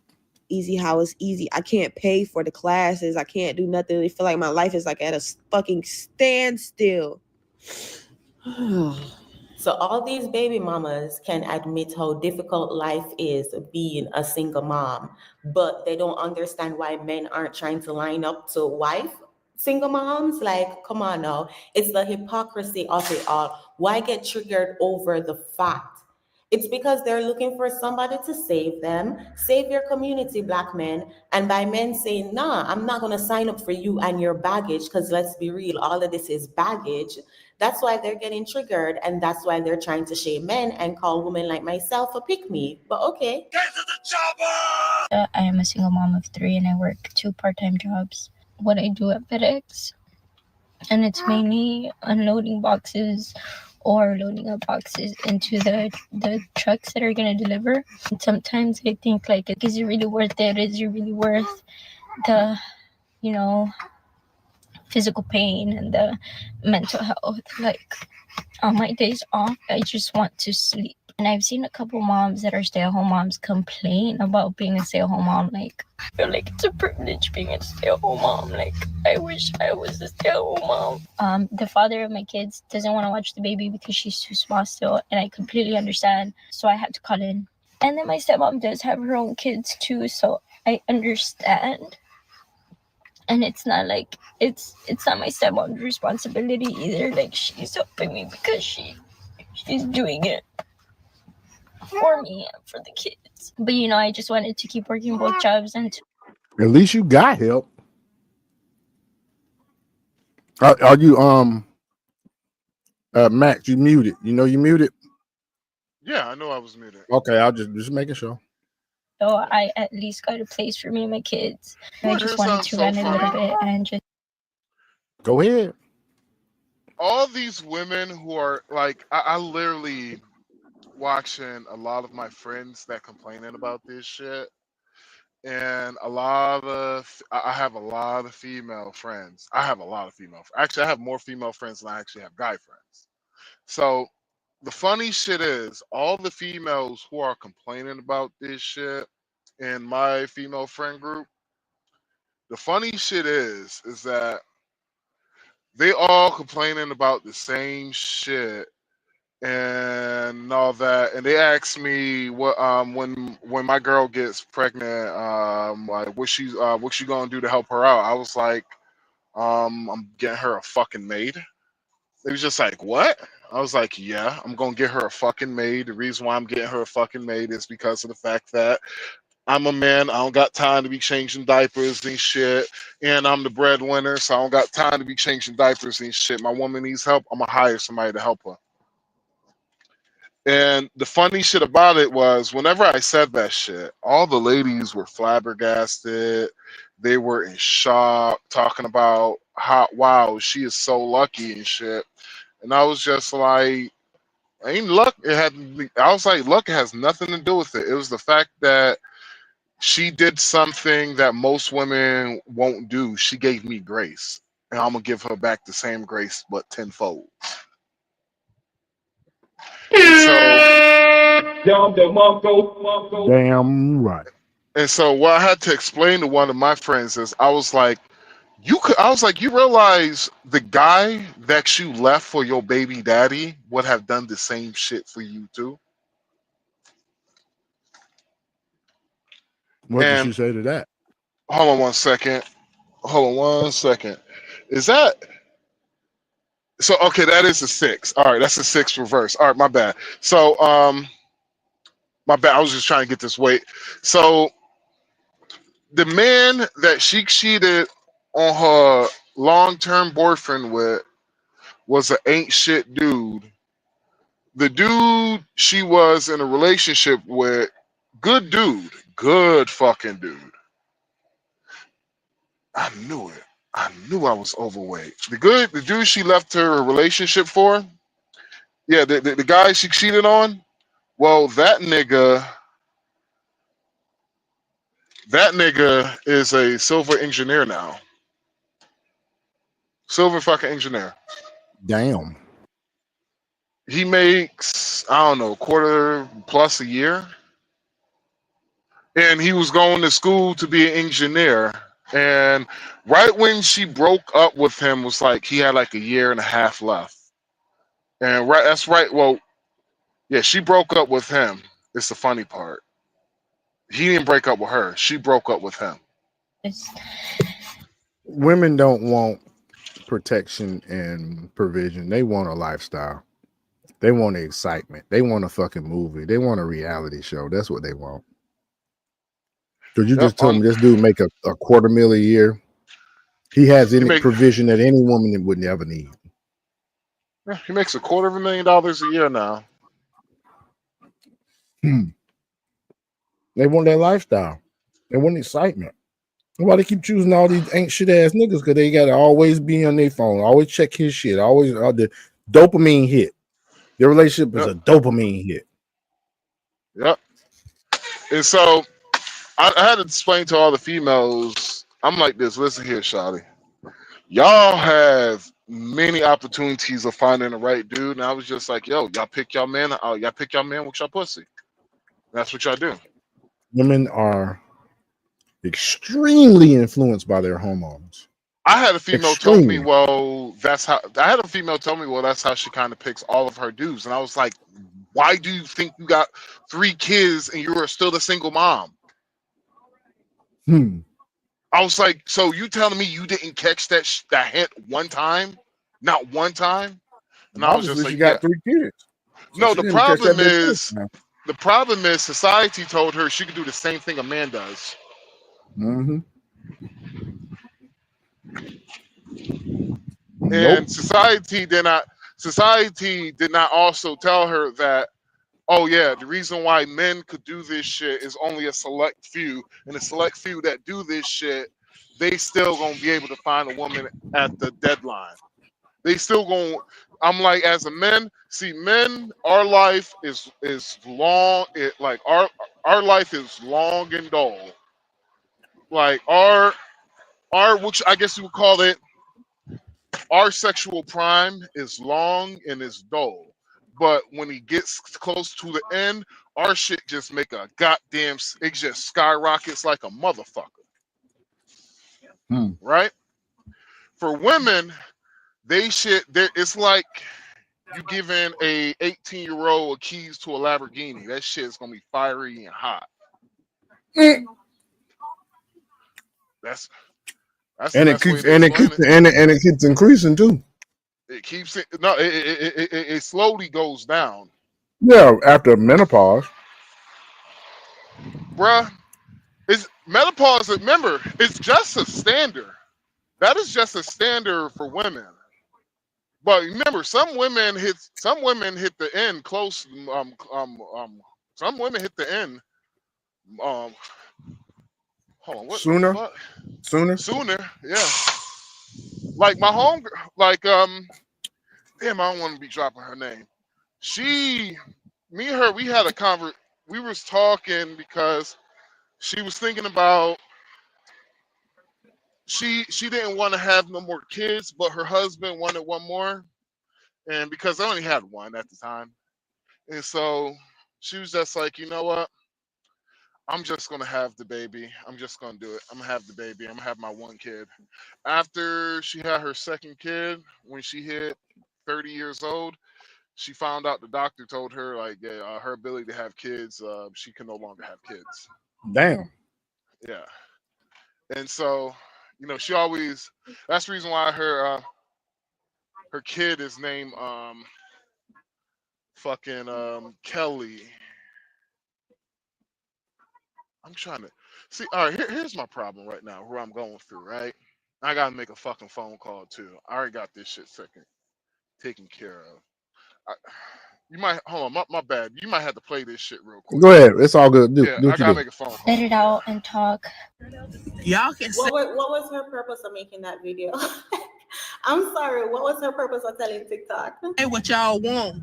Easy, how it's easy. I can't pay for the classes. I can't do nothing. I feel like my life is like at a fucking standstill. So all these baby mamas can admit how difficult life is being a single mom, but they don't understand why men aren't trying to line up to wife single moms. Like, come on now. It's the hypocrisy of it all. Why get triggered over the fact? It's because they're looking for somebody to save them, save your community, Black men. And by men saying, nah, I'm not going to sign up for you and your baggage, because let's be real, all of this is baggage. That's why they're getting triggered, and that's why they're trying to shame men and call women like myself a pick-me. But okay. I am a single mom of 3 and I work 2 part-time jobs. What I do at FedEx, and it's mainly unloading boxes or loading up boxes into the trucks that are going to deliver. And sometimes I think, like, is it really worth it? Is it really worth the, physical pain and the mental health? Like, on my days off, I just want to sleep. And I've seen a couple moms that are stay-at-home moms complain about being a stay-at-home mom. Like, I feel like it's a privilege being a stay-at-home mom. Like, I wish I was a stay-at-home mom. The father of my kids doesn't want to watch the baby because she's too small still, and I completely understand. So I had to call in. And then my stepmom does have her own kids too, so I understand. And it's not like it's not my stepmom's responsibility either. Like, she's helping me because she's doing it. for me and for the kids. But you know, I just wanted to keep working both jobs and At least you got help. Are you Max? You muted? You know you muted. Yeah, I know I was muted. Okay, I'll just making sure. so I at least got a place for me and my kids. And I Well, just it wanted sounds to so run a little funny. bit and just Go ahead. All these women who are like, I literally watching a lot of my friends that complaining about this shit, and I have a lot of female friends. I have a lot of female. Actually, I have more female friends than I actually have guy friends. So the funny shit is, all the females who are complaining about this shit in my female friend group, the funny shit is that they all complaining about the same shit and all that, and they asked me what when my girl gets pregnant, like what she gonna do to help her out. I was like, I'm getting her a fucking maid. They was just like, what? I was like, yeah, I'm gonna get her a fucking maid. The reason why I'm getting her a fucking maid is because of the fact that I'm a man. I don't got time to be changing diapers and shit. And I'm the breadwinner, so I don't got time to be changing diapers and shit. My woman needs help. I'm gonna hire somebody to help her. And the funny shit about it was, whenever I said that shit, all the ladies were flabbergasted. They were in shock, talking about how, wow, she is so lucky and shit. And I was just like, ain't luck. I was like, luck has nothing to do with it. It was the fact that she did something that most women won't do. She gave me grace, and I'm gonna give her back the same grace, but tenfold. And Damn right. so what I had to explain to one of my friends is, I was like, you realize the guy that you left for your baby daddy would have done the same shit for you too. What did she And say to that? hold on one second. Is that so? Okay, that is a 6. All right, that's a 6 reverse. All right, my bad. So my bad. I was just trying to get this weight. So the man that she cheated on her long-term boyfriend with was an ain't shit dude. The dude she was in a relationship with, good dude, good fucking dude. I knew it. I knew I was overweight. The dude she left her relationship for, yeah, the guy she cheated on. Well, that nigga is a silver engineer now. Silver fucking engineer. Damn. He makes, I don't know, quarter plus a year. And he was going to school to be an engineer. And right when she broke up with him, was like he had like a year and a half left. And right, that's right. Well, yeah, she broke up with him. It's the funny part. He didn't break up with her. She broke up with him. Women don't want protection and provision. They want a lifestyle. They want the excitement. They want a fucking movie. They want a reality show. That's what they want. Because you just told me this dude make a $250,000 a year. He has any provision that any woman would never need. He makes $250,000 a year now. They want that lifestyle. They want excitement. Why they keep choosing all these ain't shit ass niggas? Because they gotta always be on their phone, always check his shit, always the dopamine hit. Their relationship is a dopamine hit. Yep. And so I had to explain to all the females, I'm like this, listen here, shawty. Y'all have many opportunities of finding the right dude. And I was just like, yo, y'all pick y'all man with y'all pussy. That's what y'all do. Women are extremely influenced by their hormones. I had a female tell me, well, that's how she kind of picks all of her dudes. And I was like, why do you think you got 3 kids and you are still a single mom? I was like, so you telling me you didn't catch that hint one time? Not one time? And I was just Obviously, like, she got 3 kids. So no, she the didn't catch problem that bitch is, first, the problem is society told her she could do the same thing a man does. Mm-hmm. Nope. And society did not also tell her that, oh yeah, the reason why men could do this shit is only a select few, and the select few that do this shit, they still gonna be able to find a woman at the deadline. They still gonna. I'm like, as a men, see, men, our life is long. It like our life is long and dull. Like our which I guess you would call it, our sexual prime is long and is dull. But when he gets close to the end, our shit just make a goddamn. It just skyrockets like a motherfucker, right? For women, they shit. It's like you giving a 18-year-old keys to a Lamborghini. That shit is gonna be fiery and hot. That's the And it best way keeps to explain it. and it keeps increasing too. It keeps it. No, it slowly goes down, Yeah, after menopause. bruh. It's menopause. Remember, it's just a standard. That is just a standard for women. But remember, some women hit the end close. Some women hit the end. Hold on, what the Sooner. fuck? Sooner. Sooner, yeah. Like my home, like damn, I don't want to be dropping her name. Me and her, we had a we was talking because she was thinking about she didn't want to have no more kids, but her husband wanted one more, and because I only had one at the time, and so she was just like, you know what? I'm just gonna have the baby. I'm just gonna do it. I'm gonna have the baby. I'm gonna have my one kid. After she had her second kid, when she hit 30 years old, she found out the doctor told her like her ability to have kids, she can no longer have kids. Damn. Yeah, and so she always. That's the reason why her kid is named fucking Kelly. I'm trying to see. All right, here's my problem right now. Where I'm going through, right? I gotta make a fucking phone call too. I already got this shit taken care of. You might hold on. My bad. You might have to play this shit real quick. Go ahead. It's all good. Do Yeah, what I you gotta do. make a phone call. Let it out and talk. Y'all can say. What was her purpose of making that video? I'm sorry. What was her purpose of telling TikTok? Say what y'all want.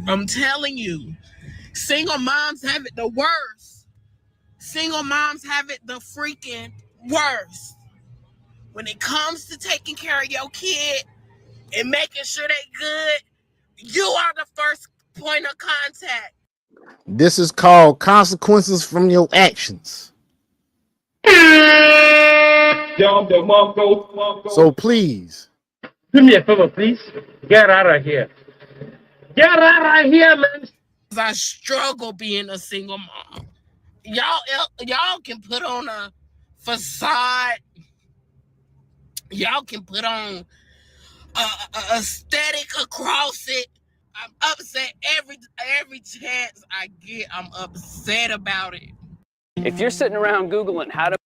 I'm telling you, single moms have it the worst. Single moms have it the freaking worst. When it comes to taking care of your kid and making sure they good, you are the first point of contact. This is called consequences from your actions. So please. Do me a favor, please. Get out of here. Get out of here, man. I struggle being a single mom. Y'all can put on a facade. Y'all can put on a aesthetic across it. I'm upset every chance I get. I'm upset about it. If you're sitting around Googling how to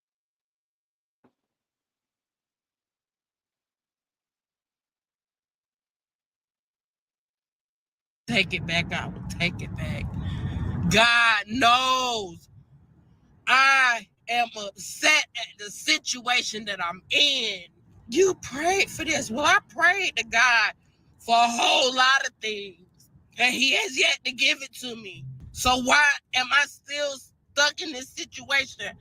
take it back, I will take it back. God knows I am upset at the situation that I'm in. You prayed for this. Well, I prayed to God for a whole lot of things, and He has yet to give it to me. So why am I still stuck in this situation?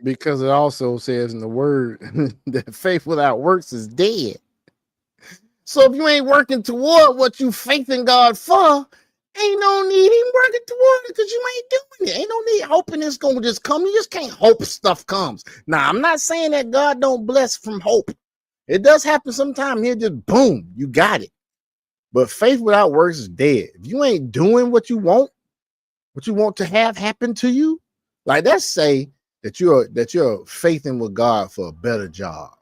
Because it also says in the word that faith without works is dead. So if you ain't working toward what you faith in God for, ain't no need in working toward it because you ain't doing it. Ain't no need hoping it's gonna just come. You just can't hope stuff comes. Now, I'm not saying that God don't bless from hope. It does happen sometime. He'll just boom, you got it. But faith without works is dead. If you ain't doing what you want to have happen to you, like let's say that you're faithing with God for a better job,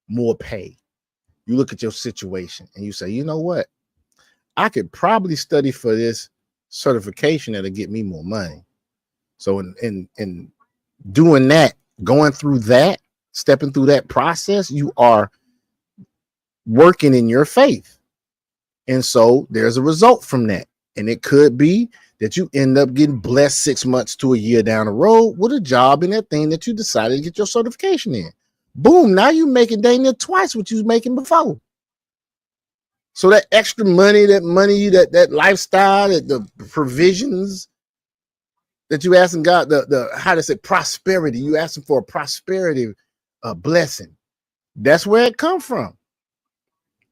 more pay. You look at your situation and you say, you know what? I could probably study for this certification that'll get me more money. So in doing that, going through that, stepping through that process, you are working in your faith. And so there's a result from that. And it could be that you end up getting blessed 6 months to a year down the road with a job in that thing that you decided to get your certification in. Boom, now you're making dang near twice what you was making before. So that extra money, that lifestyle, the provisions that you asking God, the how to say prosperity, you asking for a prosperity blessing. That's where it come from.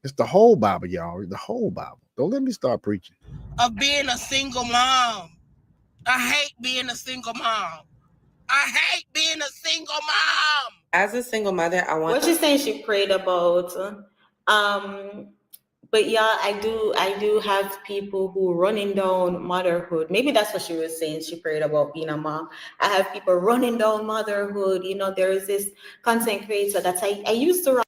It's the whole Bible, y'all. The whole Bible. Don't let me start preaching. Of being a single mom. I hate being a single mom. I hate being a single mom. As a single mother, I want. What she's saying she prayed about. But yeah, I do have people who running down motherhood. Maybe that's what she was saying. She prayed about being a mom. I have people running down motherhood. You know, there is this content creator that I used to run.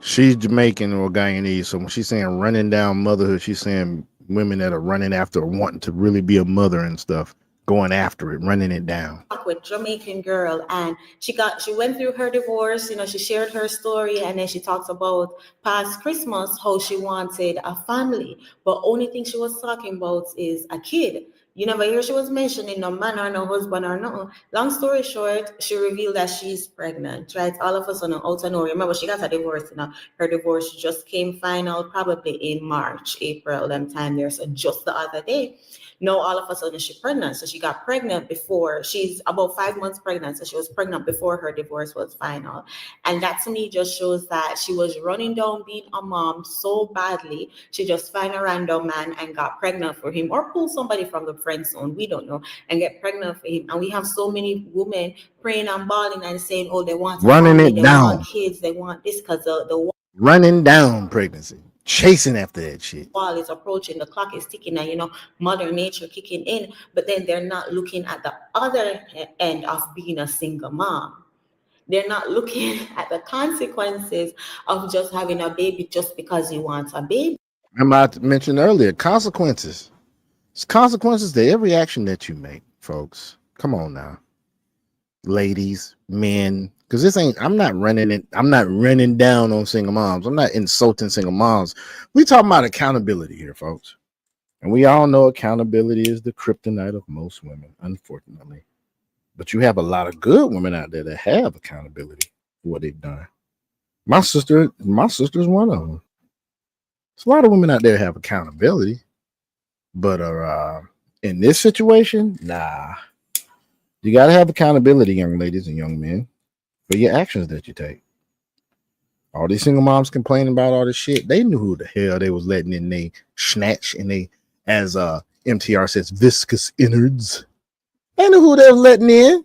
She's Jamaican or Guyanese. So when she's saying running down motherhood, she's saying women that are running after wanting to really be a mother and stuff, going after it, running it down. With Jamaican girl, and she went through her divorce. You know, she shared her story, and then she talks about past Christmas how she wanted a family, but only thing she was talking about is a kid. You never hear she was mentioning no man or no husband or no. Long story short, she revealed that she's pregnant, right? All of a sudden, out of nowhere. Remember, she got a divorce. You know, her divorce just came final probably in March, April, them time there. So just the other day. No, all of a sudden she's pregnant. So she got pregnant before, she's about 5 months pregnant. So she was pregnant before her divorce was final. And that to me just shows that she was running down being a mom so badly. She just find a random man and got pregnant for him, or pull somebody from the friend zone, we don't know, and get pregnant for him. And we have so many women praying and bawling and saying, oh, they want running family, it they down, want kids, they want this, because the running down pregnancy, chasing after that shit. Wall is approaching, the clock is ticking, and you know, Mother Nature kicking in, but then they're not looking at the other end of being a single mom. They're not looking at the consequences of just having a baby just because you want a baby. I mentioned earlier, consequences. It's consequences to every action that you make, folks. Come on now, ladies, men. Because this ain't, I'm not running down on single moms. I'm not insulting single moms. We talking about accountability here, folks. And we all know accountability is the kryptonite of most women, unfortunately. But you have a lot of good women out there that have accountability for what they've done. My sister's one of them. There's a lot of women out there that have accountability. But in this situation, nah. You got to have accountability, young ladies and young men, for your actions that you take. All these single moms complaining about all this shit. They knew who the hell they was letting in they snatch and they, as MTR says, viscous innards. They knew who they was letting in.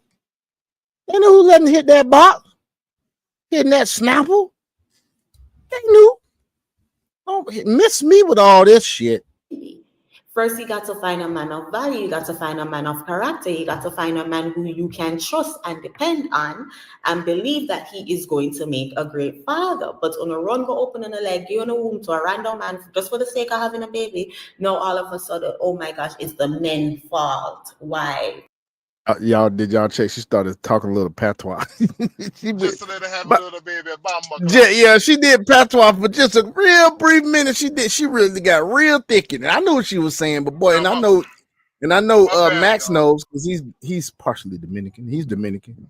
They knew who letting hit that box, hitting that snapple. They knew. Don't miss me with all this shit. First, you got to find a man of value. You got to find a man of character. You got to find a man who you can trust and depend on and believe that he is going to make a great father. But on a run, go open on a leg, give in a womb to a random man just for the sake of having a baby. Now, all of a sudden, oh my gosh, it's the men's fault. Why? Did y'all check? She started talking a little patois. Just so they have a little baby. Yeah, she did patois for just a real brief minute. She really got real thick in it. I know what she was saying, but boy, and I know Max knows because he's partially Dominican. He's Dominican.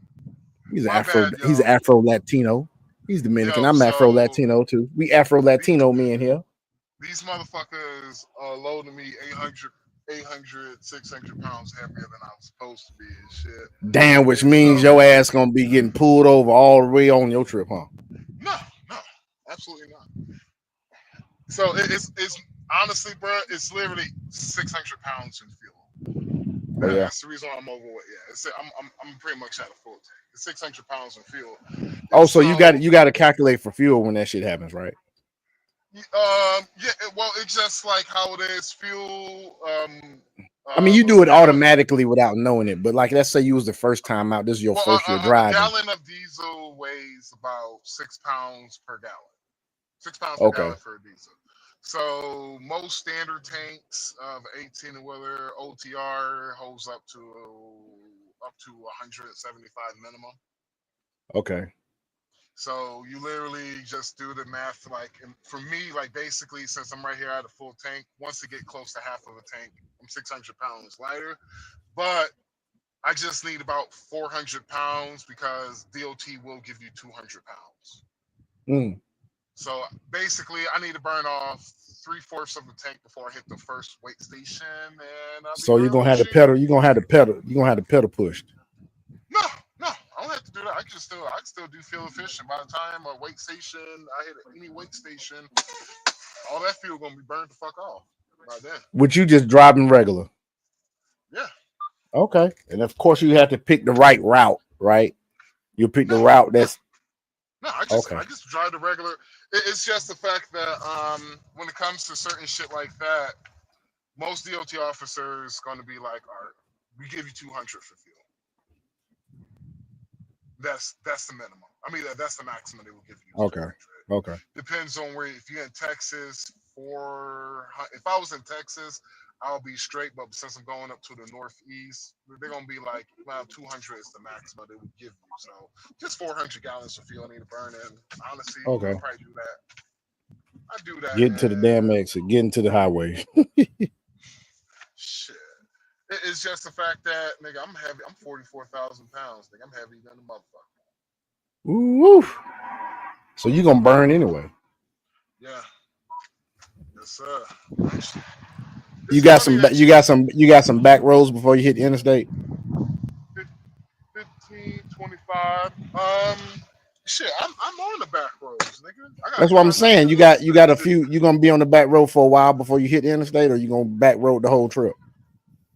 He's Afro Latino. He's Dominican. I'm Afro Latino too. We Afro Latino men here. These motherfuckers are loading me 800, 600 pounds heavier than I was supposed to be and shit. Damn, which means your ass gonna be getting pulled over all the way on your trip, huh? No, absolutely not. So it's honestly, bro, it's literally 600 pounds in fuel. Oh, yeah. That's the reason why I'm overweight. Yeah, I'm pretty much at a full tank. It's 600 pounds in fuel. Oh, so you got to calculate for fuel when that shit happens, right? Yeah, well, it's just like how it is. Fuel. I mean, you do it automatically without knowing it, but like, let's say you was the first time out. This is your first year driving. A gallon of diesel weighs about 6 pounds per gallon. 6 pounds per gallon for a diesel. So most standard tanks of 18 wheeler OTR holds up to 175 minimum. Okay. So you literally just do the math. Like, and for me, like basically, since I'm right here at a full tank, once I get close to half of a tank, I'm 600 pounds lighter. But I just need about 400 pounds because DOT will give you 200 pounds. Mm. So basically, I need to burn off 3/4 of the tank before I hit the first weight station, and I'll be So you're burning gonna have to shit. pedal. You're gonna have to pedal. You're gonna have to pedal pushed. No, I don't have to do that. I can still do fuel efficient. By the time a weight station, I hit any weight station, all that fuel gonna be burned the fuck off by then. Would you just driving regular? Yeah. Okay. And of course, you have to pick the right route, right? You pick the route that's No, I just drive the regular. It's just the fact that when it comes to certain shit like that, most DOT officers gonna be like, all right, we give you 200 for fuel. That's the minimum. I mean, that's the maximum they will give you. okay. Okay. Depends on where. If you're in Texas, if I was in Texas, I'll be straight. But since I'm going up to the northeast, they're gonna be like, well, 200 is the maximum they would give you. So just 400 gallons of fuel I need to burn in. Honestly, Okay. I'll probably do that. I do that. Getting to the damn exit, getting to the highway. Shit. It's just the fact that, nigga, I'm heavy. I'm 44,000 pounds. Nigga, I'm heavy than a motherfucker. Ooh. So you gonna burn anyway. Yeah. Yes, sir. You got some back roads before you hit the interstate. 15, 25. Shit, I'm on the back roads, nigga. That's what I'm saying. You got a few. You gonna be on the back road for a while before you hit the interstate, or you gonna back road the whole trip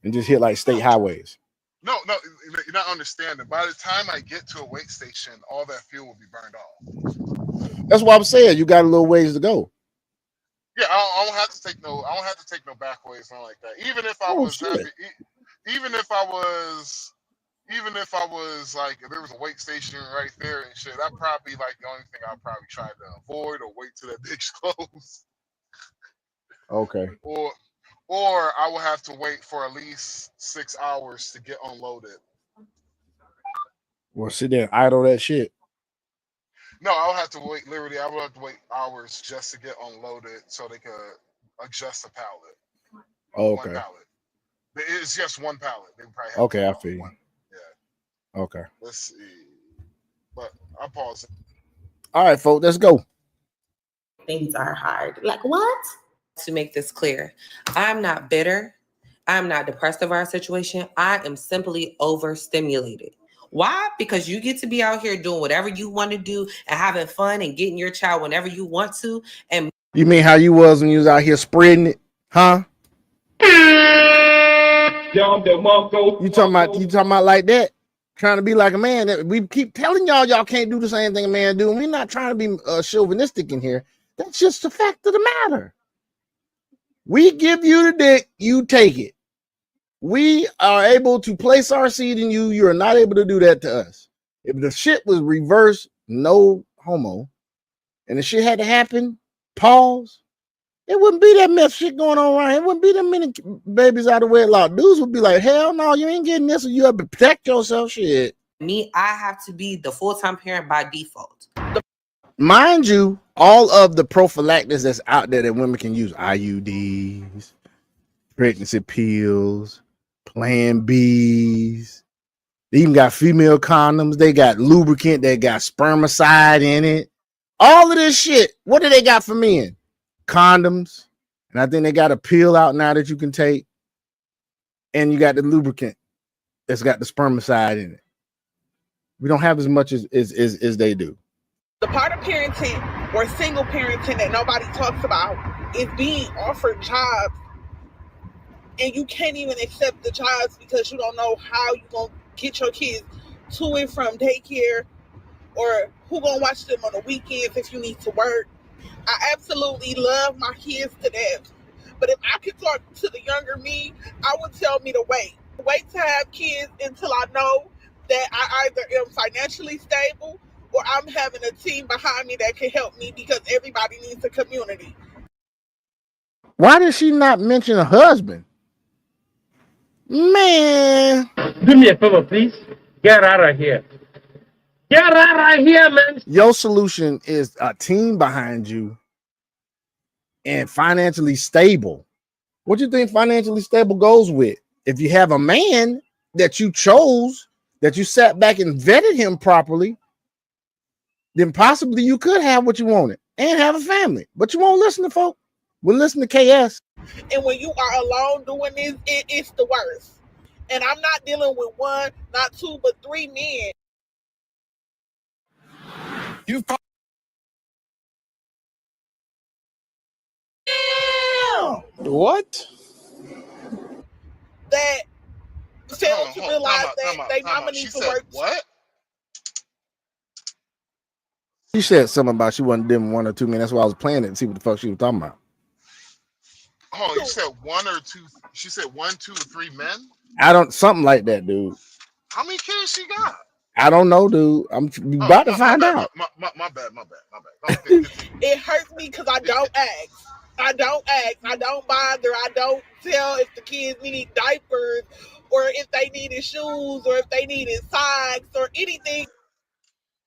and just hit like state highways. No, you're not understanding. By the time I get to a weight station, all that fuel will be burned off. That's what I'm saying. You got a little ways to go. Yeah, I don't have to take no back ways, nothing like that. Even if I was like, if there was a weight station right there and shit, that'd probably be like the only thing I'd probably try to avoid or wait till that bitch close. Okay. Or I will have to wait for at least 6 hours to get unloaded. Well, sit there and idle that shit. No, I'll have to wait. Literally, I will have to wait hours just to get unloaded so they could adjust the pallet. Oh, One okay. pallet. It's just one pallet. They probably have Okay, I feel you. Yeah. Okay. Let's see. But I'll pause it. All right, folks, let's go. Things are hard. Like what? To make this clear, I'm not bitter. I'm not depressed of our situation. I am simply overstimulated. Why? Because you get to be out here doing whatever you want to do and having fun and getting your child whenever you want to. And You mean how you was when you was out here spreading it, huh? You talking about like that? Trying to be like a man. We keep telling y'all can't do the same thing a man do. We're not trying to be chauvinistic in here. That's just the fact of the matter. We give you the dick, you take it. We are able to place our seed in you. You are not able to do that to us. If the shit was reversed, no homo, and the shit had to happen, pause, it wouldn't be that much shit going on around. It wouldn't be that many babies out of wedlock. Dudes would be like, hell no, you ain't getting this, or you have to protect yourself. Shit. me, I have to be the full-time parent by default. Mind you, all of the prophylactics that's out there that women can use, IUDs, pregnancy pills, Plan Bs, they even got female condoms, they got lubricant, they got spermicide in it. All of this shit, what do they got for men? Condoms, and I think they got a pill out now that you can take, and you got the lubricant that's got the spermicide in it. We don't have as much as they do. The part of parenting or single parenting that nobody talks about is being offered jobs, and you can't even accept the jobs because you don't know how you're going to get your kids to and from daycare, or who going to watch them on the weekends if you need to work. I absolutely love my kids to death, but if I could talk to the younger me, I would tell me to wait to have kids until I know that I either am financially stable or I'm having a team behind me that can help me, because everybody needs a community. Why did she not mention a husband? Man. Do me a favor, please. Get out of here. Get out of here, man. Your solution is a team behind you and financially stable. What do you think financially stable goes with? If you have a man that you chose, that you sat back and vetted him properly, then possibly you could have what you wanted and have a family. But you won't listen to folk. We'll listen to KS. And when you are alone doing this, it's the worst. And I'm not dealing with one, not two, but three men. You what? That failed to realize that they mama needs to work. What? She said something about she wasn't them 1 or 2 men. That's why I was playing it and see what the fuck she was talking about. Oh, you said 1 or 2. She said 1, 2, or 3 men. I don't something like that, dude. How many kids she got? I don't know, dude. I'm about to find out. My bad. It hurts me because I don't ask. I don't bother. I don't tell if the kids need diapers or if they needed shoes or if they needed socks or anything.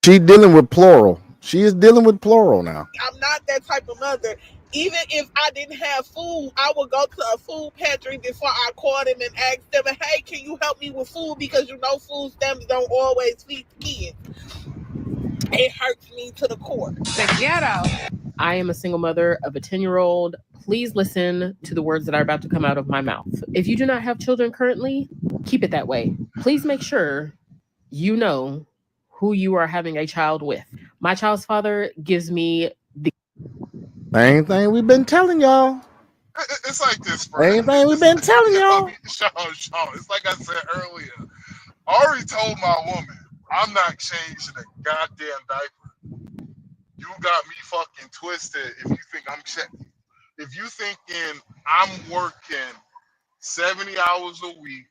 She dealing with plural. She is dealing with plural now. I'm not that type of mother. Even if I didn't have food, I would go to a food pantry before I called them and asked them, hey, can you help me with food? Because you know food stamps don't always feed the kids. It hurts me to the core. The ghetto. I am a single mother of a 10-year-old. Please listen to the words that are about to come out of my mouth. If you do not have children currently, keep it that way. Please make sure you know who you are having a child with. My child's father gives me the same thing we've been telling y'all. It's like this, bro. Same thing we've been telling y'all. Sean, it's like I said earlier. I already told my woman, I'm not changing a goddamn diaper. You got me fucking twisted if you think I'm checking. If you thinking I'm working 70 hours a week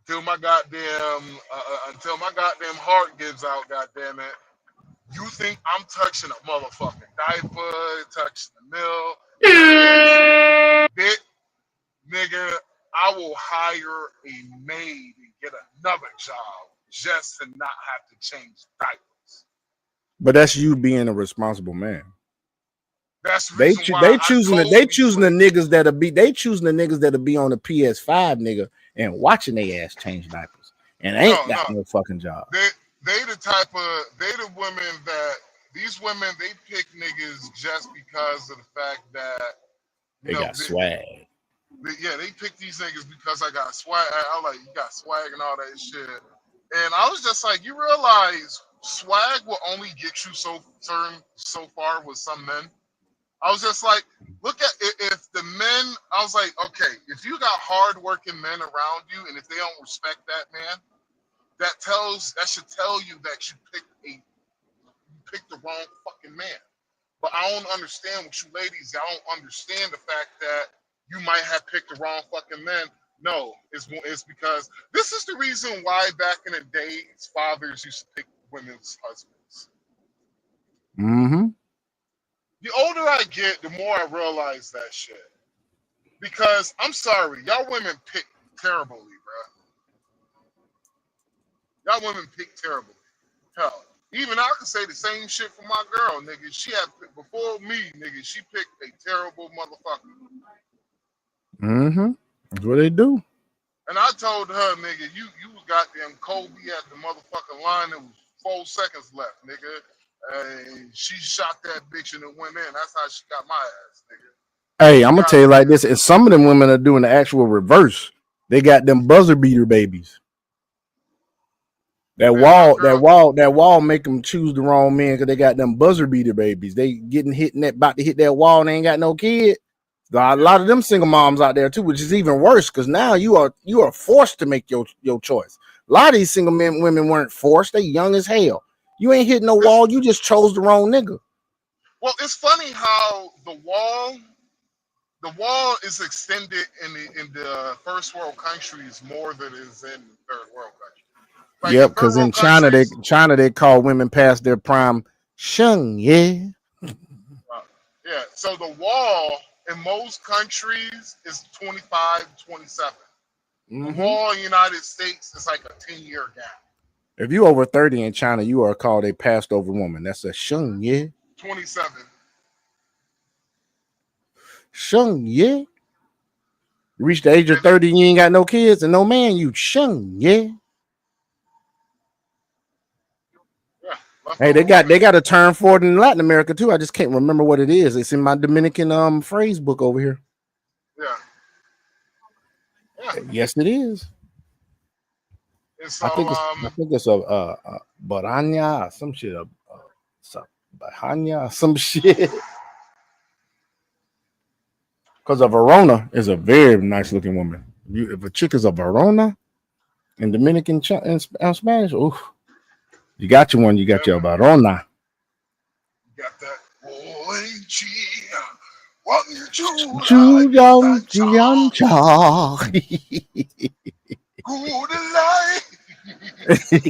until my goddamn heart gives out, goddamn it. You think I'm touching a motherfucking diaper, touching the milk? Bitch, nigga, I will hire a maid and get another job just to not have to change diapers. But that's you being a responsible man. That's the they reason why choosing the niggas that'll be on the PS5, nigga, and watching their ass change diapers and ain't got no fucking job. They the women that these women they pick niggas just because of the fact that they got swag. They pick these niggas because I got swag. I like you got swag and all that shit. And I was just like, you realize swag will only get you so far with some men. I was just like, look at if the men. I was like, okay, if you got hardworking men around you, and if they don't respect that man. That should tell you that you picked the wrong fucking man. But I don't understand with you ladies. I don't understand the fact that you might have picked the wrong fucking man. No, it's because this is the reason why back in the days fathers used to pick women's husbands. Mm-hmm. The older I get, the more I realize that shit. Because I'm sorry, y'all women pick terribly, bro. Y'all women pick terribly. Hell, even I can say the same shit for my girl, nigga. She had before me, nigga. She picked a terrible motherfucker. Mm-hmm. That's what they do. And I told her, nigga, you goddamn Kobe at the motherfucking line. There was 4 seconds left, nigga. And she shot that bitch and it went in. That's how she got my ass, nigga. Hey, I'm gonna tell you like this, and some of them women are doing the actual reverse. They got them buzzer beater babies. That wall make them choose the wrong man because they got them buzzer beater babies. They about to hit that wall and they ain't got no kid. A lot of them single moms out there too, which is even worse because now you are forced to make your choice. A lot of these single women weren't forced. They young as hell. You ain't hitting no wall. You just chose the wrong nigga. Well, it's funny how the wall is extended in the first world countries more than it is in third world countries. Like yep, because in China they call women past their prime sheng, yeah. Yeah, so the wall in most countries, it's 25, 27. The Mm-hmm. law in the United States is like a 10-year gap. If you over 30 in China, you are called a passed over woman. That's a sheng ye. 27. Sheng ye. You reach the age of 30, you ain't got no kids and no man, you sheng ye. Hey, they got a term for it in Latin America too. I just can't remember what it is. It's in my Dominican phrase book over here. Yeah. Yes, it is. And so, I think it's a baranya, some shit, bahanya, some shit. Because a Verona is a very nice looking woman. If a chick is a Verona in Dominican and Spanish, ooh, you got your one. You got your Verona. You got that. OAG. Welcome to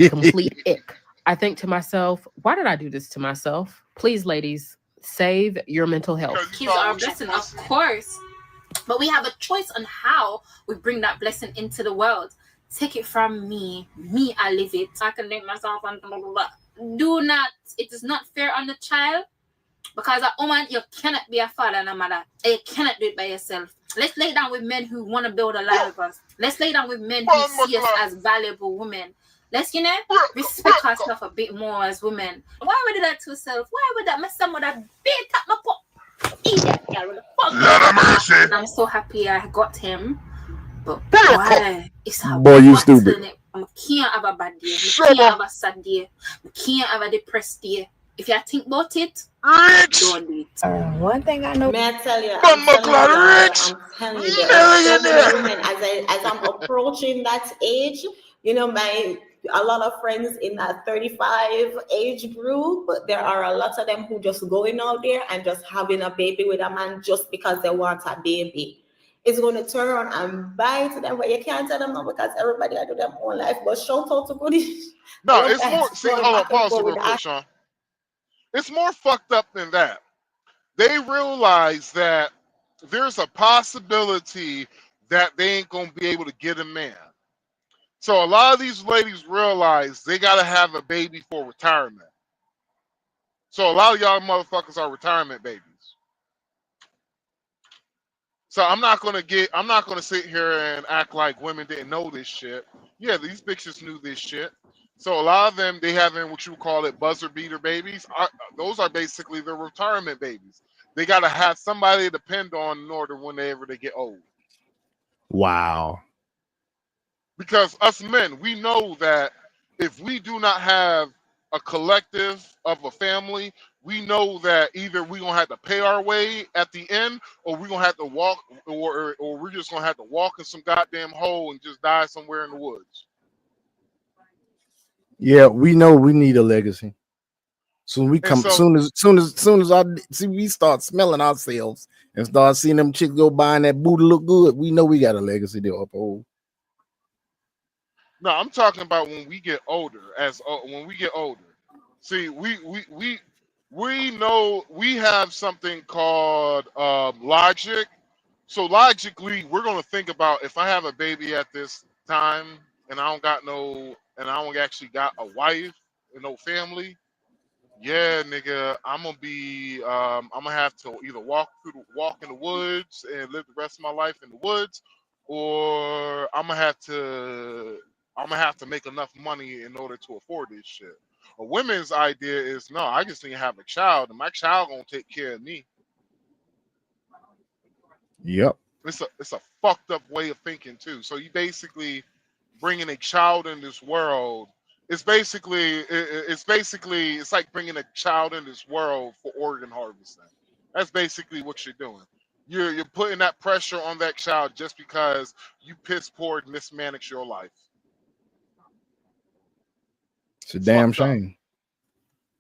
Complete ick. I think to myself, why did I do this to myself? Please, ladies, save your mental health. Kids are a blessing, of course. But we have a choice on how we bring that blessing into the world. Take it from me. Me, I live it. I can make myself and blah, blah, blah. Do not, it is not fair on the child. Because a woman, you cannot be a father and a mother. You cannot do it by yourself. Let's lay down with men who want to build a life with us. Let's lay down with men who see us as valuable women. Let's, respect ourselves a bit more as women. Why would do that to yourself? Why would that? My son would have beat up my pop. Eat that girl. Lord of mercy. And I'm so happy I got him. But boy, it's a boy, you stupid. I can't have a bad day. I can't have a sad day. I can't have a depressed day. If you think about it, don't do it. One thing I know. May I tell you, I'm telling you, there are so many women as I'm approaching that age, a lot of friends in that 35 age group, but there are a lot of them who just going out there and just having a baby with a man just because they want a baby. It's going to turn around and bite them, but you can't tell them no because everybody I do their own life. But shout out to Goody. No, it's more. See, hold on, pause real quick, Sean. It's more fucked up than that. They realize that there's a possibility that they ain't gonna be able to get a man. So a lot of these ladies realize they gotta have a baby for retirement. So a lot of y'all motherfuckers are retirement babies. So I'm not gonna sit here and act like women didn't know this shit. Yeah, these bitches knew this shit. So a lot of them, they having what you call it buzzer beater babies. Those are basically their retirement babies. They gotta have somebody to depend on in order whenever they get old. Wow. Because us men, we know that if we do not have a collective of a family, we know that either we're gonna have to pay our way at the end, or we're gonna have to walk, or we're just gonna have to walk in some goddamn hole and just die somewhere in the woods. Yeah, we know we need a legacy. Soon as we start smelling ourselves and start seeing them chicks go buying that booty look good, we know we got a legacy to uphold. No, I'm talking about when we get older. When we get older, see, we know we have something called logic. So logically, we're gonna think about if I have a baby at this time and I don't actually got a wife and no family. Yeah, nigga, I'm gonna have to either walk in the woods and live the rest of my life in the woods, or I'm gonna have to make enough money in order to afford this shit. A women's idea is no, I just need to have a child, and my child gonna take care of me. Yep. It's a fucked up way of thinking too. So you basically bringing a child in this world. It's like bringing a child in this world for organ harvesting. That's basically what you're doing. You're putting that pressure on that child just because you piss poor and mismanage your life. It's a damn shame.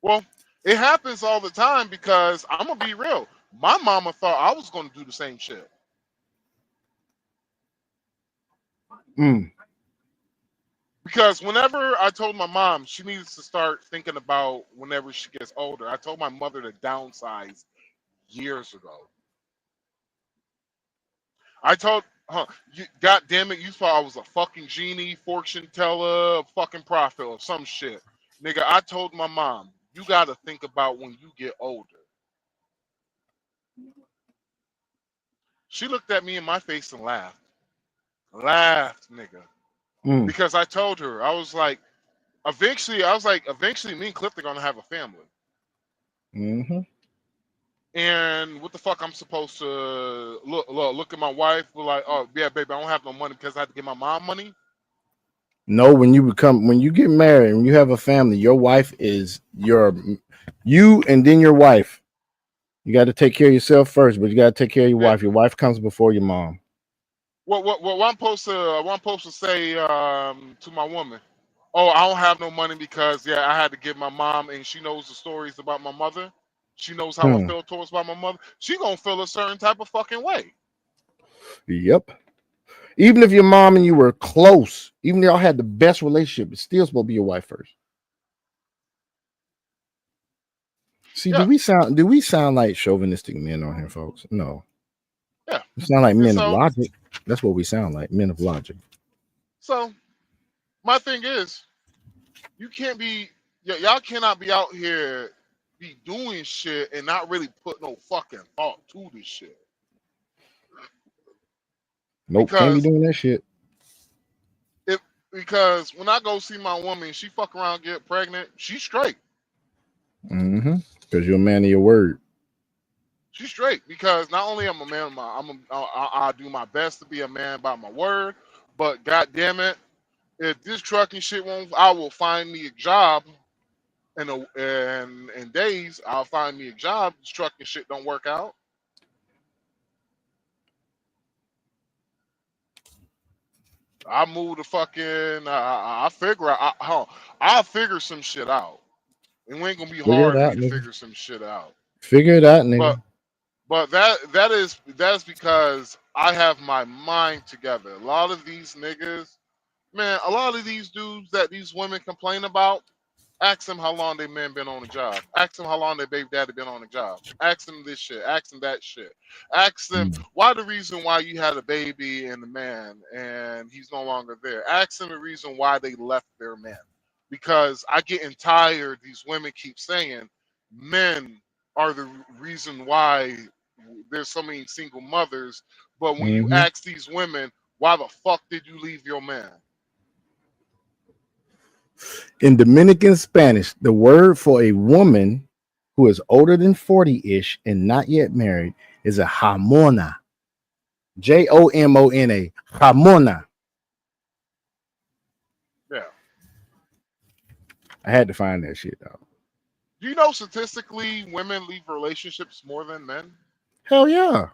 Well, it happens all the time because I'm gonna be real. My mama thought I was gonna do the same shit. Because whenever I told my mom she needs to start thinking about whenever she gets older, I told my mother to downsize years ago. I told, God damn it, you thought I was a fucking genie, fortune teller, fucking prophet or some shit. Nigga, I told my mom, you got to think about when you get older. She looked at me in my face and laughed. Laughed, nigga. Because I told her, I was like, eventually, me and Cliff are going to have a family. Mm-hmm. And what the fuck I'm supposed to look at my wife, be like, oh, yeah, baby, I don't have no money because I had to give my mom money? No, when you get married and you have a family, your wife is you and then your wife. You got to take care of yourself first, but you got to take care of your wife. Your wife comes before your mom. What I'm supposed to say to my woman? Oh, I don't have no money because I had to give my mom, and she knows the stories about my mother. She knows how I feel towards my mother. She gonna feel a certain type of fucking way. Yep. Even if your mom and you were close, even if y'all had the best relationship, it's still supposed to be your wife first. See, do we sound like chauvinistic men on here, folks? No. Yeah. We sound like men of logic. That's what we sound like, men of logic. So, my thing is, y'all cannot be out here be doing shit and not really put no fucking thought to this shit. Nope, can't be doing that shit. Because when I go see my woman, she fuck around, get pregnant, she's straight. Mm-hmm. Because you're a man of your word. She's straight because not only am I a man, I do my best to be a man by my word, but god damn it, if this trucking shit won't, I will find me a job in days. I'll find me a job. This trucking shit don't work out. I move the fucking. I'll figure some shit out. It ain't gonna be Figure it hard for out, me to nigga. figure some shit out. Figure it out, nigga. But that's because I have my mind together. A lot of these niggas, man, a lot of these dudes that these women complain about, ask them how long they men been on the job. Ask them how long their baby daddy been on the job. Ask them this shit. Ask them that shit. Ask them why the reason why you had a baby and the man and he's no longer there. Ask them the reason why they left their men. Because I getting tired. These women keep saying men are the reason why there's so many single mothers. But when you ask these women, why the fuck did you leave your man? In Dominican Spanish, the word for a woman who is older than 40-ish and not yet married is a jamona. Jomona. Jamona. Yeah. I had to find that shit though. Do you know statistically women leave relationships more than men? Hell yeah.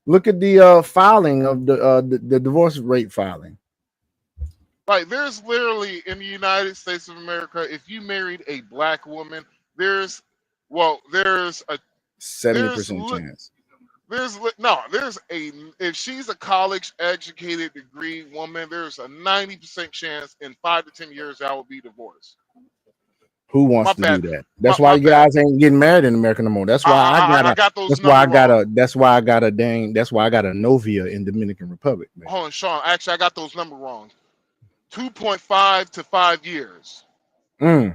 Look at the filing of the divorce rate filing. Like there's literally in the United States of America, if you married a black woman, there's a 70% chance. There's if she's a college educated degree woman, there's a 90% chance in 5 to 10 years I will be divorced. Who wants to do that? That's why you guys ain't getting married in America no more. That's why I got a novia in Dominican Republic. Man. Hold on, Sean. Actually, I got those numbers wrong. 2.5 to 5 years. Oh,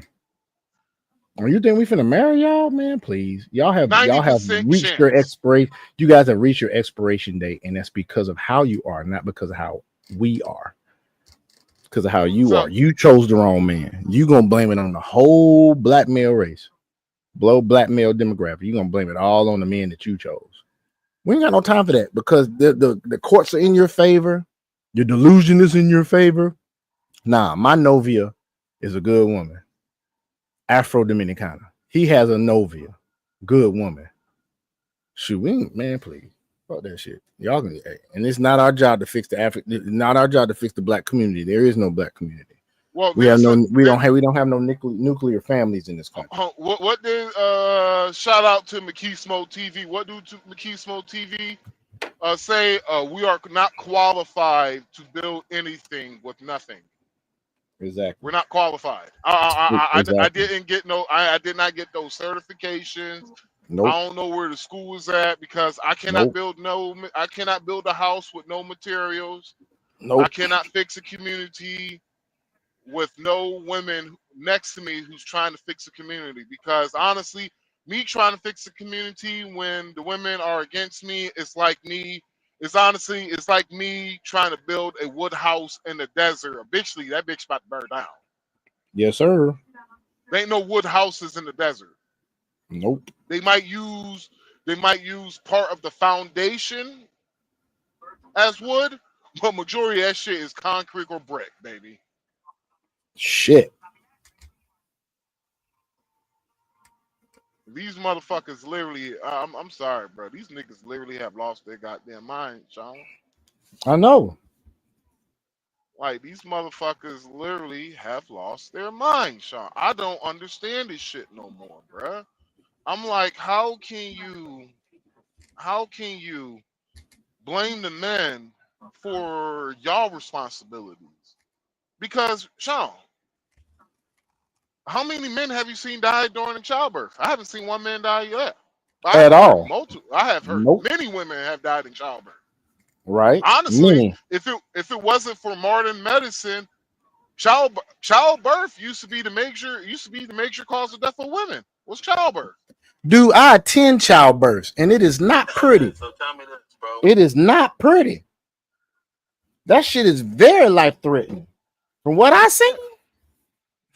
you think we finna marry y'all, man? Please, y'all have reached your expiration. You guys have reached your expiration date, and that's because of how you are, not because of how we are. Because of how you are. You chose the wrong man. You gonna blame it on the whole black male race, black male demographic. You gonna blame it all on the men that you chose. We ain't got no time for that because the courts are in your favor. Your delusion is in your favor. Nah, my novia is a good woman. Afro Dominicana. He has a novia. Good woman. Shoot, man, please. Fuck that shit. Y'all can, and it's not our job to fix not our job to fix the black community. There is no black community. Well, we don't have no nuclear families in this country. What did shout out to McKeesmo TV? What do McKeesmo TV say? We are not qualified to build anything with nothing. Exactly. We're not qualified. I did not get those certifications. Nope. I don't know where the school is at because I cannot Nope. build I cannot build a house with no materials. I Nope. cannot fix a community with no women next to me who's trying to fix a community, because honestly, me trying to fix a community when the women are against me, it's like me trying to build a wood house in the desert. Eventually that bitch about to burn down. Yes, sir. There ain't no wood houses in the desert. Nope. They might use part of the foundation as wood, but majority of that shit is concrete or brick, baby. Shit. These motherfuckers literally, I'm sorry, bro. These niggas literally have lost their goddamn mind, Sean. I know. Like, these motherfuckers literally have lost their mind, Sean. I don't understand this shit no more, bruh. I'm like, how can you blame the men for y'all responsibilities? Because, Sean, how many men have you seen die during childbirth? I haven't seen one man die yet. But At all. I have heard Nope. many women have died in childbirth. Right? Honestly, Many. if it wasn't for modern medicine, childbirth used to be the major cause of death for women. Was childbirth. Dude, I attend childbirths, and it is not pretty. So tell me this, bro. It is not pretty. That shit is very life threatening. From what I see,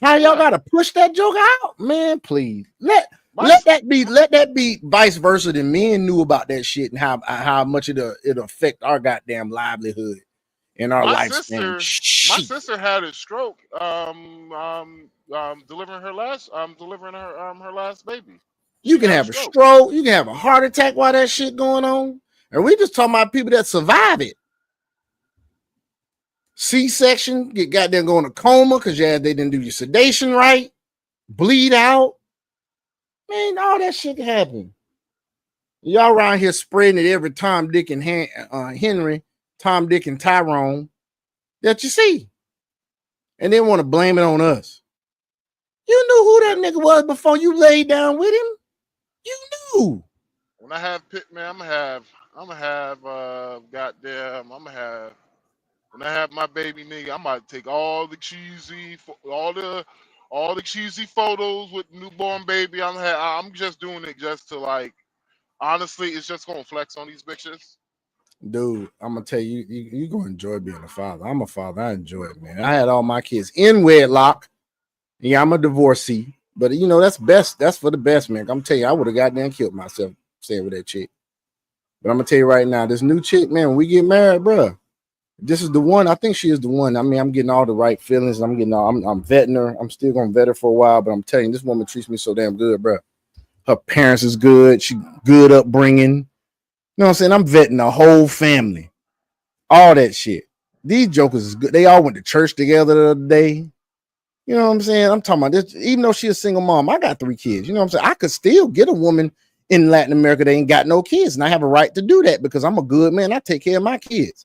how y'all gotta push that joke out, man? Please let that be vice versa. Than men knew about that shit and how much it'll affect our goddamn livelihood and our lifespan. My sister had a stroke. Delivering her last baby. You can have a stroke, you can have a heart attack while that shit going on, and we just talking about people that survive it. C-section, get goddamn going to coma because they didn't do your sedation right, bleed out. Man, all that shit can happen. Y'all around here spreading it every Tom, Dick, and Henry, Tom, Dick, and Tyrone that you see. And then want to blame it on us. You knew who that nigga was before you laid down with him. You knew. When I have man, I'm gonna have when I have my baby nigga, I'm about to take all the cheesy photos with newborn baby. I'm just doing it just to, like, honestly, it's just gonna flex on these bitches. Dude, I'm gonna tell you, you gonna enjoy being a father. I'm a father. I enjoy it, man. I had all my kids in wedlock. Yeah, I'm a divorcee, but that's best. That's for the best, man. I'm telling you, I would have goddamn killed myself staying with that chick. But I'm gonna tell you right now, this new chick, man, when we get married, bro, this is the one. I think she is the one. I mean, I'm getting all the right feelings. I'm vetting her. I'm still gonna vet her for a while, but I'm telling you, this woman treats me so damn good, bro. Her parents is good. She good upbringing. You know what I'm saying? I'm vetting the whole family. All that shit. These jokers is good. They all went to church together the other day. You know what I'm saying? I'm talking about this. Even though she's a single mom, I got 3 kids. You know what I'm saying? I could still get a woman in Latin America that ain't got no kids, and I have a right to do that because I'm a good man. I take care of my kids.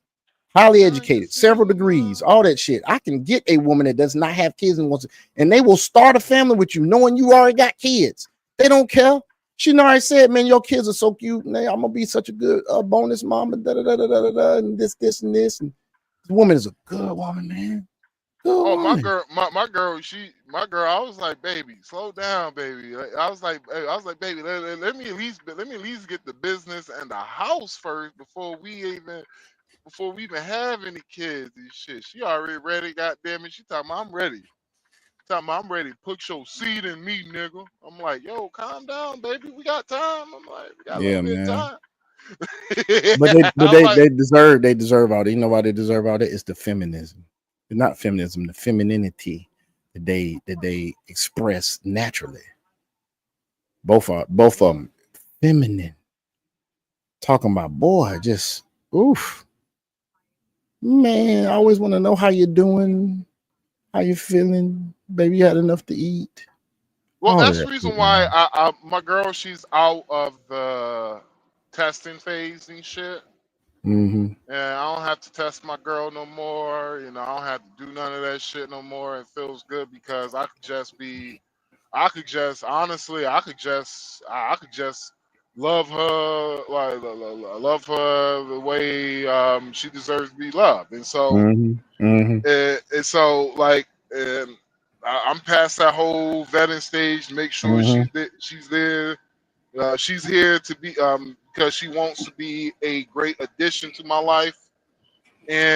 Highly educated, several degrees, all that shit. I can get a woman that does not have kids and they will start a family with you knowing you already got kids. They don't care. She already said, man, your kids are so cute. Man, I'm gonna be such a good bonus mama, and this, and this. And this woman is a good woman, man. Good woman. My girl, I was like, baby, slow down, baby. I was like, baby, let me at least get the business and the house first before we even have any kids and shit. She already ready, goddamn it. She talking about I'm ready. I'm ready. Put your seed in me, nigga. I'm like, yo, calm down, baby. We got time. I'm like, we got a little bit of time. But they deserve all that. You know why they deserve all that? It's the feminism. It's not feminism, the femininity that they express naturally. Both of them feminine. Talking about boy, just oof. Man, I always want to know how you're doing, how you feeling. Baby, you had enough to eat. Well, that's the reason why I my girl, she's out of the testing phase and shit. Mm-hmm. And I don't have to test my girl no more. I don't have to do none of that shit no more. It feels good because I could just love her, like love her the way she deserves to be loved. And so, and so like, I'm past that whole vetting stage. Make sure she's there. She's here to be because she wants to be a great addition to my life.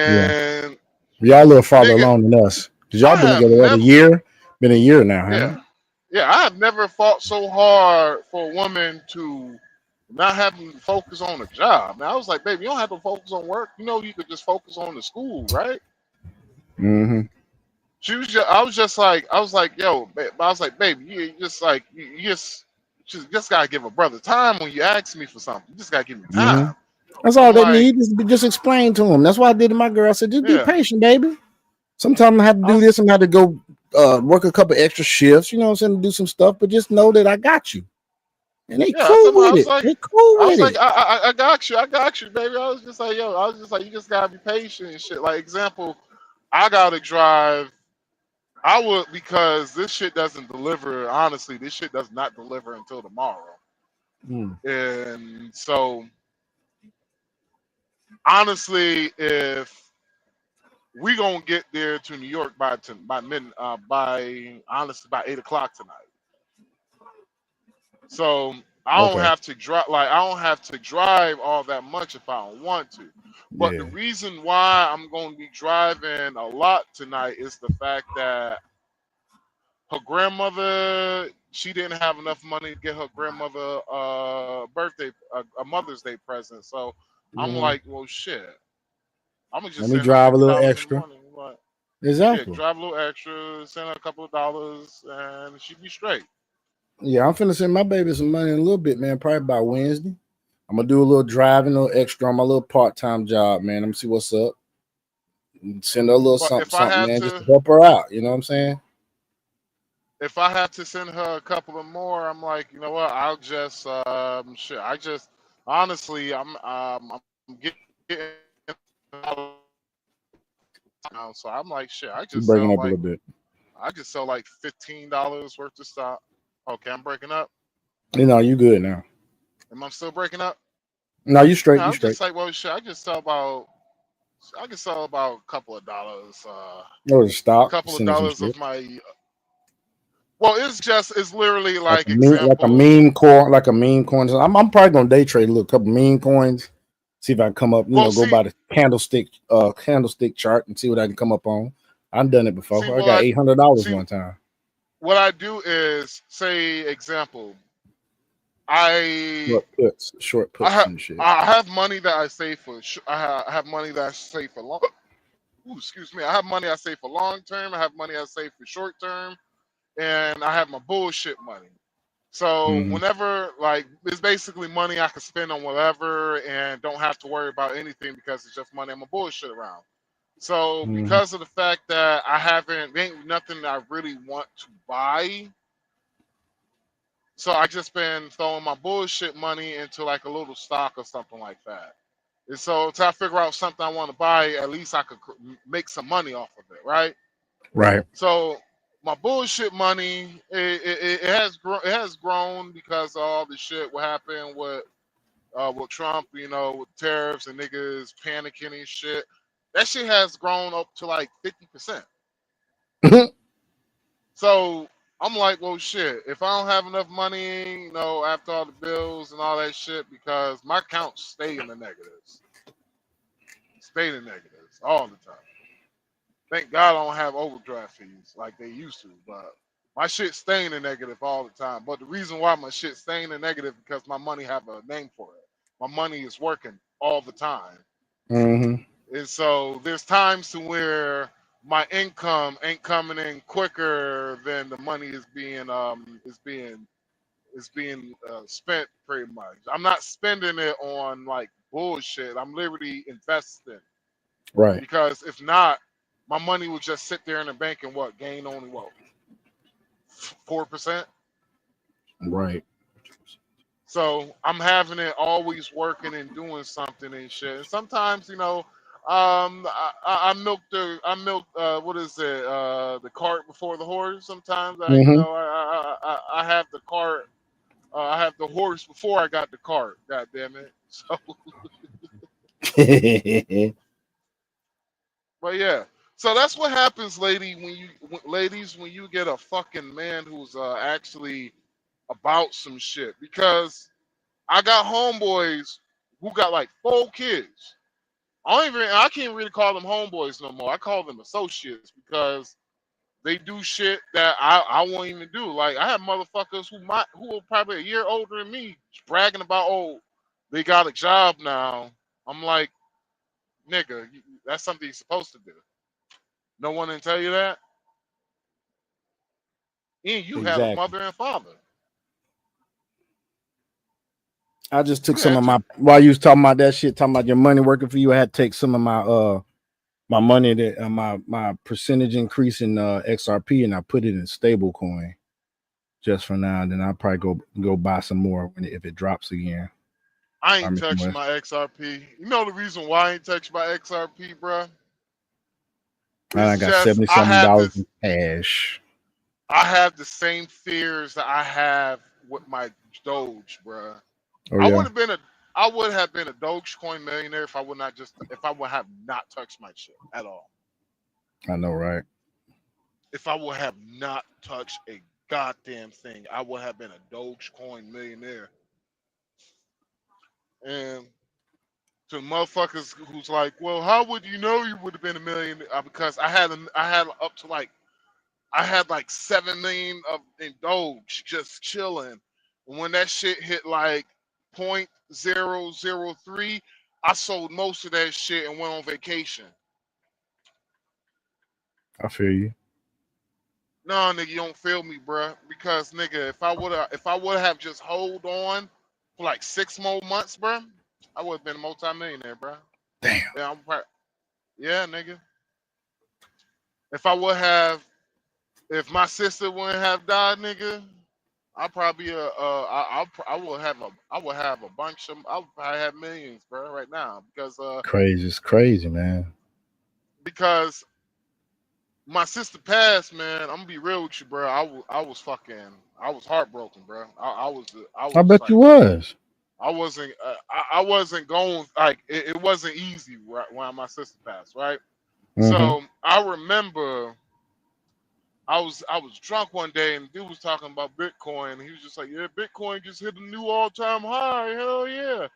Yeah. And Y'all a little farther nigga, along than us. Cause y'all I been have together what, a never, year? Been a year now, yeah, huh? yeah, I have never fought so hard for a woman to not having to focus on a job. Now I was like, baby, you don't have to focus on work. You know, you could just focus on the school, right? Mm-hmm. She was just, I was like, yo, I was like, baby, you just like, you just gotta give a brother time when you ask me for something. You just gotta give me Mm-hmm. time. That's all I'm they like, need. Just explain to them. That's what I did to my girl. I said, just be yeah. patient, baby. Sometimes I have to I do was, this. I'm have to go work a couple extra shifts. You know what I'm saying? Do some stuff, but just know that I got you. And they yeah, cool with it. They cool with it. I got you, baby. I was just like, yo, I was just like, you just gotta be patient and shit. Like example, I gotta drive. I would because this shit doesn't deliver. Honestly, this shit does not deliver until tomorrow. Mm. And so, honestly, if we gonna get there to New York by honestly by 8 o'clock tonight. So I don't Okay. have to drive all that much if I don't want to. But the Yeah. reason why I'm going to be driving a lot tonight is the fact that her grandmother, she didn't have enough money to get her grandmother a Mother's Day present. So I'm Mm-hmm. like, well, shit. I'm gonna Let just me send her drive a little $50 in the extra. morning. Like, yeah, Exactly. drive a little extra, send her a couple of dollars, and she'd be straight. Yeah, I'm finna send my baby some money in a little bit, man. Probably by Wednesday. I'm gonna do a little driving, a little extra on my little part-time job, man. I'm gonna see what's up. And send her a little But something, something, man, just to help her out. You know what I'm saying? if I have to send her a couple of more, I'm like, you know what? I'll just shit. I just honestly, I'm getting now, so I'm like, shit. You breaking up a little bit. I just sell like $15 worth of stock. Okay, I'm breaking up. You know, you good now. Am I still breaking up? No, you straight. Yeah, You I'm just straight. like, well, shit. I can sell about a couple of dollars. No, the stock. Couple of Send her some dollars shit. of my. Well, it's literally Like like like a example. meme coin, like a meme coin. I'm probably gonna day trade a little couple meme coins. See if I can come up, Well, go by the candlestick chart and see what I can come up on. I've done it see before. I what got I $800 see. one time. What I do is say example. I Short I puts have and shit. I have money that I save for. I have money that I save for long. Ooh, excuse me. I have money I save for long term. I have money I save for short term, and I have my bullshit money. So Mm-hmm. whenever like it's basically money I can spend on whatever and don't have to worry about anything because it's just money I'm a bullshit around. So Mm-hmm. because of the fact that ain't nothing that I really want to buy. So I just been throwing my bullshit money into like a little stock or something like that. And so until I figure out something I want to buy, at least I could make some money off of it, right? Right. So my bullshit money, it has grown because of all the shit what happened with Trump, with tariffs and niggas panicking and shit. That shit has grown up to like 50%. So I'm like, well, shit. If I don't have enough money, after all the bills and all that shit, because my accounts stay in the negatives, all the time. Thank God I don't have overdraft fees like they used to, but my shit stay in the negative all the time. But the reason why my shit stay in the negative because my money have a name for it. My money is working all the time. Mm-hmm. And so there's times to where my income ain't coming in quicker than the money is being spent pretty much. I'm not spending it on like bullshit. I'm literally investing Right. because if not, my money would just sit there in the bank and gain only 4%. Right. So I'm having it always working and doing something and shit. And sometimes, I milk what is it? The cart before the horse. Sometimes Mm-hmm. I have the cart I have the horse before I got the cart. God damn it. So, but yeah. So that's what happens, ladies, when you get a fucking man who's actually about some shit. Because I got homeboys who got like 4 kids. I can't really call them homeboys no more. I call them associates because they do shit that I won't even do. Like I have motherfuckers who are probably a year older than me bragging about, oh, they got a job now. I'm like, nigga, that's something you're supposed to do. No one didn't tell you that. And you had a Exactly. mother and father. I just took You some had of two. my while you was talking about that shit, talking about your money working for you. I had to take some of my money that my percentage increase in XRP, and I put it in stable coin just for now. Then I'll probably go buy some more if it drops again. I ain't touching my XRP. You know the reason why I ain't touching my XRP, bruh? I It's got just $70-something in cash. I have the same fears that I have with my Doge, bruh. Oh I yeah, would have been a Dogecoin millionaire if I would have not touched my shit at all. I know, right? If I would have not touched a goddamn thing, I would have been a Dogecoin millionaire. And to motherfuckers who's like, well, how would you know you would have been a millionaire? Because I had up to like I had like 7 million in Doge just chilling. And when that shit hit like 0.003, I sold most of that shit and went on vacation. I feel you. No, nigga, you don't feel me, bruh. Because nigga, if I would have just hold on for like 6 more months, bruh, I would have been a multi-millionaire, bruh. Damn. Yeah, nigga. If my sister wouldn't have died, nigga, I probably I will have a bunch of I would probably have millions, bro, right now Crazy, it's crazy, man. because my sister passed, man. I'm gonna be real with you, bro. I was heartbroken, bro. I I was bet you like was. I wasn't going like it wasn't easy when my sister passed, right? Mm-hmm. So I remember I was drunk one day and dude was talking about Bitcoin. And he was just like, yeah, Bitcoin just hit a new all-time high. Hell yeah.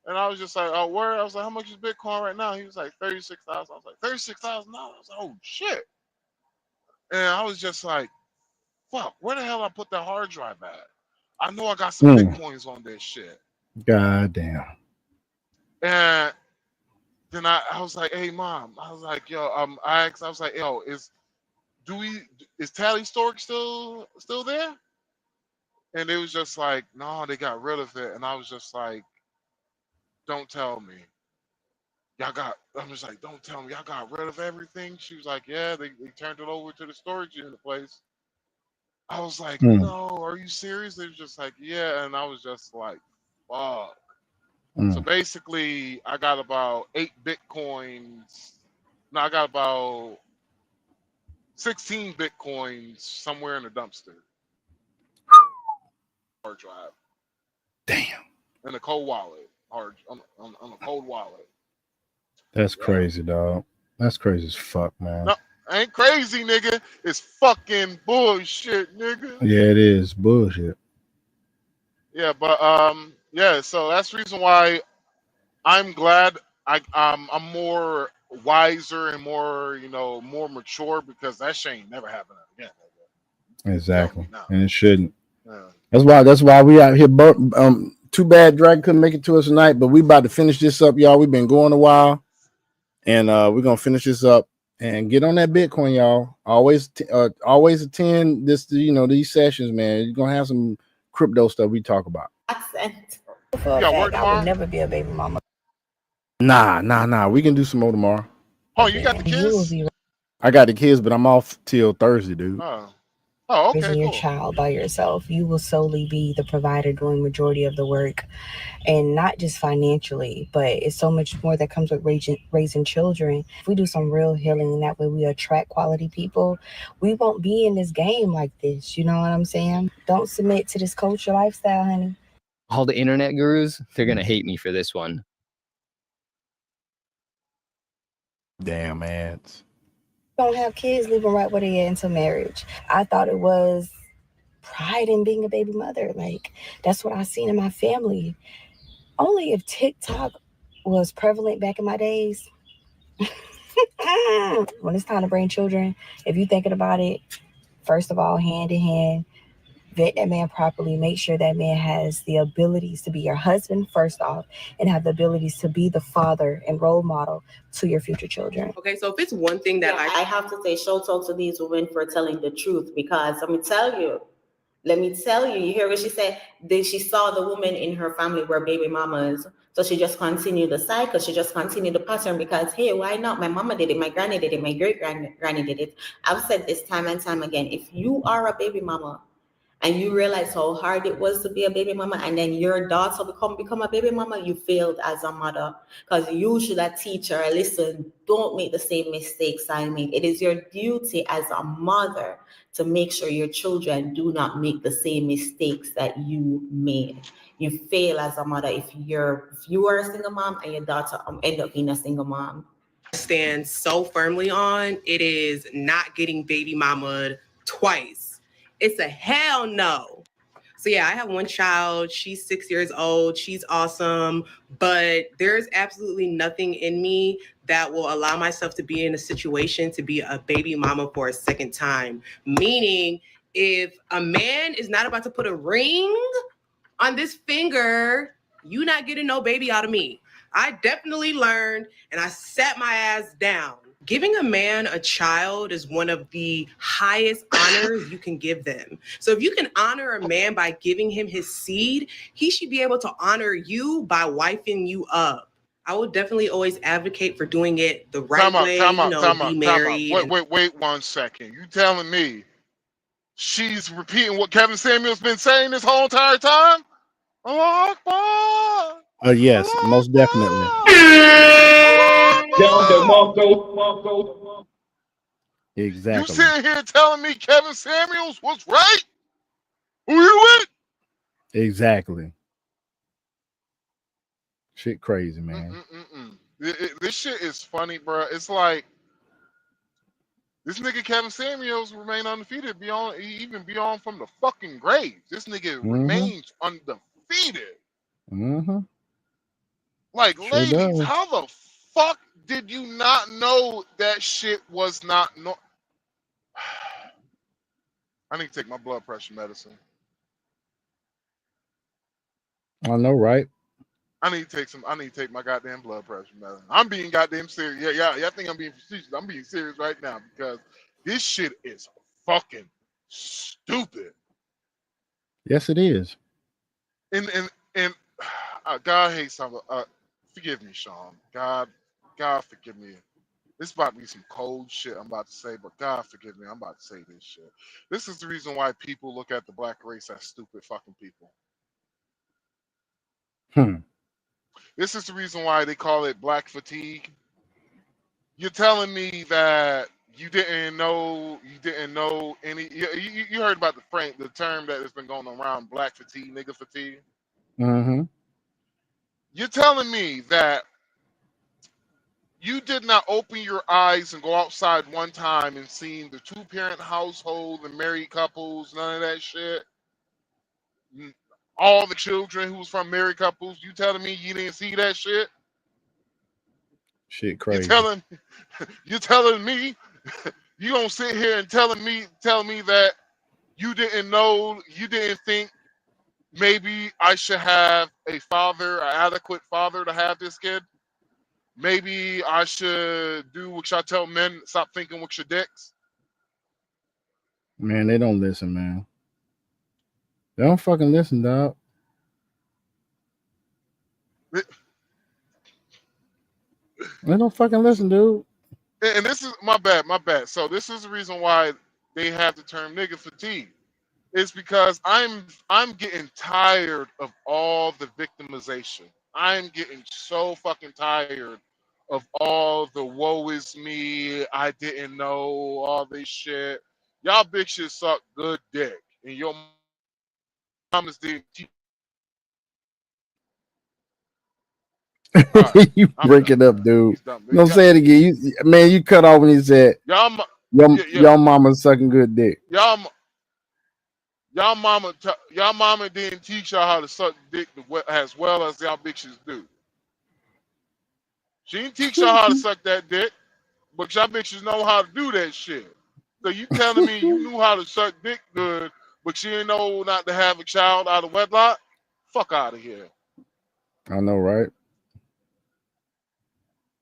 And I was just like, oh, where? I was like, how much is Bitcoin right now? He was like, 36,000. I was like, $36,000. I was like, oh shit. And I was just like, fuck, where the hell I put that hard drive at? I know I got some Bitcoins on this shit. God damn. And then I was like, hey mom, I was like, yo, I was like, yo, is Tally Storage still there? And it was just like, no, they got rid of it. And I was just like, don't tell me. I'm just like, don't tell me y'all got rid of everything. She was like, yeah, they turned it over to the storage unit place. I was like, no, are you serious? They was just like, yeah. And I was just like, fuck. So basically, I got about 8 Bitcoins. No, I got about 16 Bitcoins somewhere in a dumpster. Hard drive. Damn. In a cold wallet. On a cold wallet. That's crazy, dog. That's crazy as fuck, man. No, ain't crazy, nigga. It's fucking bullshit, nigga. Yeah, it is bullshit. Yeah, but yeah. So that's the reason why I'm glad I'm more wiser and more more mature because that shit ain't never happening again. Nigga. Exactly, Now. and it shouldn't. Yeah. That's why we out here. Too bad Dragon couldn't make it to us tonight, but we about to finish this up, y'all. We've been going a while, and we're gonna finish this up and get on that Bitcoin, y'all. Always attend this, these sessions, man. You're gonna have some crypto stuff we talk about. Accent. For a fact, I would never be a baby mama. Nah. We can do some more tomorrow. Oh, you got the kids? I got the kids, but I'm off till Thursday, dude. Oh. Oh, okay, raising your cool. child by yourself. You will solely be the provider doing majority of the work, and not just financially, but it's so much more that comes with raising children. If we do some real healing, that way we attract quality people, we won't be in this game like this. You know what I'm saying? Don't submit to this culture lifestyle, honey. All the internet gurus, they're gonna hate me for this one. Damn ads. Don't have kids, leave them right where they are until marriage. I thought it was pride in being a baby mother. Like, that's what I seen in my family. Only if TikTok was prevalent back in my days. When it's time to bring children, if you're thinking about it, first of all, hand in hand, vet that man properly. Make sure that man has the abilities to be your husband, first off, and have the abilities to be the father and role model to your future children. Okay, so if it's one thing that I have to say shout out to these women for telling the truth, because let me tell you, you hear what she said? She saw the woman in her family were baby mamas. So she just continued the cycle. She just continued the pattern because, hey, why not? My mama did it. My granny did it. My great granny did it. I've said this time and time again. If you are a baby mama and you realize how hard it was to be a baby mama, and then your daughter become a baby mama, you failed as a mother, because you should have teach her, listen, don't make the same mistakes I made. It is your duty as a mother to make sure your children do not make the same mistakes that you made. You fail as a mother if you are a single mom and your daughter end up being a single mom. stand so firmly on, it is not getting baby mama twice. It's a hell no. So yeah, I have one child. She's 6 years old. She's awesome. But there's absolutely nothing in me that will allow myself to be in a situation to be a baby mama for a second time. Meaning, if a man is not about to put a ring on this finger, you not getting no baby out of me. I definitely learned and I sat my ass down. Giving a man a child is one of the highest honors you can give them. So if you can honor a man by giving him his seed, he should be able to honor you by wifing you up. I will definitely always advocate for doing it the right way, be married. Wait 1 second. You telling me she's repeating what Kevin Samuel's been saying this whole entire time? Allah Akbar. Yes, most definitely. Exactly. You sitting here telling me Kevin Samuels was right? Who you with? Exactly. Shit crazy, man. This shit is funny, bro. It's like this nigga Kevin Samuels remain undefeated even beyond from the fucking grave. This nigga remains undefeated. Like, Sure ladies, does. how the fuck did you not know that shit was not I need to take my blood pressure medicine. I know, right? I need to take my goddamn blood pressure medicine. I'm being goddamn serious. Yeah, I think I'm being facetious. I'm being serious right now because this shit is fucking stupid. Yes, it is. And God hates something. Forgive me, Sean. God forgive me. This is about to be some cold shit I'm about to say, but God forgive me. I'm about to say this shit. This is the reason why people look at the black race as stupid fucking people. This is the reason why they call it black fatigue. You're telling me that you didn't know any. You heard about the term that has been going around, black fatigue, nigga fatigue. You're telling me that you did not open your eyes and go outside one time and seen the 2-parent household and married couples, none of that shit. All the children who was from married couples. You telling me you didn't see that shit? Shit crazy. You're telling me you gonna sit here and tell me that you didn't think maybe I should have an adequate father to have this kid? Maybe I should do what y'all tell men, stop thinking with your dicks. Man, they don't listen, man. They don't fucking listen, dog. They don't fucking listen, dude. And this is my bad. So this is the reason why they have the term nigga fatigue. It's because I'm getting tired of all the victimization. I'm getting so fucking tired of all the woe is me, I didn't know, all this shit. Y'all bitches suck good dick. And your mamas didn't teach. You break it up, dude. No, say it again. Man, you cut off when he said your mama sucking good dick. Y'all mama didn't teach y'all how to suck dick as well as y'all bitches do. She didn't teach y'all how to suck that dick, but y'all bitches know how to do that shit. So you telling me you knew how to suck dick good, but you didn't know not to have a child out of wedlock? Fuck out of here. I know, right?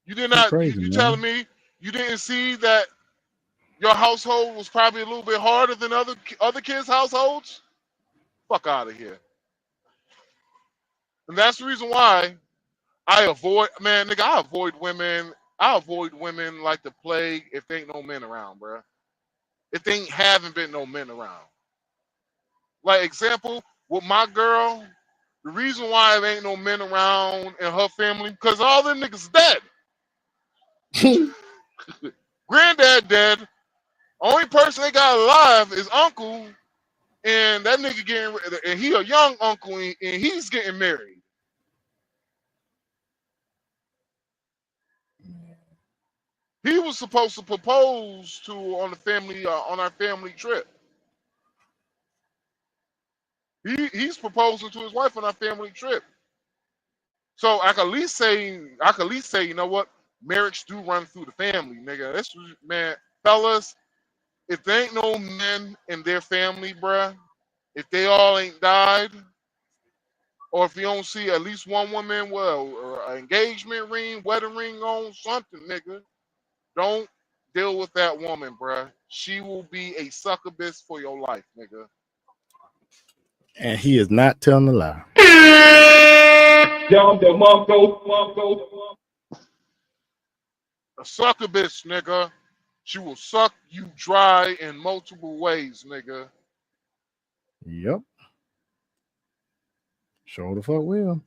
You did not. Crazy, You man. telling me you didn't see that your household was probably a little bit harder than other kids' households? Fuck out of here. And that's the reason why I avoid women. I avoid women like the plague if there ain't no men around, bro. If they haven't been no men around. Like example, with my girl, the reason why there ain't no men around in her family, because all them niggas dead. Granddad dead. Only person they got alive is uncle, and that nigga and he a young uncle, and he's getting married. He was supposed to propose to on our family trip. He's proposing to his wife on our family trip. So I can at least say, you know what? Marriage do run through the family, nigga. That's man, fellas. If there ain't no men in their family, bruh, if they all ain't died, or if you don't see at least one woman with an engagement ring, wedding ring on, something, nigga, don't deal with that woman, bruh. She will be a succubus for your life, nigga. And he is not telling a lie. A succubus, nigga. She will suck you dry in multiple ways, nigga. Yep. Sure the fuck will.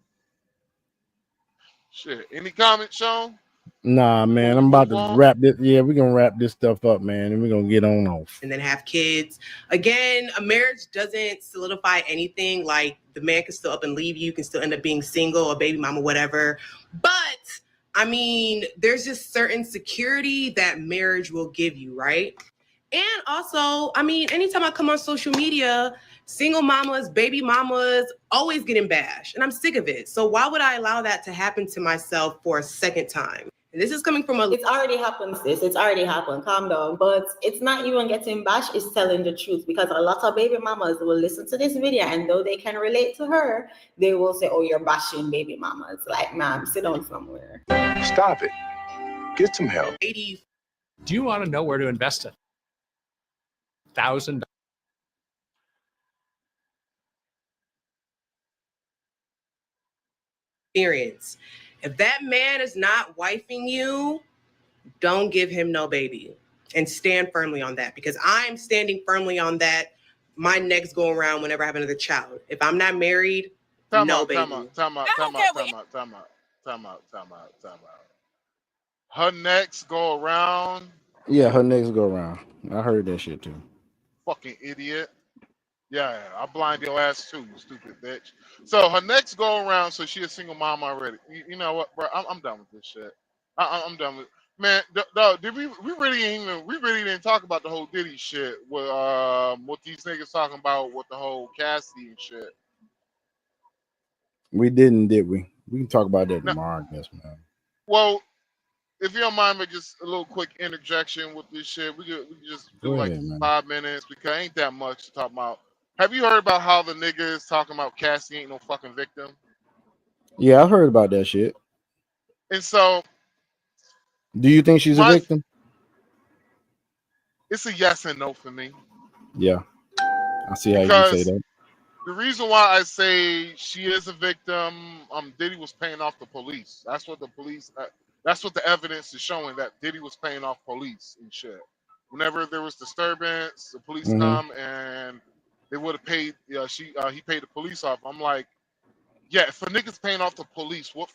Shit. Any comments, Sean? Nah, man. I'm about to wrap this. Yeah, we're gonna wrap this stuff up, man, and we're gonna get on off. And then have kids. Again, a marriage doesn't solidify anything. Like the man can still up and leave you, can still end up being single, a baby mama, whatever. But I mean, there's just certain security that marriage will give you, right? And also, I mean, anytime I come on social media, single mamas, baby mamas, always getting bashed. And I'm sick of it. So why would I allow that to happen to myself for a second time? And this is coming from It's already happened, sis. It's already happened. Calm down. But it's not even getting bashed, it's telling the truth. Because a lot of baby mamas will listen to this video, and though they can relate to her, they will say, oh, you're bashing baby mamas. Like, ma'am, sit down somewhere. Stop it. Get some help. Do you want to know where to invest $1,000? Experience. If that man is not wifing you, don't give him no baby, and stand firmly on that, because I'm standing firmly on that. My next go around whenever I have another child. If I'm not married, no baby. Time out. Her next go around. Yeah, her next go around. I heard that shit too. Fucking idiot. Yeah, I blind your ass too, you stupid bitch. So her next go around, so she a single mom already. You know what, bro? I'm done with this shit. I'm done with. Man, dog, did we really didn't talk about the whole Diddy shit with what these niggas talking about with the whole Cassidy and shit. We didn't, did we? We can talk about that tomorrow, I guess, man. Well, if you don't mind, me just a little quick interjection with this shit. We could just do Go like ahead, man. 5 minutes because ain't that much to talk about. Have you heard about how the niggas talking about Cassie ain't no fucking victim? Yeah, I heard about that shit. And so, Do you think she's a victim? it's a yes and no for me. Yeah, I see how you can say that. The reason why I say she is a victim, Diddy was paying off the police. That's what the police. That's what the evidence is showing, that Diddy was paying off police and shit. whenever there was disturbance, the police Mhm. come and they would have paid. He paid the police off. I'm like, yeah, for niggas paying off the police, what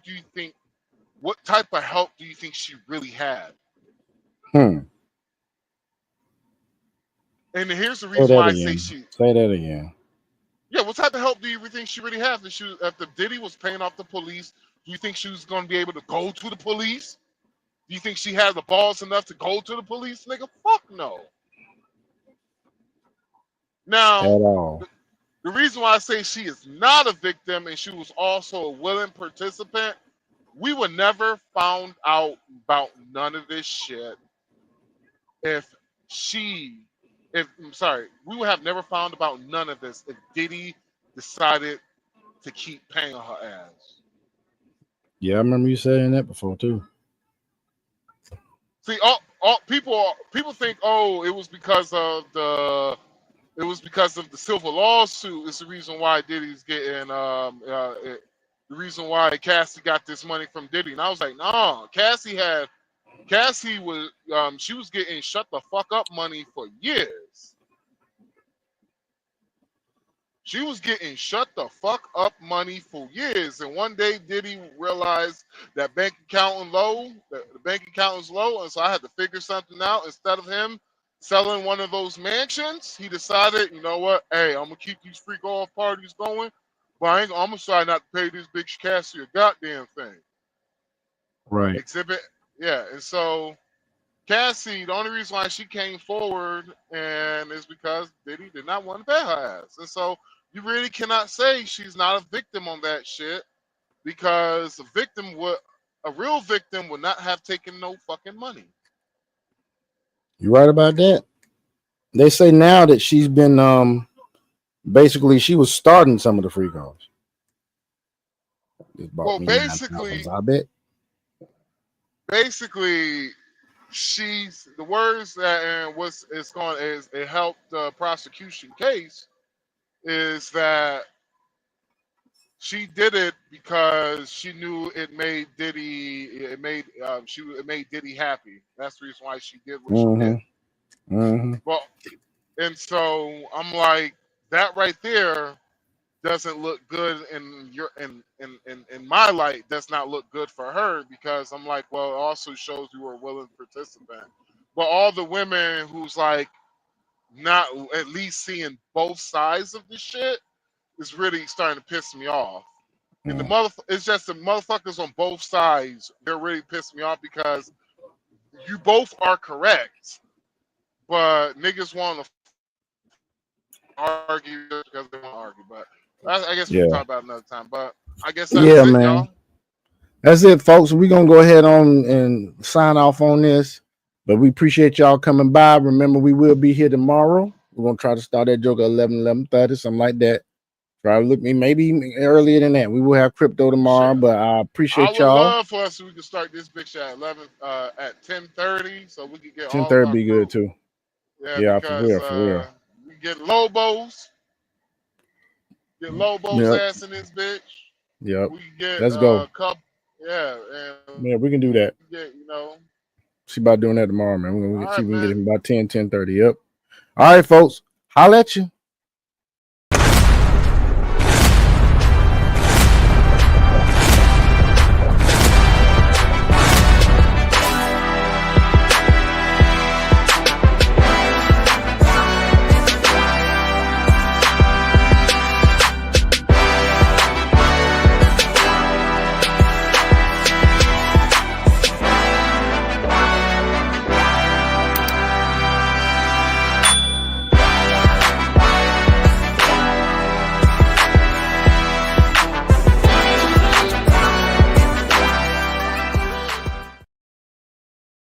do you think? What type of help do you think she really had? And here's the Say reason that why I say again. she. Say that again. Yeah, what type of help do you think she really had? If the Diddy was paying off the police, do you think she was going to be able to go to the police? Do you think she had the balls enough to go to the police, nigga? Fuck no. At Now, all. the reason why I say she is not a victim and she was also a willing participant, we would never found out about none of this shit we would have never found about none of this if Diddy decided to keep paying her ass. Yeah, I remember you saying that before too. See, all people think, oh, it was because of the silver lawsuit. It's the reason why Diddy's getting the reason why Cassie got this money from Diddy. And I was like, nah, Cassie was she was getting shut the fuck up money for years. She was getting shut the fuck up money for years, and one day Diddy realized that the bank account is low, and so I had to figure something out. Instead of him selling one of those mansions, he decided, you know what? Hey, I'm gonna keep these freak off parties going, but I'm gonna try not to pay this bitch Cassie a goddamn thing. Right. Exhibit, yeah, and so Cassie, the only reason why she came forward and is because Diddy did not want to pay her ass. And so you really cannot say she's not a victim on that shit because a real victim would not have taken no fucking money. You right about that. They say now that she's been basically she was starting some of the free calls. Well, basically, I bet. Basically, she's the words that it helped the prosecution case is that she did it because she knew it made Diddy happy. That's the reason why she did what she did. Well, and so I'm like, that right there doesn't look good in my light. Does not look good for her because I'm like, well, it also shows you were a willing participant. But all the women who's like not at least seeing both sides of the shit is really starting to piss me off. And it's just the motherfuckers on both sides. They're really pissing me off because you both are correct, but niggas want to argue because they want to argue. But I guess we can talk about it another time. But I guess that's it, man. y'all. That's it, folks. We're gonna go ahead on and sign off on this. But we appreciate y'all coming by. Remember, we will be here tomorrow. We're gonna try to start that joke at 11:30, something like that. Try to look me maybe earlier than that. We will have crypto tomorrow, but I appreciate I would y'all. love for us so we can start this bitch at 10:30 so we can get 10:30 be good too. Yeah, because for real. we get Lobo's. Get Lobo's ass in this bitch. Yep. We get Let's go. And we can do that. Get, See about doing that tomorrow, man. We're gonna see if we can get him about 10:30. Yep. All right, folks. Holla at you.